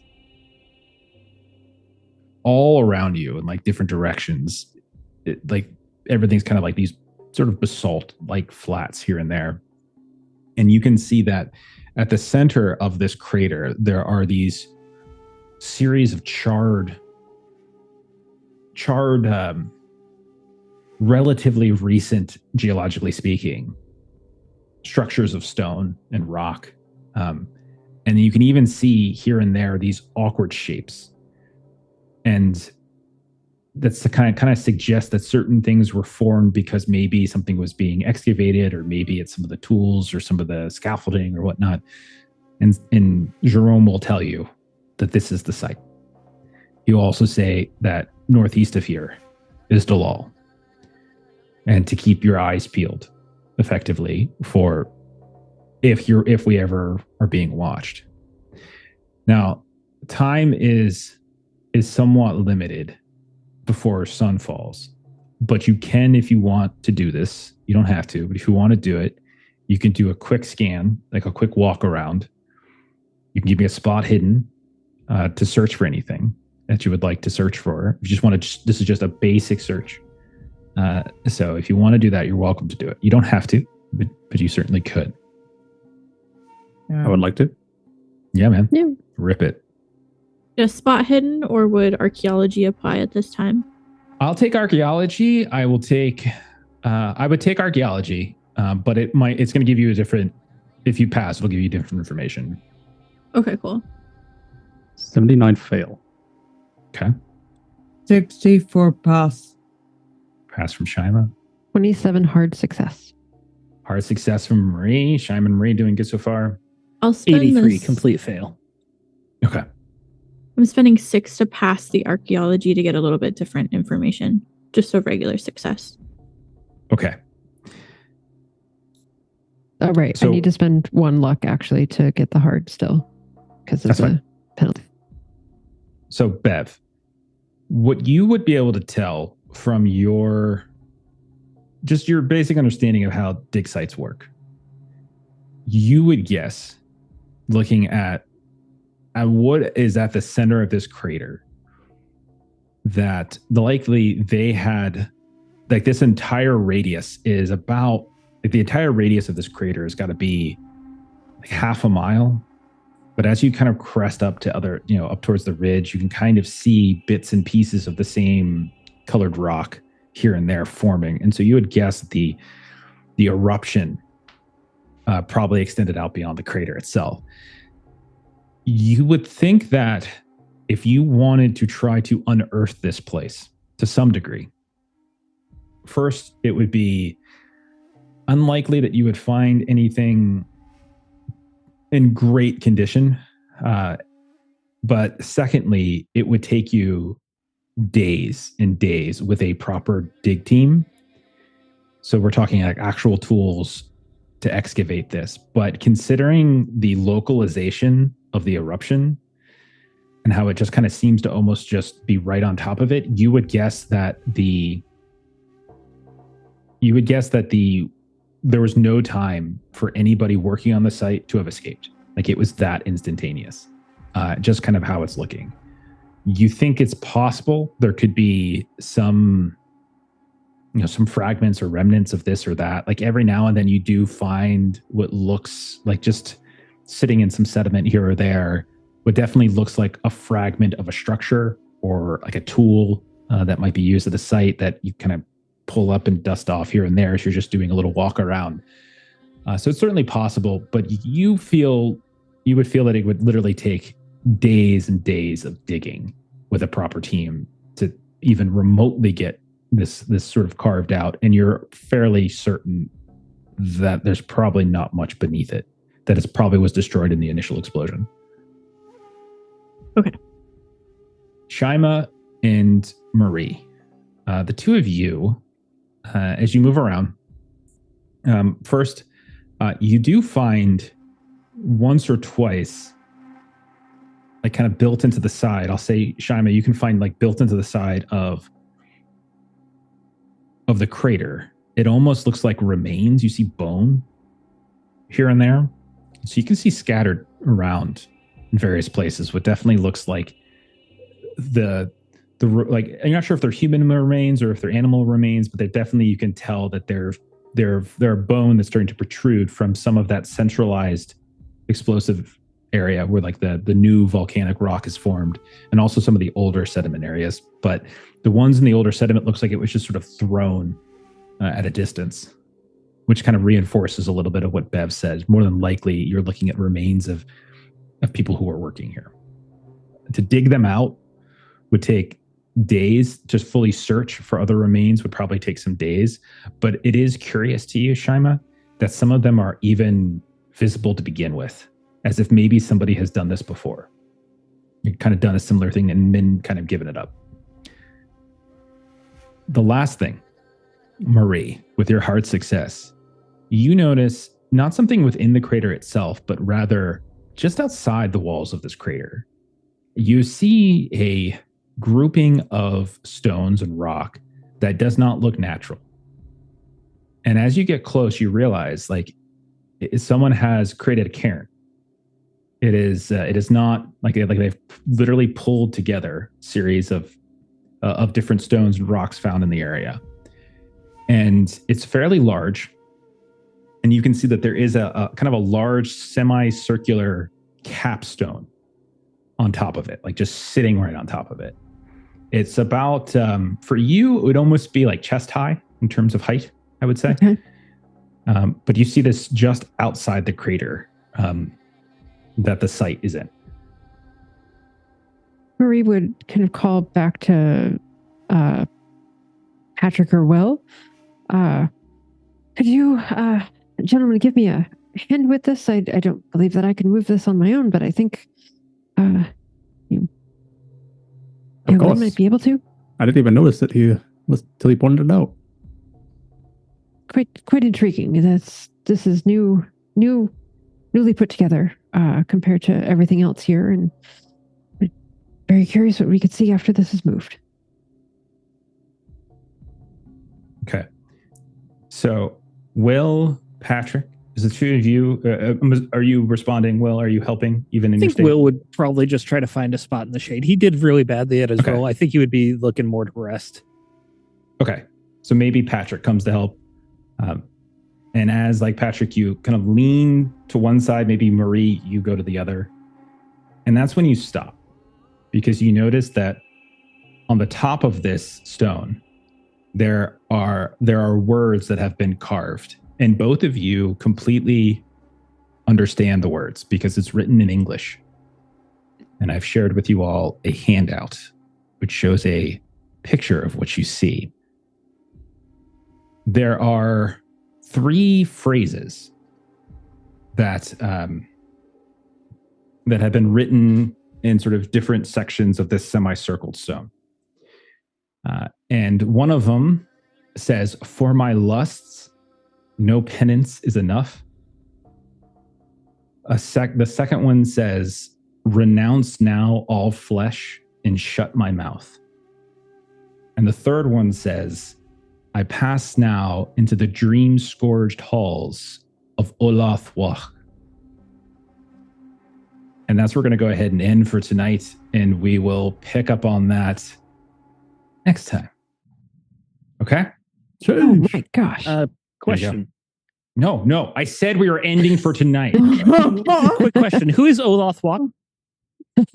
all around you in like different directions, like everything's kind of like these sort of basalt like flats here and there. And you can see that at the center of this crater, there are these series of charred, relatively recent, geologically speaking, structures of stone and rock. And you can even see here and there these awkward shapes. And that's the kind of suggests that certain things were formed because maybe something was being excavated, or maybe it's some of the tools or some of the scaffolding or whatnot. And Jerome will tell you that this is the site. He'll also say that northeast of here is Dalal, and to keep your eyes peeled effectively for if we ever are being watched. Now, time is somewhat limited before sun falls, but you can, if you want to do this, you don't have to, but if you want to do it, you can do a quick scan, like a quick walk around. You can give me a spot hidden to search for anything that you would like to search for. If you just want to, this is just a basic search. So if you want to do that, you're welcome to do it. You don't have to, but you certainly could. Yeah. I would like to. Yeah, man. Yeah. Rip it. Just spot hidden, or would archaeology apply at this time? I'll take archaeology. I would take archaeology, but it's going to give you a different, if you pass, it'll give you different information. Okay, cool. 79 fail. Okay. 64 pass. Pass from Shyma. 27 hard success. Hard success from Marie. Shyma and Marie doing good so far. I'll spend 83 this. complete fail. Okay. I'm spending 6 to pass the archaeology to get a little bit different information. Just a regular success. Okay. Oh, right. So- I need to spend 1 luck actually to get the hard still, because of That's the fine. penalty. So, Bev, what you would be able to tell from your basic understanding of how dig sites work, you would guess, looking at what is at the center of this crater, that they had, like, this entire radius is about, like, the entire radius of this crater has got to be like half a mile. But as you kind of crest up to up towards the ridge, you can kind of see bits and pieces of the same colored rock here and there forming. And so you would guess the eruption probably extended out beyond the crater itself. You would think that if you wanted to try to unearth this place to some degree, first, it would be unlikely that you would find anything in great condition. But secondly, it would take you days and days with a proper dig team. So we're talking like actual tools to excavate this. But considering the localization of the eruption and how it just kind of seems to almost just be right on top of it, you would guess that there was no time for anybody working on the site to have escaped. Like it was that instantaneous, just kind of how it's looking. You think it's possible there could be some fragments or remnants of this or that. Like every now and then you do find what looks like just sitting in some sediment here or there, what definitely looks like a fragment of a structure or like a tool that might be used at the site that you kind of pull up and dust off here and there as you're just doing a little walk around. So it's certainly possible, but you would feel that it would literally take days and days of digging with a proper team to even remotely get this sort of carved out. And you're fairly certain that there's probably not much beneath it, that it probably was destroyed in the initial explosion. Okay. Shyma and Marie, the two of you, as you move around, first, you do find once or twice, like kind of built into the side. I'll say, Shyma, you can find like built into the side of the crater. It almost looks like remains. You see bone here and there. So you can see scattered around in various places what definitely looks like like, I'm not sure if they're human remains or if they're animal remains, but they're definitely, you can tell that they're bone that's starting to protrude from some of that centralized explosive area where like the new volcanic rock is formed, and also some of the older sediment areas. But the ones in the older sediment looks like it was just sort of thrown at a distance, which kind of reinforces a little bit of what Bev said. More than likely, you're looking at remains of people who are working here. To dig them out would take days. Just fully search for other remains would probably take some days. But it is curious to you, Shyma, that some of them are even visible to begin with, as if maybe somebody has done this before. You've kind of done a similar thing and then kind of given it up. The last thing, Marie, with your hard success, you notice not something within the crater itself, but rather just outside the walls of this crater. You see a grouping of stones and rock that does not look natural. And as you get close, you realize like someone has created a cairn. It is not like they've literally pulled together a series of different stones and rocks found in the area. And it's fairly large. And you can see that there is a kind of a large semicircular capstone on top of it, like just sitting right on top of it. It's about, for you, it would almost be like chest high in terms of height, I would say. Okay. But you see this just outside the crater that the site is in. Marie would kind of call back to Patrick or Will. Could you, gentlemen, give me a hand with this? I don't believe that I can move this on my own, but I think Will might be able to. I didn't even notice it till he pointed it out. Quite intriguing. This is newly put together compared to everything else here, and I'm very curious what we could see after this is moved. Okay. So, Will, Patrick, is the two of you, are you responding, Will? Are you helping even in your state? Will would probably just try to find a spot in the shade. He did really badly at his roll. I think he would be looking more to rest. Okay. So maybe Patrick comes to help. And as like Patrick, you kind of lean to one side, maybe Marie, you go to the other. And that's when you stop, because you notice that on the top of this stone, there are words that have been carved, and both of you completely understand the words because it's written in English. And I've shared with you all a handout which shows a picture of what you see. There are 3 phrases that that have been written in sort of different sections of this semicircled stone. And one of them says, "For my lusts, no penance is enough." The second one says, "Renounce now all flesh and shut my mouth." And the third one says, "I pass now into the dream-scourged halls of Olathwach." And that's where we're going to go ahead and end for tonight, and we will pick up on that next time. Okay? Oh my gosh. Question. No. I said we were ending for tonight. Quick question. Who is Olathwach?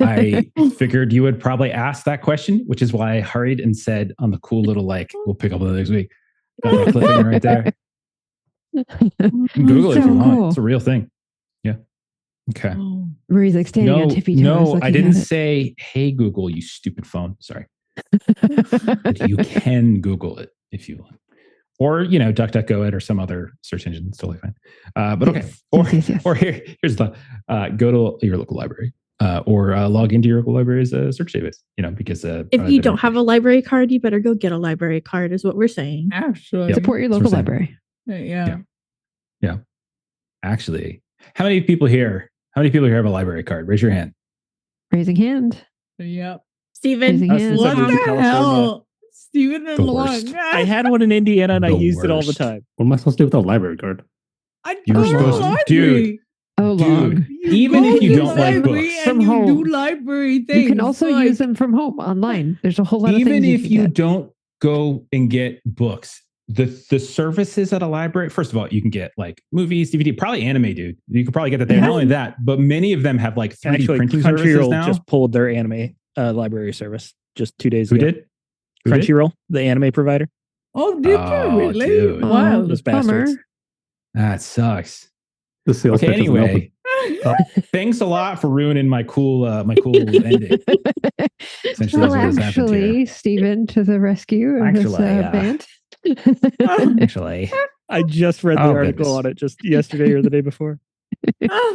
I figured you would probably ask that question, which is why I hurried and said on the cool little, we'll pick up on the next week. Got my clipping right there. Google it if you want. Cool. It's a real thing. Yeah. Okay. Where he's like standing on tippy toes. No, looking I didn't at it. say, "Hey, Google, you stupid phone." Sorry. But you can Google it if you want. Or, DuckDuckGo it or some other search engine. It's totally fine. But okay. Yes. Or here's the, go to your local library or log into your local library's search database, because if you don't have a library card, you better go get a library card is what we're saying. Actually. Support your local library. Yeah. Actually, how many people here have a library card? Raise your hand. Raising hand. Yep. Steven, Raising hand. What moved to the California. hell? Steven and The Long. worst. I had one in Indiana and I The used it all the worst. time. What am I supposed to do with a library card? I You were go to supposed to- library. dude. Oh, Dude, log. even go if you to don't like library books, and From you home. do library things. You can also like- use them from home online. There's a whole lot of even things if you can get. don't go and get books, the services at a library, first of all, you can get movies, DVD, probably anime, dude. You could probably get that there. Yeah. Not only that, but many of them have 3D Actually, printing services Crunchyroll now. just pulled their anime library service just 2 days Who ago. did? Who did? Crunchyroll, the anime provider. Oh, did Oh, you really? dude. Wow. Those Bummer. bastards. That sucks. The sales Okay, pitch isn't anyway, open. thanks a lot for ruining my cool ending. Essentially, Well, that's what has happened here. actually, Stephen to the rescue of this Actually, band. Actually, I just read the Oh, article goodness. on it just yesterday or the day before.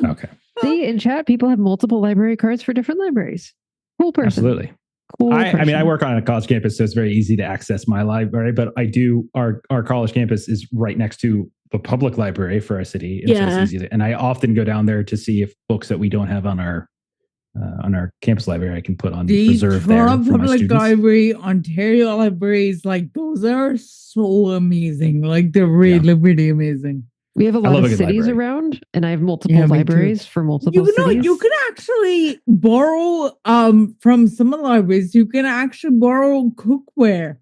Okay, See, in chat, people have multiple library cards for different libraries. Cool person. absolutely. Cool I mean, I person. work on a college campus, so it's very easy to access my library. But I do our college campus is right next to the public library for our city, and so Yeah. it's easy and I often go down there to see if books that we don't have on our campus library I can put on The reserve there Toronto for my Public students. Library, Ontario libraries, those are so amazing. They're really, really amazing. We have a lot love of a good cities library. around, and I have multiple Yeah, me too. libraries for multiple cities. You can actually borrow from some of the libraries. You can actually borrow cookware,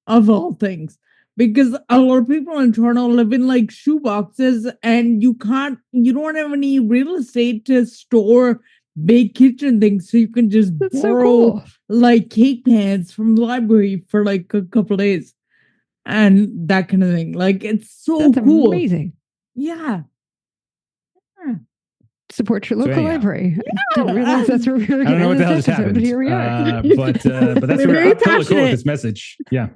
of all things, because a lot of people in Toronto live in shoe boxes, and you don't have any real estate to store big kitchen things, so you can just That's so borrow cool. cake pans from the library for a couple days and that kind of thing. It's so That's cool. amazing. Yeah. Support your So local anyhow. librry. Didn't realize that's where we were I don't know what going the hell in just this episode, happened, but here we are. but that's We're where very I'm totally cool with passionate. this message. Yeah.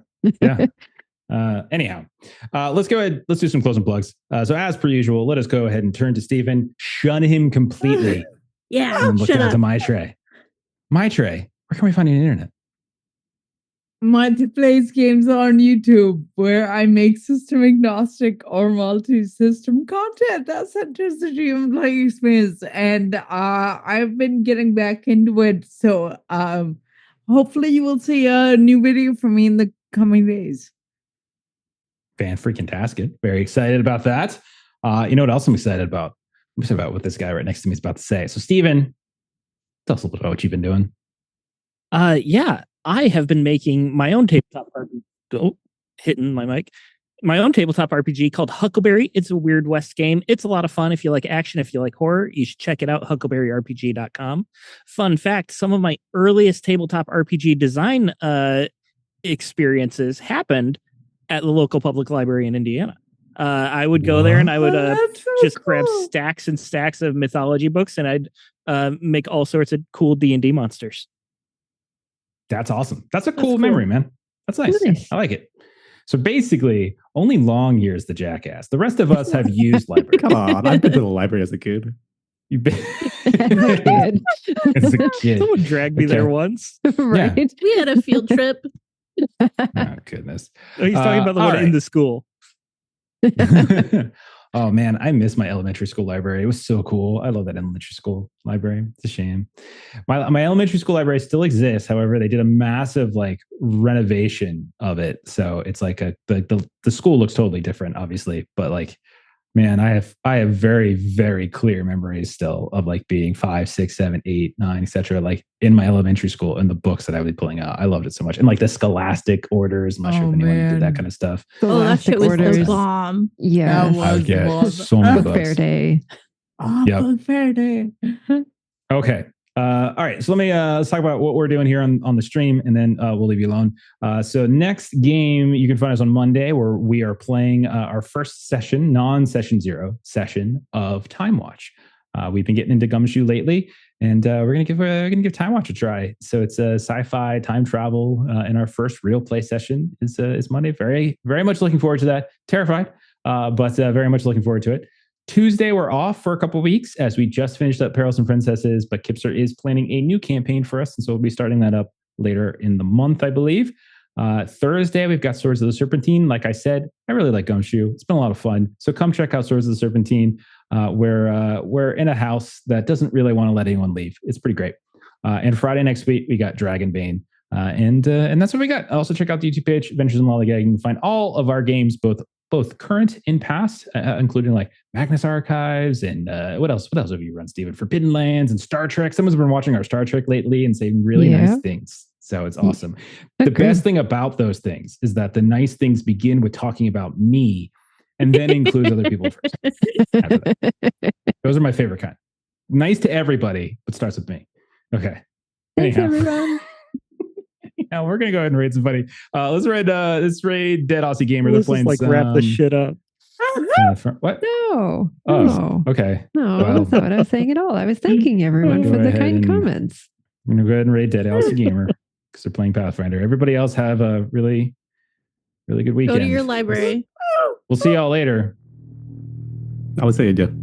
Anyhow, let's go ahead. Let's do some closing plugs. So as per usual, let us go ahead and turn to Stephen, shun him completely, Yeah, and look shut down up. to Maitreyi. Maitreyi, where can we find you on the internet? Plays games on YouTube where I make system agnostic or multi-system content that centers the human playing experience, and I've been getting back into it. So hopefully you will see a new video from me in the coming days. Fan-freaking-tastic. Very excited about that. You know what else I'm excited about? I'm excited about what this guy right next to me is about to say. So Stephen, tell us a little bit about what you've been doing. Yeah, I have been making my own tabletop RPG. Oh, hitting my mic. My own tabletop RPG called Huckleberry. It's a Weird West game. It's a lot of fun. If you like action, if you like horror, you should check it out, huckleberryrpg.com. Fun fact, some of my earliest tabletop RPG design experiences happened at the local public library in Indiana. I would go there and I would That's so just grab cool. stacks and stacks of mythology books, and I'd make all sorts of cool D&D monsters. That's awesome. That's a That's cool cool. memory, man. That's nice. Nice. I like it. So basically, only Long Ear's the jackass. The rest of us have used library. Come on, I've been to the library as a kid. You've been Good. as a kid. Someone dragged me there Okay. once. Right. We had a field trip. Oh, goodness. Oh, he's talking about the all one right. in the school. Oh man, I miss my elementary school library. It was so cool. I love that elementary school library. It's a shame. My elementary school library still exists. However, they did a massive like renovation of it. So it's like the school looks totally different, obviously. But like, man, I have very, very clear memories still of like being 5, 6, 7, 8, 9, etc. Like in my elementary school and the books that I would be pulling out. I loved it so much. And like the scholastic orders. I'm not sure if anyone did that kind of stuff. Oh, that shit was Orders. the bomb. Yeah. That I would was get one. so many Book books. Fair Day. Oh, Yep. Book Fair Day. Okay. All right. So let's talk about what we're doing here on the stream, and then we'll leave you alone. So next game, you can find us on Monday, where we are playing our first session, non-session 0 session of Time Watch. We've been getting into Gumshoe lately, and we're gonna give Time Watch a try. So it's a sci-fi time travel, and our first real play session is Monday. Very, very much looking forward to that. Terrified, but very much looking forward to it. Tuesday, we're off for a couple weeks as we just finished up Perils and Princesses, but Kipster is planning a new campaign for us, and so we'll be starting that up later in the month, I believe. Thursday, we've got Swords of the Serpentine. Like I said, I really like Gumshoe. It's been a lot of fun. So come check out Swords of the Serpentine. We're in a house that doesn't really want to let anyone leave. It's pretty great. And Friday next week, we got Dragonbane. And that's what we got. Also check out the YouTube page, Adventures in Lollygagging. You can find all of our games, both current and past, including like Magnus Archives and what else have you run, Steven? Forbidden Lands and Star Trek. Someone's been watching our Star Trek lately and saying really nice things. So it's awesome. The best thing about those things is that the nice things begin with talking about me and then includes other people first. After that. Those are my favorite kind. Nice to everybody, but starts with me. Okay. Thanks, Anyhow. everyone. Now we're gonna go ahead and raid somebody. Let's raid Dead Aussie Gamer. Let's They're playing just like wrap this shit up. what? No. Oh, No. okay. No, Well. that's not what I was saying at all. I was thanking everyone Go for the ahead kind and- comments. I'm gonna go ahead and raid Dead Aussie Gamer because they're playing Pathfinder. Everybody else have a really, really good weekend. Go to your library. We'll see y'all later. I would say you do.